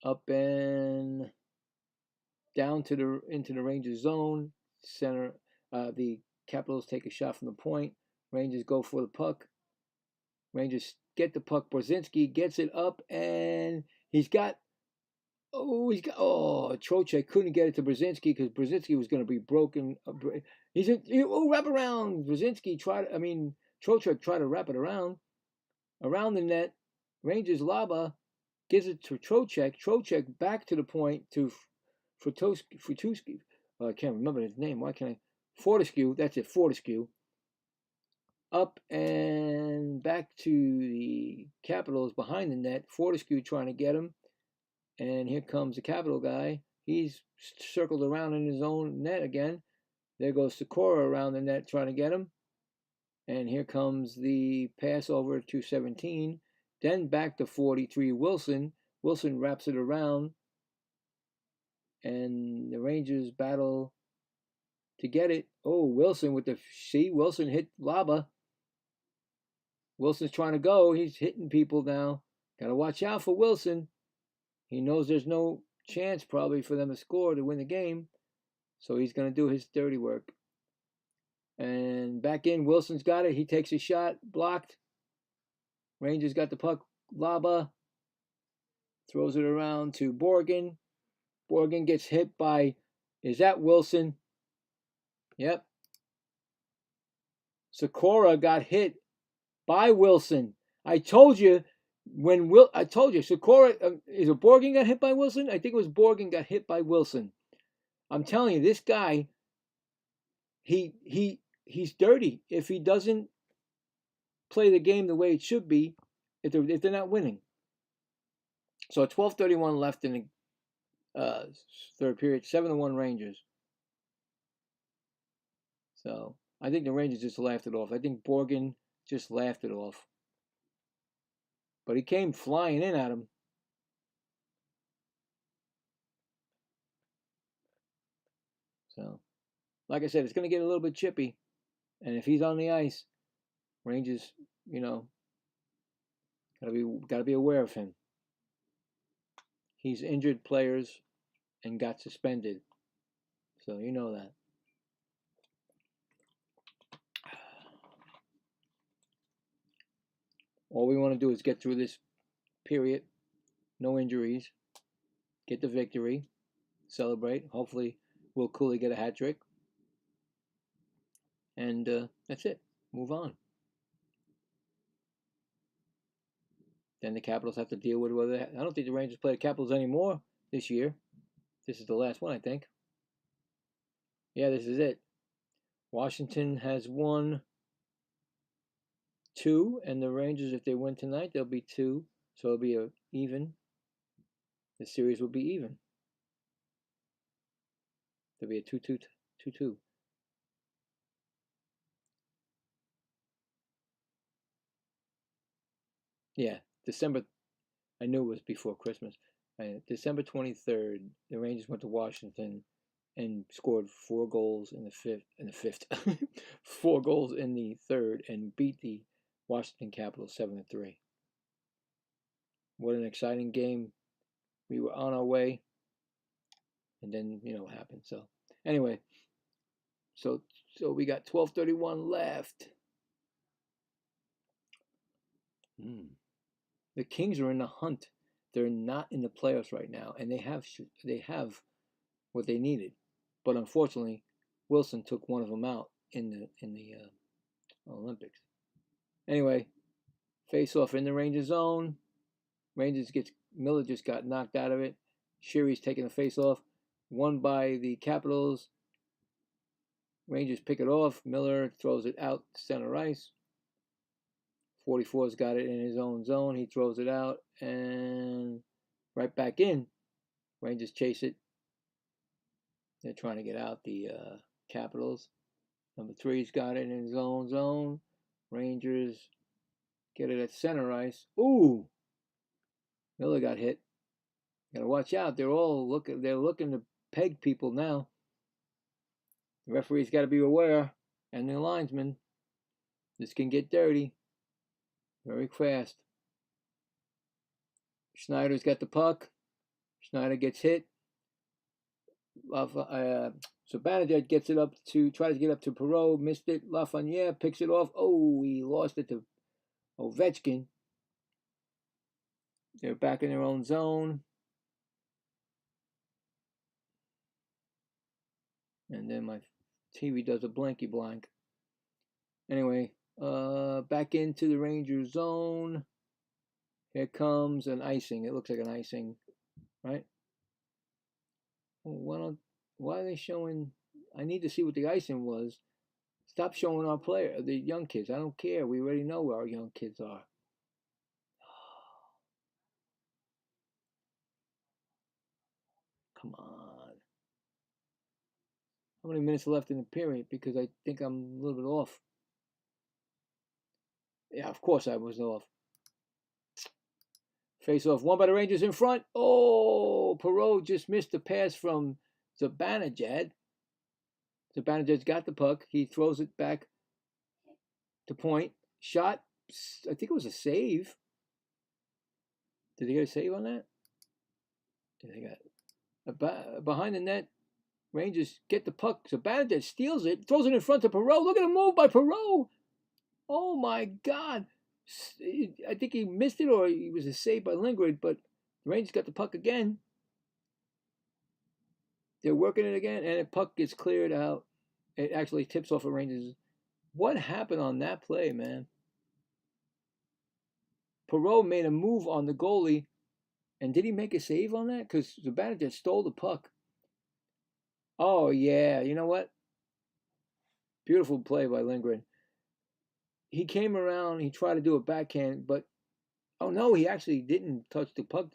Up and down into the Rangers zone. Center. The Capitals take a shot from the point. Rangers go for the puck. Rangers get the puck. Brzezinski gets it up, and Trocheck couldn't get it to Brzezinski because Brzezinski was going to be broken. Wrap around. Trocheck tried to wrap it around the net. Rangers Laba gives it to Trocheck. Trocheck back to the point to Fortescue. I can't remember his name. Why can't I? Fortescue. That's it. Fortescue. Up and back to the Capitals behind the net. Fortescue trying to get him. And here comes the Capital guy. He's circled around in his own net again. There goes Sikora around the net trying to get him. And here comes the pass over to 17. Then back to 43 Wilson. Wilson wraps it around. And the Rangers battle to get it. Oh, Wilson Wilson hit Laba. Wilson's trying to go. He's hitting people now. Got to watch out for Wilson. He knows there's no chance probably for them to score to win the game. So he's going to do his dirty work. And back in, Wilson's got it. He takes a shot. Blocked. Rangers got the puck. Laba throws it around to Borgen. Borgen gets hit by, is that Wilson? Yep. Sikora got hit by Wilson. I told you, Sikora, is it Borgen got hit by Wilson? I think it was Borgen got hit by Wilson. I'm telling you, this guy, he's dirty. If he doesn't play the game the way it should be, if they're not winning. So 12:31 left in the third period, 7-1 Rangers. So I think the Rangers just laughed it off. I think Borgen just laughed it off. But he came flying in at him. So, like I said, it's going to get a little bit chippy. And if he's on the ice, Rangers, gotta be aware of him. He's injured players and got suspended. So you know that. All we want to do is get through this period. No injuries. Get the victory. Celebrate. Hopefully Will Cooley get a hat trick. And that's it. Move on. Then the Capitals have to deal with whether I don't think the Rangers play the Capitals anymore this year. This is the last one, I think. Yeah, this is it. Washington has won 2, and the Rangers, if they win tonight, they'll be 2. So it'll be even. The series will be even. There'll be a 2-2. Yeah, December. I knew it was before Christmas. December 23rd, the Rangers went to Washington and scored 4 goals in the fifth, 4 goals in the third, and beat the Washington Capitals 7-3. What an exciting game. We were on our way, and then, what happened. So, anyway, so we got 12:31 left. The Kings are in the hunt. They're not in the playoffs right now, and they have what they needed. But unfortunately, Wilson took one of them out in the Olympics. Anyway, face off in the Rangers zone. Miller just got knocked out of it. Sheary's taking the face off. Won by the Capitals. Rangers pick it off. Miller throws it out center ice. 44's got it in his own zone. He throws it out and right back in. Rangers chase it. They're trying to get out the Capitals. Number 3's got it in his own zone. Rangers get it at center ice. Ooh! Miller got hit. Gotta watch out. They're looking to peg people now. The referee's got to be aware, and the linesman. This can get dirty very fast. Schneider's got the puck. Schneider gets hit. Zibanejad gets it tries to get up to Perreault, missed it. Lafreniere picks it off. Oh, he lost it to Ovechkin. They're back in their own zone. And then my TV does a blanky blank. Anyway, back into the Rangers zone. Here comes an icing. It looks like an icing, right? Why are they showing? I need to see what the icing was. Stop showing our the young kids. I don't care. We already know where our young kids are. Come on. How many minutes left in the period? Because I think I'm a little bit off. Yeah, of course I was off. Face off. One by the Rangers in front. Oh, Perreault just missed the pass from Zibanejad. Zibanejad's got the puck. He throws it back to point. Shot. I think it was a save. Did they get a save on that? They got behind the net. Rangers get the puck. Zibanejad steals it. Throws it in front of Perreault. Look at the move by Perreault. Oh, my God. I think he missed it or he was a save by Lindgren, but the Rangers got the puck again. They're working it again, and the puck gets cleared out. It actually tips off the Rangers. What happened on that play, man? Perreault made a move on the goalie, and did he make a save on that? Because Zibanejad stole the puck. Oh, yeah. You know what? Beautiful play by Lindgren. He came around, he tried to do a backhand, but oh no, he actually didn't touch the puck.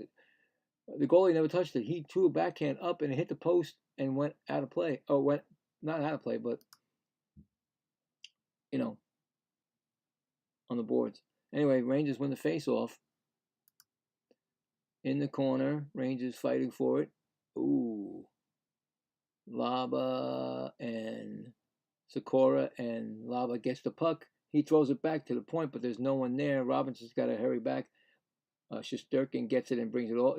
The goalie never touched it. He threw a backhand up and it hit the post and went out of play. Oh, went not out of play, but on the boards. Anyway, Rangers win the face-off. In the corner, Rangers fighting for it. Ooh. Laba and Sikora, and Laba gets the puck. He throws it back to the point, but there's no one there. Robinson's got to hurry back. Shesterkin gets it and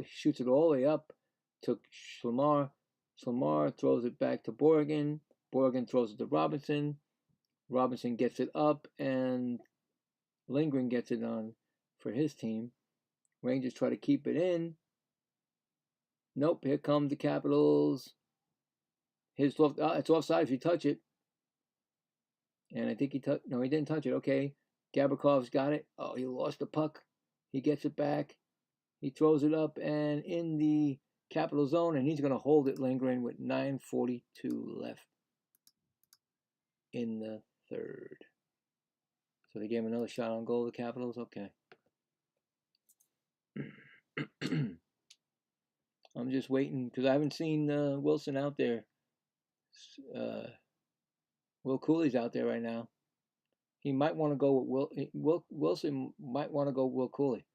shoots it all the way up to Slamar. Slamar throws it back to Borgen. Borgen throws it to Robinson. Robinson gets it up, and Lindgren gets it on for his team. Rangers try to keep it in. Nope, here come the Capitals. It's offside if you touch it. And I think he didn't touch it. Okay, Gabrikov's got it. Oh, he lost the puck. He gets it back. He throws it up and in the Capital zone, and he's going to hold it, Lindgren, with 9:42 left in the third. So they gave him another shot on goal, the Capitals. Okay. I'm just waiting because I haven't seen Wilson out there. Will Cooley's out there right now. He might want to go with Wilson might want to go with Will Cooley.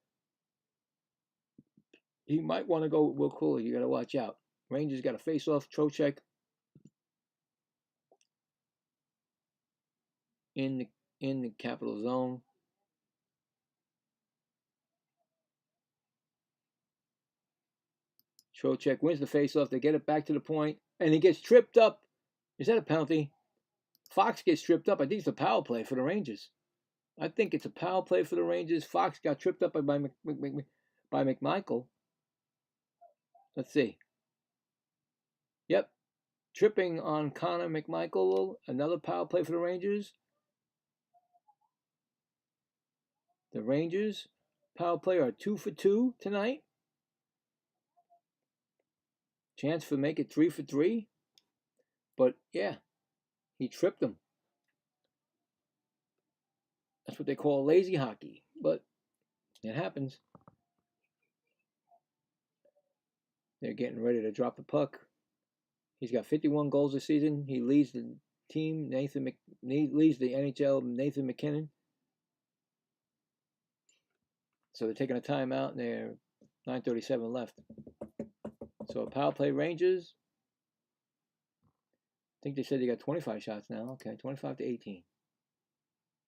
He might want to go with Will Cooley. You got to watch out. Rangers got a face-off. Trocheck in the Capital zone. Trocheck wins the face-off. They get it back to the point, and he gets tripped up. Is that a penalty? Fox gets tripped up. I think it's a power play for the Rangers. I think it's a power play for the Rangers. Fox got tripped up by McMichael. Let's see. Yep. Tripping on Connor McMichael. Another power play for the Rangers. The Rangers power play are 2 for 2 tonight. Chance for make it 3 for 3. But yeah, he tripped him. That's what they call lazy hockey. But it happens. They're getting ready to drop the puck. He's got 51 goals this season. He leads the team. Leads the NHL. Nathan McKinnon. So they're taking a timeout, and they're 9:37 left. So power play Rangers. I think they said they got 25 shots now. Okay, 25 to 18.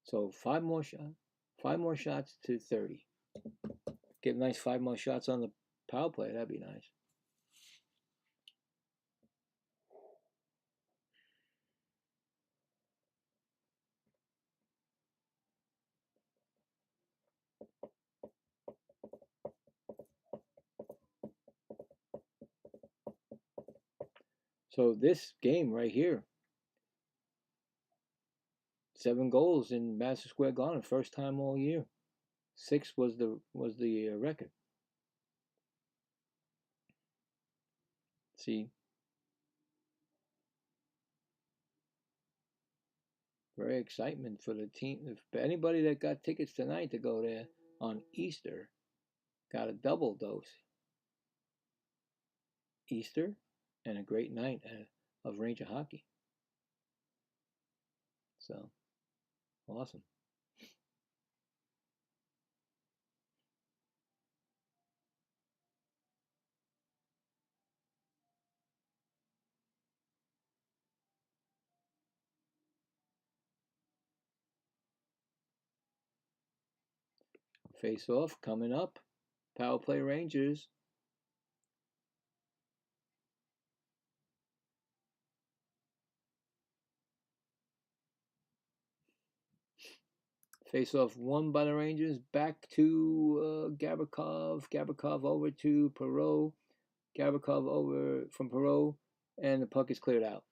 So 5 more shots. 5 more shots to 30. Get nice 5 more shots on the power play. That'd be nice. So this game right here, 7 goals in Madison Square Garden, first time all year. 6 was the record. See, very excitement for the team. If anybody that got tickets tonight to go there on Easter got a double dose. Easter and a great night of Ranger hockey. So, awesome. Face off coming up. Power play Rangers. Face off won by the Rangers. Back to Gavrikov. Gavrikov over to Perreault. Gavrikov over from Perreault. And the puck is cleared out.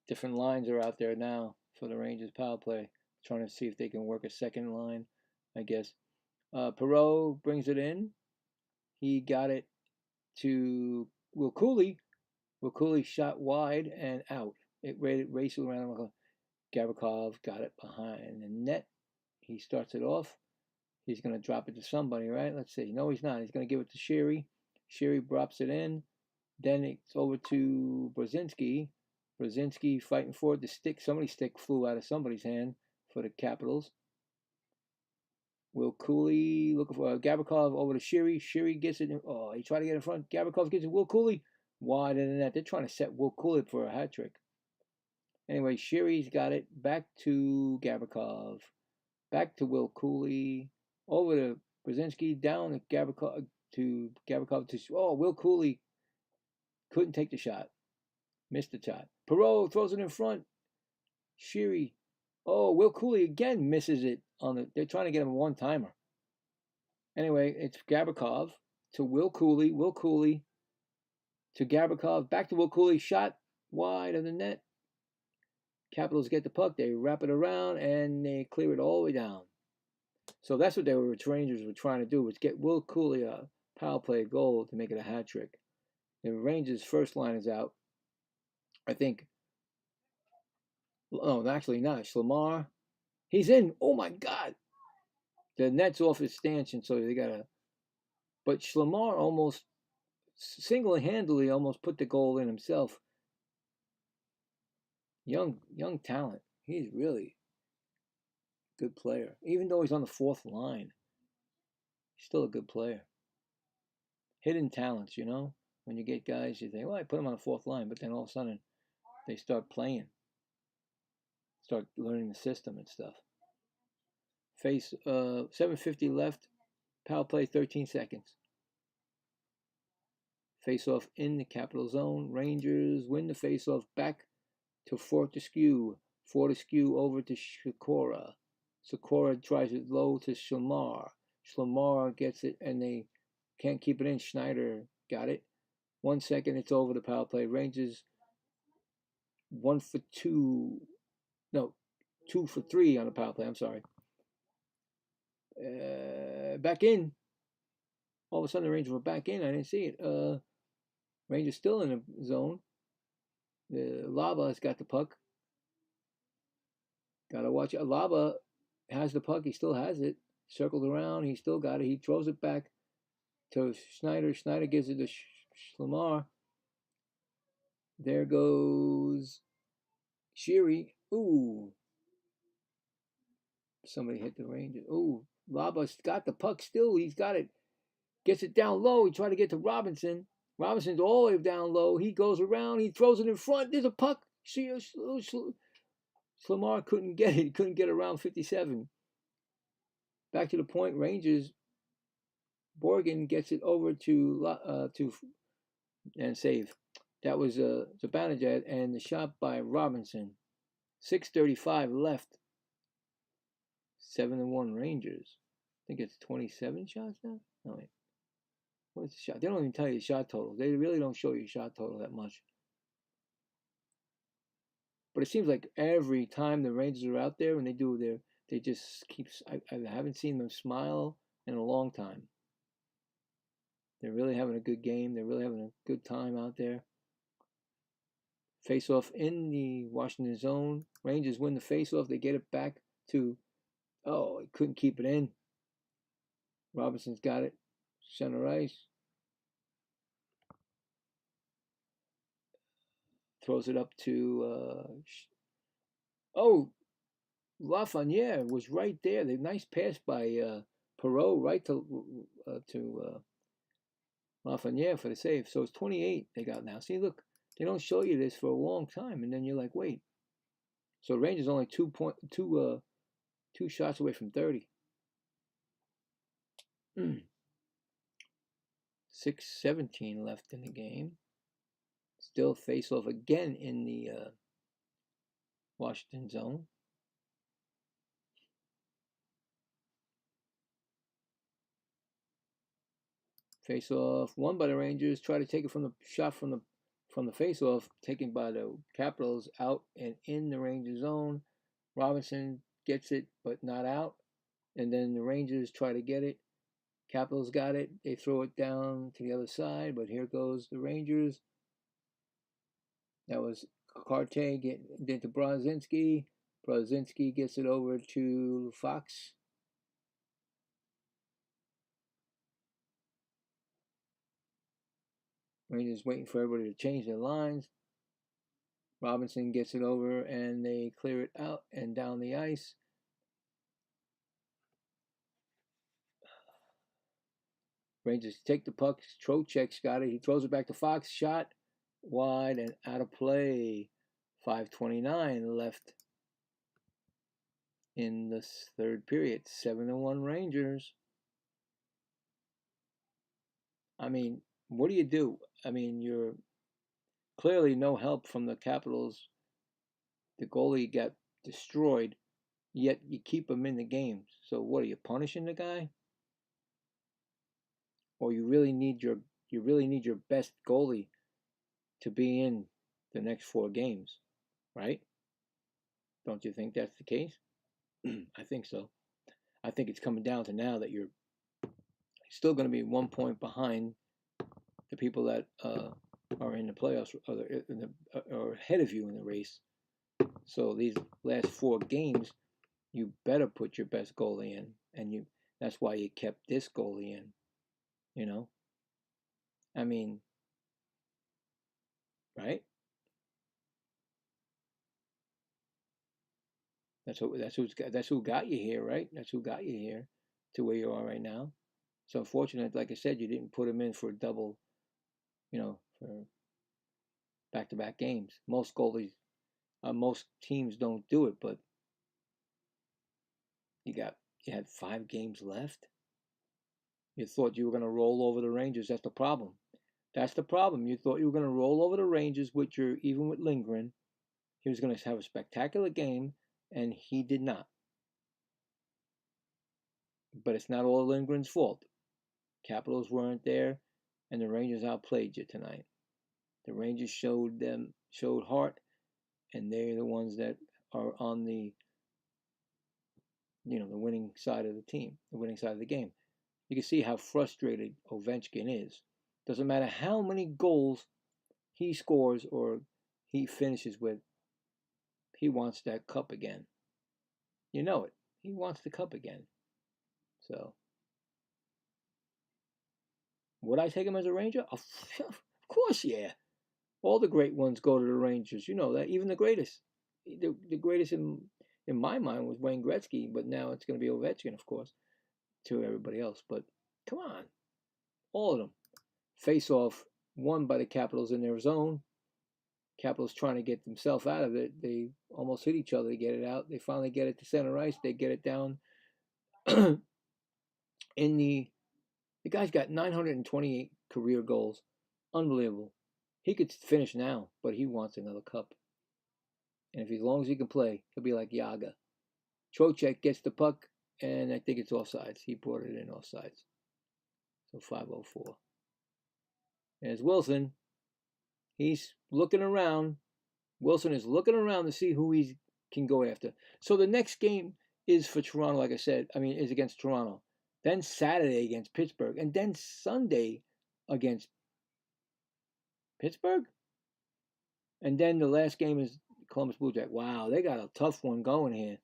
Different lines are out there now for the Rangers power play. Trying to see if they can work a second line, I guess. Perreault brings it in. He got it to Will Cooley. Will Cooley shot wide and out. It raced around. Gavrikov got it behind the net. He starts it off. He's going to drop it to somebody, right? Let's see. No, he's not. He's going to give it to Sherry. Sherry drops it in. Then it's over to Brzezinski. Brzezinski fighting for it. The stick, somebody's stick flew out of somebody's hand for the Capitals. Will Cooley looking for Gavrikov over to Sherry. Sherry gets it. Oh, he tried to get in front. Gavrikov gets it. Will Cooley wide in the net. They're trying to set Will Cooley for a hat trick. Anyway, Sherry's got it. Back to Gavrikov. Back to Will Cooley. Over to Brzezinski. Down to Gavrikov. Oh, Will Cooley couldn't take the shot. Missed the shot. Perreault throws it in front. Sherry. Oh, Will Cooley again misses it on the. They're trying to get him a one-timer. Anyway, it's Gavrikov to Will Cooley. Will Cooley to Gavrikov. Back to Will Cooley. Shot wide of the net. Capitals get the puck. They wrap it around and they clear it all the way down. So that's what the Rangers were trying to do, was get Will Cooley a power play goal to make it a hat trick. The Rangers' first line is out. I think. Oh, actually not. Schlemar. He's in. Oh my God. The net's off his stanchion, so they gotta. But Schlemar almost single-handedly almost put the goal in himself. Young talent. He's really a good player. Even though he's on the 4th line, he's still a good player. Hidden talents, you know. When you get guys, you think, well, I put them on the 4th line, but then all of a sudden, they start playing, start learning the system and stuff. 7:50 left. Power play, 13 seconds. Face-off in the Capital Zone. Rangers win the face-off back to Fortescue. Fortescue over to Sikora. Sikora tries it low to Schlemar. Schlemar gets it, and they can't keep it in. Schneider got it. 1 second, it's over the power play. Rangers 1 for 2. No, 2 for 3 on the power play. I'm sorry. Back in. All of a sudden, the Rangers were back in. I didn't see it. Rangers still in the zone. The Lava has got the puck. Gotta watch it. Lava has the puck. He still has it. Circled around. He still got it. He throws it back to Schneider. Schneider gives it to Lamar. There goes Sheary. Ooh. Somebody hit the Rangers. Ooh. Laba's got the puck still. He's got it. Gets it down low. He tried to get to Robinson. Robinson's all the way down low. He goes around. He throws it in front. There's a puck. Lamar couldn't get it. He couldn't get around 57. Back to the point. Rangers. Borgen gets it over to and save. That was Zibanejad and the shot by Robinson. 6:35 left. 7-1 Rangers. I think it's 27 shots now. No wait. What's the shot? They don't even tell you the shot total. They really don't show you shot total that much. But it seems like every time the Rangers are out there and they do they just keep. I haven't seen them smile in a long time. They're really having a good game. They're really having a good time out there. Face off in the Washington zone. Rangers win the face off. They get it back to. Oh, he couldn't keep it in. Robinson's got it. Center ice. Throws it up to. Lafreniere was right there. The nice pass by Perreault right to Lafreniere for the save. So it's 28 they got now. See, look, they don't show you this for a long time, and then you're like, wait. So Rangers only two shots away from 30. 6:17 left in the game. Still face off again in the Washington zone. Face off won by the Rangers. Try to take it from the shot from the face off, taken by the Capitals out and in the Rangers zone. Robinson gets it, but not out. And then the Rangers try to get it. Capitals got it. They throw it down to the other side, but here goes the Rangers. That was Carte getting into Brodzinski. Brodzinski gets it over to Fox. Rangers waiting for everybody to change their lines. Robinson gets it over and they clear it out and down the ice. Rangers take the puck. Trocheck's got it. He throws it back to Fox. Shot wide and out of play. 5:29 left in the third period. 7-1 Rangers. I mean, what do you do? I mean, you're clearly no help from the Capitals. The goalie got destroyed, yet you keep him in the game. So what are you punishing the guy? Or you really need your best goalie to be in the next 4 games, right? Don't you think that's the case? I think so. I think it's coming down to now that you're still going to be 1 point behind the people that are in the playoffs or ahead of you in the race. So these last 4 games, you better put your best goalie in, and that's why you kept this goalie in. You know, I mean, right? That's who got you here, right? That's who got you here to where you are right now. So unfortunate, like I said, you didn't put him in for a double, for back-to-back games. Most goalies, most teams don't do it, but you had 5 games left. You thought you were going to roll over the Rangers. That's the problem. That's the problem. You thought you were going to roll over the Rangers even with Lindgren. He was going to have a spectacular game, and he did not. But it's not all Lindgren's fault. Capitals weren't there, and the Rangers outplayed you tonight. The Rangers showed heart, and they're the ones that are on the winning side of the team, the winning side of the game. You can see how frustrated Ovechkin is. Doesn't matter how many goals he scores or he finishes with, he wants that cup again. You know it. He wants the cup again. So Would I take him as a Ranger? Of course, yeah. All the great ones go to the Rangers. You know that. Even the greatest. The greatest in my mind was Wayne Gretzky, but now it's going to be Ovechkin, of course, to everybody else. But come on, all of them. Face off won by the Capitals in their zone. Capitals trying to get themselves out of it. They almost hit each other to get it out. They finally get it to center ice. They get it down in the guy's got 928 career goals. Unbelievable. He could finish now, but he wants another cup. And if as long as he can play, he'll be like Yaga. Trocheck gets the puck, and I think it's offsides. He brought it in offsides. So 5:04. There's Wilson. He's looking around. Wilson is looking around to see who he can go after. So the next game is for Toronto, like I said. Is against Toronto. Then Saturday against Pittsburgh. And then Sunday against Pittsburgh? And then the last game is Columbus Blue Jackets. Wow, they got a tough one going here.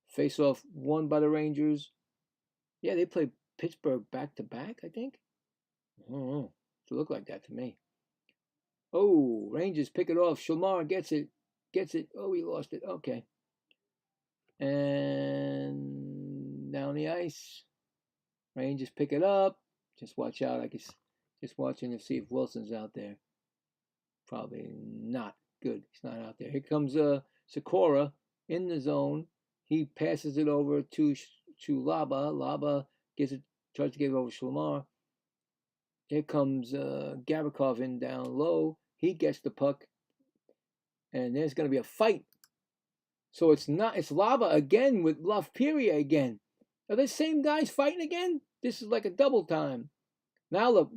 Face-off won by the Rangers. Yeah, they played Pittsburgh back-to-back, I think. I don't know. It looked like that to me. Oh, Rangers pick it off. Shamar gets it. Oh, he lost it. Okay. And down the ice. Rangers pick it up. Just watch out. I guess just watching to see if Wilson's out there. Probably not. Good. He's not out there. Here comes Sikora in the zone. He passes it over to Laba. Laba tries to get it over Shamar. Here comes Gavrikov in down low. He gets the puck. And there's going to be a fight. So it's Laba again with Lafreniere again. Are the same guys fighting again? This is like a double time. Now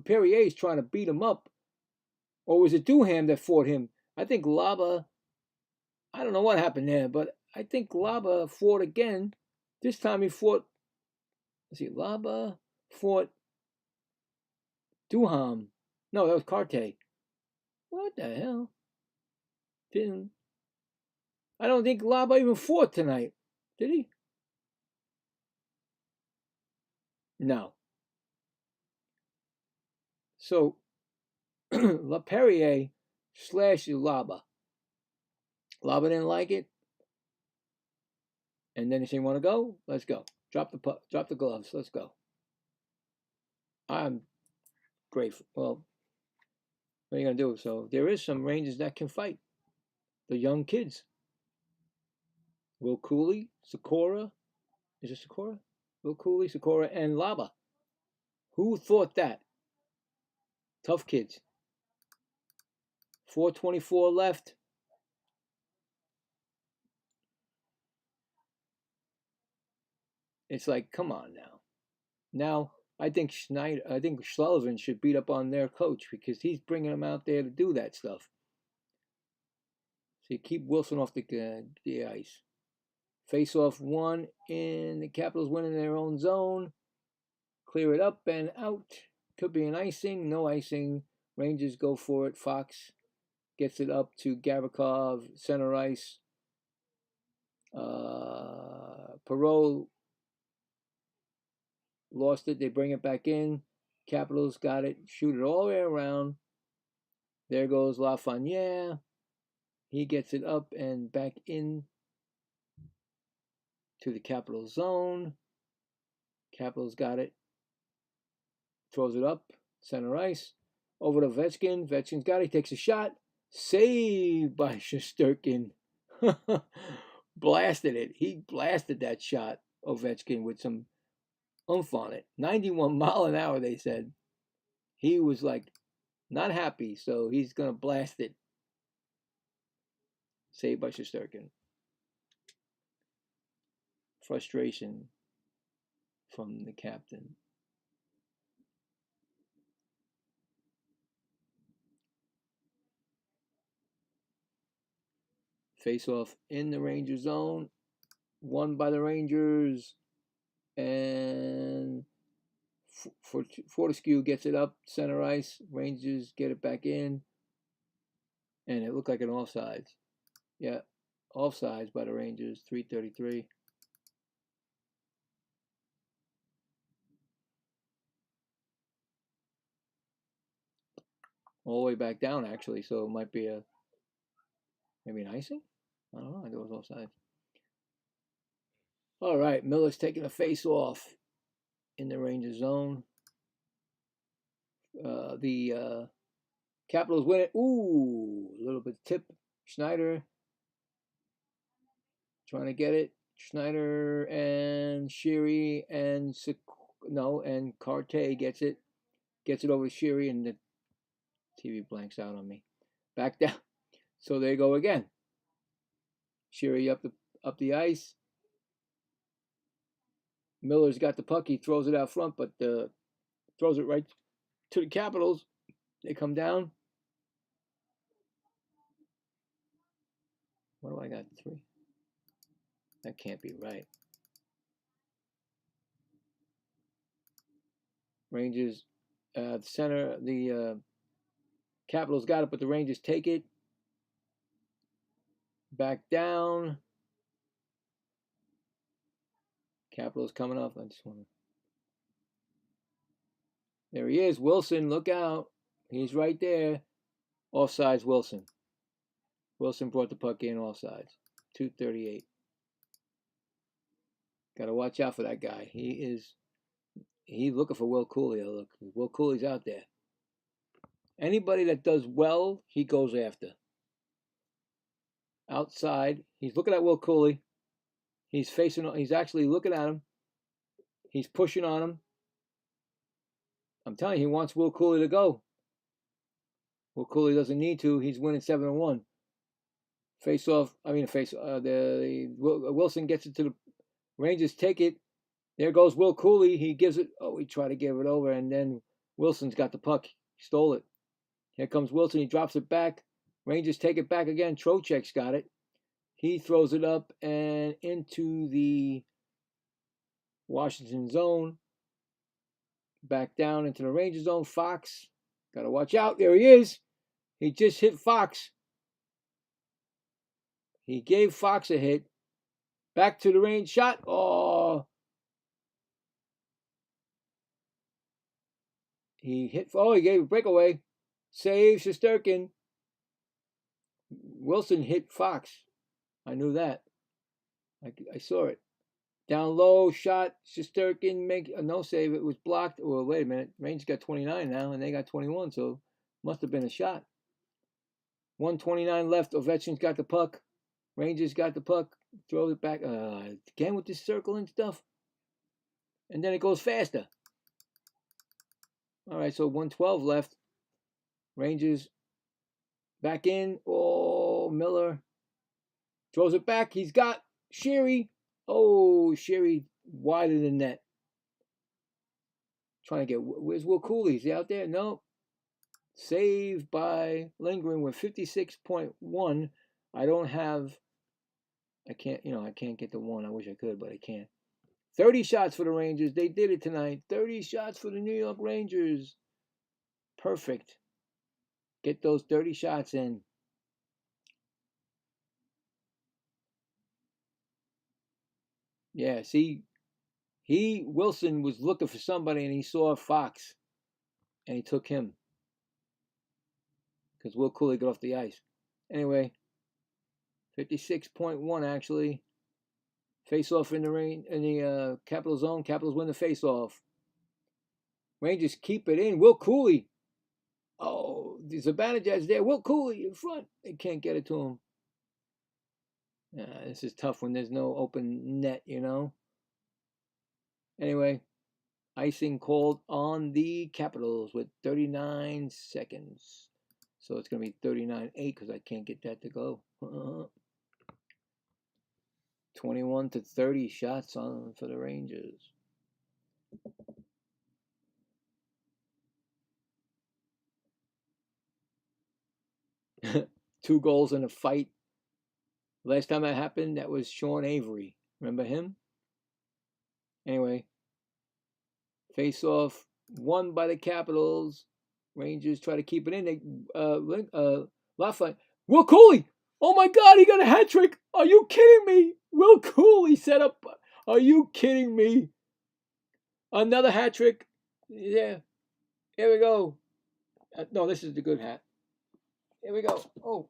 Perrier is trying to beat him up. Or was it Duham that fought him? I think Laba, I don't know what happened there, but I think Laba fought again. This time he fought, Laba fought Duham. No, that was Carte. What the hell? I don't think Laba even fought tonight. Did he? No. So, LaPerriere slashed Laba. Laba didn't like it. And then he said, want to go? Let's go. Drop the gloves. Let's go. I'm grateful. Well, what are you going to do? So there is some Rangers that can fight. The young kids. Will Cooley, Sikora. Is it Sikora? Will Cooley, Sikora, and Laba. Who thought that? Tough kids. 4:24 left. It's like, come on now. Now, I think Sullivan should beat up on their coach because he's bringing them out there to do that stuff. So you keep Wilson off the ice. Face-off won, and the Capitals win in their own zone. Clear it up and out. Could be an icing, no icing. Rangers go for it. Fox gets it up to Gavrikov, center ice. Perreault lost it. They bring it back in. Capitals got it. Shoot it all the way around. There goes Lafreniere. He gets it up and back in to the Capital zone. Capitals got it. Throws it up. Center ice. Over to Ovechkin. Ovechkin's got it. He takes a shot. Saved by Shesterkin. Blasted it. He blasted that shot, Ovechkin, with some oomph on it. 91 mile an hour, they said. He was like not happy, so he's going to blast it. Saved by Shesterkin. Frustration from the captain. Face off in the Ranger zone. Won by the Rangers. And Fortescue gets it up center ice. Rangers get it back in. And it looked like an offsides. Yeah, offsides by the Rangers. 3:33. all the way back down actually. So it might be maybe an icing. I don't know. I think it was offside. All right, Miller's taking a face off in the Rangers zone. The Capitals win it. Ooh, a little bit tip. Schneider trying to get it. Schneider and Sheary and and Carte gets it over Sheary, and the TV blanks out on me. Back down. So there you go again. Sheary up the ice. Miller's got the puck. He throws it out front, but throws it right to the Capitals. They come down. What do I got? 3? That can't be right. Rangers, center, the Capitals got it, but the Rangers take it. Back down. Capitals coming up. I just want to. There he is. Wilson, look out. He's right there. Offsides, Wilson. Wilson brought the puck in offsides. 2:38. Got to watch out for that guy. He's looking for Will Cooley. Look, Will Cooley's out there. Anybody that does well, he goes after. Outside, he's looking at Will Cooley. He's actually looking at him. He's pushing on him. I'm telling you, he wants Will Cooley to go. Will Cooley doesn't need to. He's winning 7-1. Wilson gets it to the Rangers. Take it. There goes Will Cooley. He gives it. Oh, he tried to give it over, and then Wilson's got the puck. He stole it. Here comes Wilson. He drops it back. Rangers take it back again. Trocheck's got it. He throws it up and into the Washington zone. Back down into the Rangers zone. Fox. Got to watch out. There he is. He just hit Fox. He gave Fox a hit. Back to the range shot. Oh. He gave a breakaway. Save Shesterkin. Wilson hit Fox. I knew that. I saw it. Down low, shot. Shesterkin make a no save. It was blocked. Well, wait a minute. Rangers got 29 now, and they got 21, so must have been a shot. 1:29 left. Ovechkin's got the puck. Rangers got the puck. Throws it back. Again with this circling stuff. And then it goes faster. All right, so 1:12 left. Rangers back in. Oh, Miller throws it back. He's got Sheary. Oh, Sheary wide of the net. Trying to get, where's Will Cooley? Is he out there? No. Saved by Lindgren with 56.1. I can't get the 1. I wish I could, but I can't. 30 shots for the Rangers. They did it tonight. 30 shots for the New York Rangers. Perfect. Get those 30 shots in. Yeah, see, Wilson was looking for somebody and he saw Fox and he took him because Will Cooley got off the ice. Anyway, 56.1 actually. Face off in the Capital zone. Capitals win the face off. Rangers keep it in. Will Cooley. Oh, Zibanejad's there. Will Cooley in front. They can't get it to him. This is tough when there's no open net, you know. Anyway, icing called on the Capitals with 39 seconds. So it's going to be 39-8 because I can't get that to go. 21-30 shots on for the Rangers. Two goals in a fight. Last time that happened, that was Sean Avery. Remember him? Anyway, face-off won by the Capitals. Rangers try to keep it in. Lafayette. Will Cooley! Oh my God, he got a hat trick! Are you kidding me? Will Cooley set up. Are you kidding me? Another hat trick. Yeah. Here we go. No, this is the good hat. Here we go. Oh,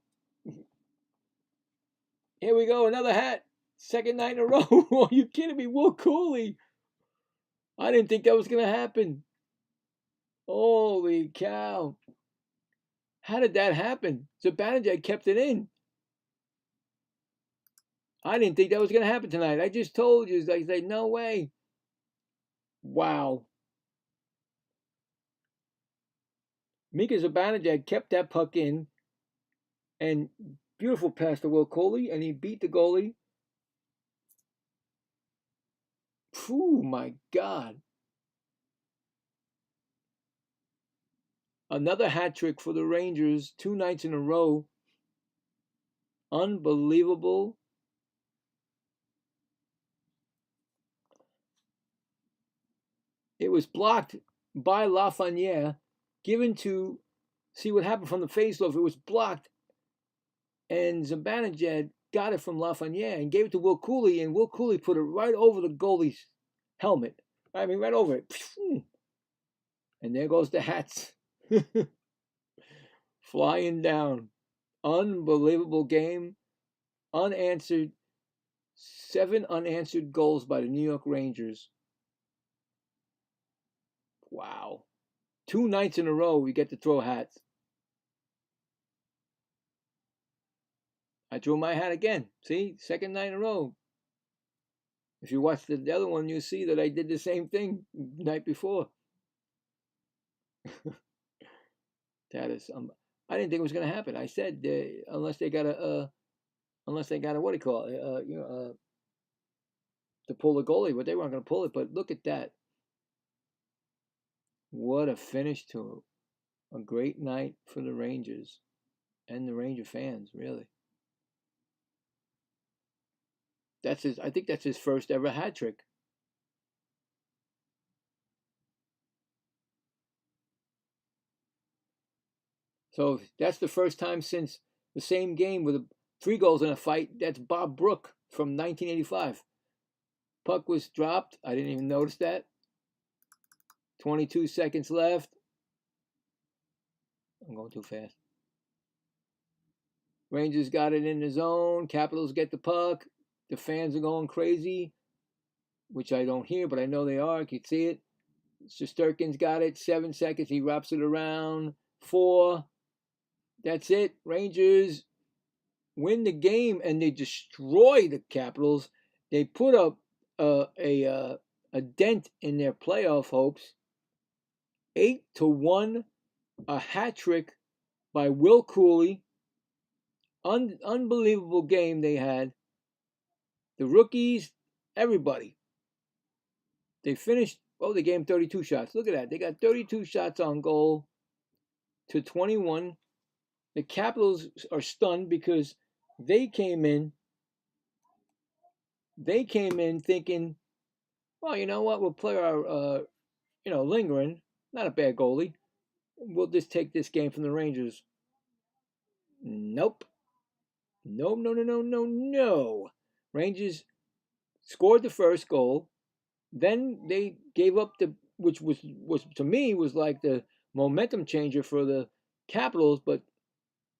here we go. Another hat. Second night in a row. Are you kidding me? Will Cooley. I didn't think that was going to happen. Holy cow. How did that happen? Zibanejad kept it in. I didn't think that was going to happen tonight. I just told you. I said, no way. Wow. Mika Zibanejad kept that puck in. And beautiful pass to Will Cooley. And he beat the goalie. Phew, my God. Another hat trick for the Rangers. 2 nights in a row. Unbelievable. It was blocked by Lafreniere, given to, see what happened from the faceoff. It was blocked, and Zibanejad got it from Lafreniere and gave it to Will Cooley, and Will Cooley put it right over the goalie's helmet. I mean, right over it. And there goes the hats. Flying down. Unbelievable game. Unanswered. 7 unanswered goals by the New York Rangers. Wow. 2 nights in a row we get to throw hats. I threw my hat again. See? Second night in a row. If you watch the other one, you see that I did the same thing the night before. That is, I didn't think it was going to happen. I said unless they got a what do you call it? To pull the goalie, but they weren't going to pull it. But look at that! What a finish to a great night for the Rangers and the Ranger fans. Really, that's his. I think that's his first ever hat trick. So that's the first time since the same game with 3 goals in a fight. That's Bob Brook from 1985. Puck was dropped. I didn't even notice that. 22 seconds left. I'm going too fast. Rangers got it in the zone. Capitals get the puck. The fans are going crazy, which I don't hear, but I know they are. I can see it. Shesterkin's got it. 7 seconds. He wraps it around. 4. That's it. Rangers win the game, and they destroy the Capitals. They put up a dent in their playoff hopes. 8-1, a hat trick by Will Cooley. Unbelievable game they had. The rookies, everybody. They finished, they gave him 32 shots. Look at that. They got 32 shots on goal to 21. The Capitals are stunned because they came in thinking, well, you know what? We'll play our, Lingering. Not a bad goalie. We'll just take this game from the Rangers. Nope. No. Rangers scored the first goal. Then they gave up which was to me was like the momentum changer for the Capitals, but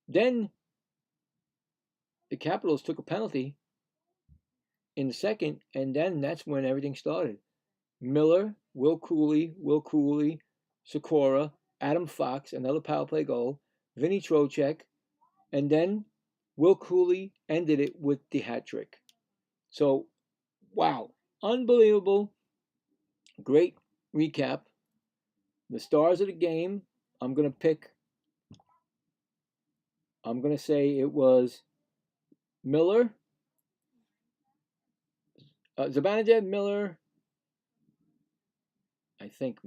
then the Capitals took a penalty in the second, and then that's when everything started. Miller, Will Cooley, Sikora, Adam Fox, another power play goal, Vinny Trocheck, and then Will Cooley ended it with the hat trick. So, wow, unbelievable. Great recap. The stars of the game, I'm going to say it was Miller, Zibanejad, Miller, I think,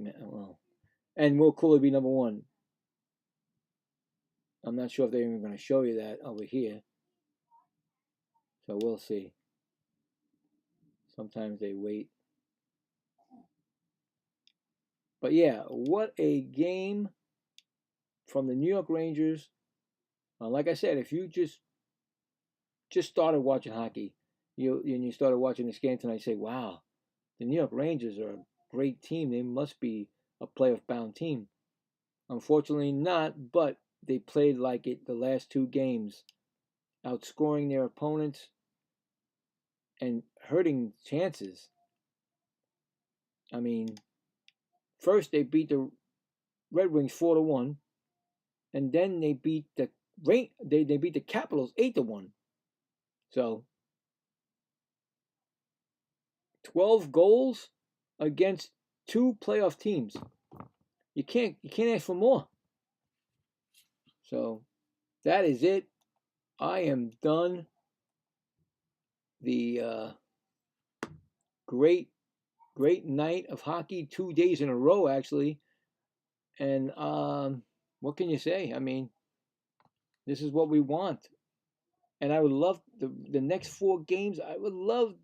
and Will Cooley be number 1. I'm not sure if they're even going to show you that over here. So we'll see. Sometimes they wait. But yeah, what a game from the New York Rangers. Like I said, if you just started watching hockey, you started watching this game tonight, you say, wow, the New York Rangers are a great team. They must be a playoff-bound team. Unfortunately not, but they played like it the last 2 games, outscoring their opponents and hurting chances. I mean, first they beat the Red Wings 4-1, and then they beat the they beat the Capitals 8-1. So 12 goals against 2 playoff teams. You can't ask for more. So that is it. I am done. The great night of hockey, 2 days in a row actually. And what can you say? I mean, this is what we want. And I would love the next 4 games. I would love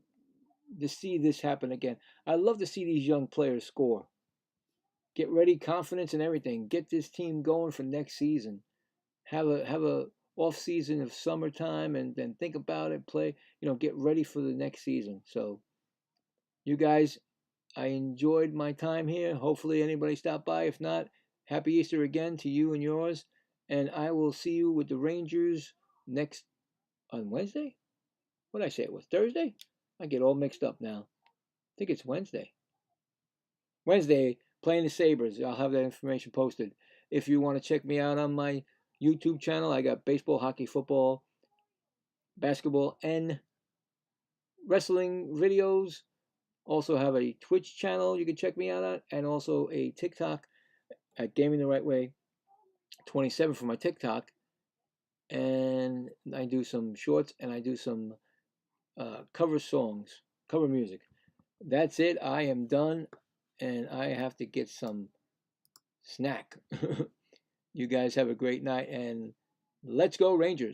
to see this happen again. I love to see these young players score. Get ready, confidence and everything. Get this team going for next season. Have a off season of summertime and then think about it, play, get ready for the next season. So you guys, I enjoyed my time here. Hopefully anybody stopped by. If not, happy Easter again to you and yours. And I will see you with the Rangers on Wednesday. What did I say? It was Thursday? I get all mixed up now. I think it's Wednesday. Wednesday, playing the Sabres. I'll have that information posted. If you want to check me out on my YouTube channel, I got baseball, hockey, football, basketball, and wrestling videos. Also have a Twitch channel you can check me out at, and also a TikTok at Gaming the Right Way 27 for my TikTok. And I do some shorts and I do some cover songs, cover music. That's it. I am done, and I have to get some snack. You guys have a great night, and let's go Rangers.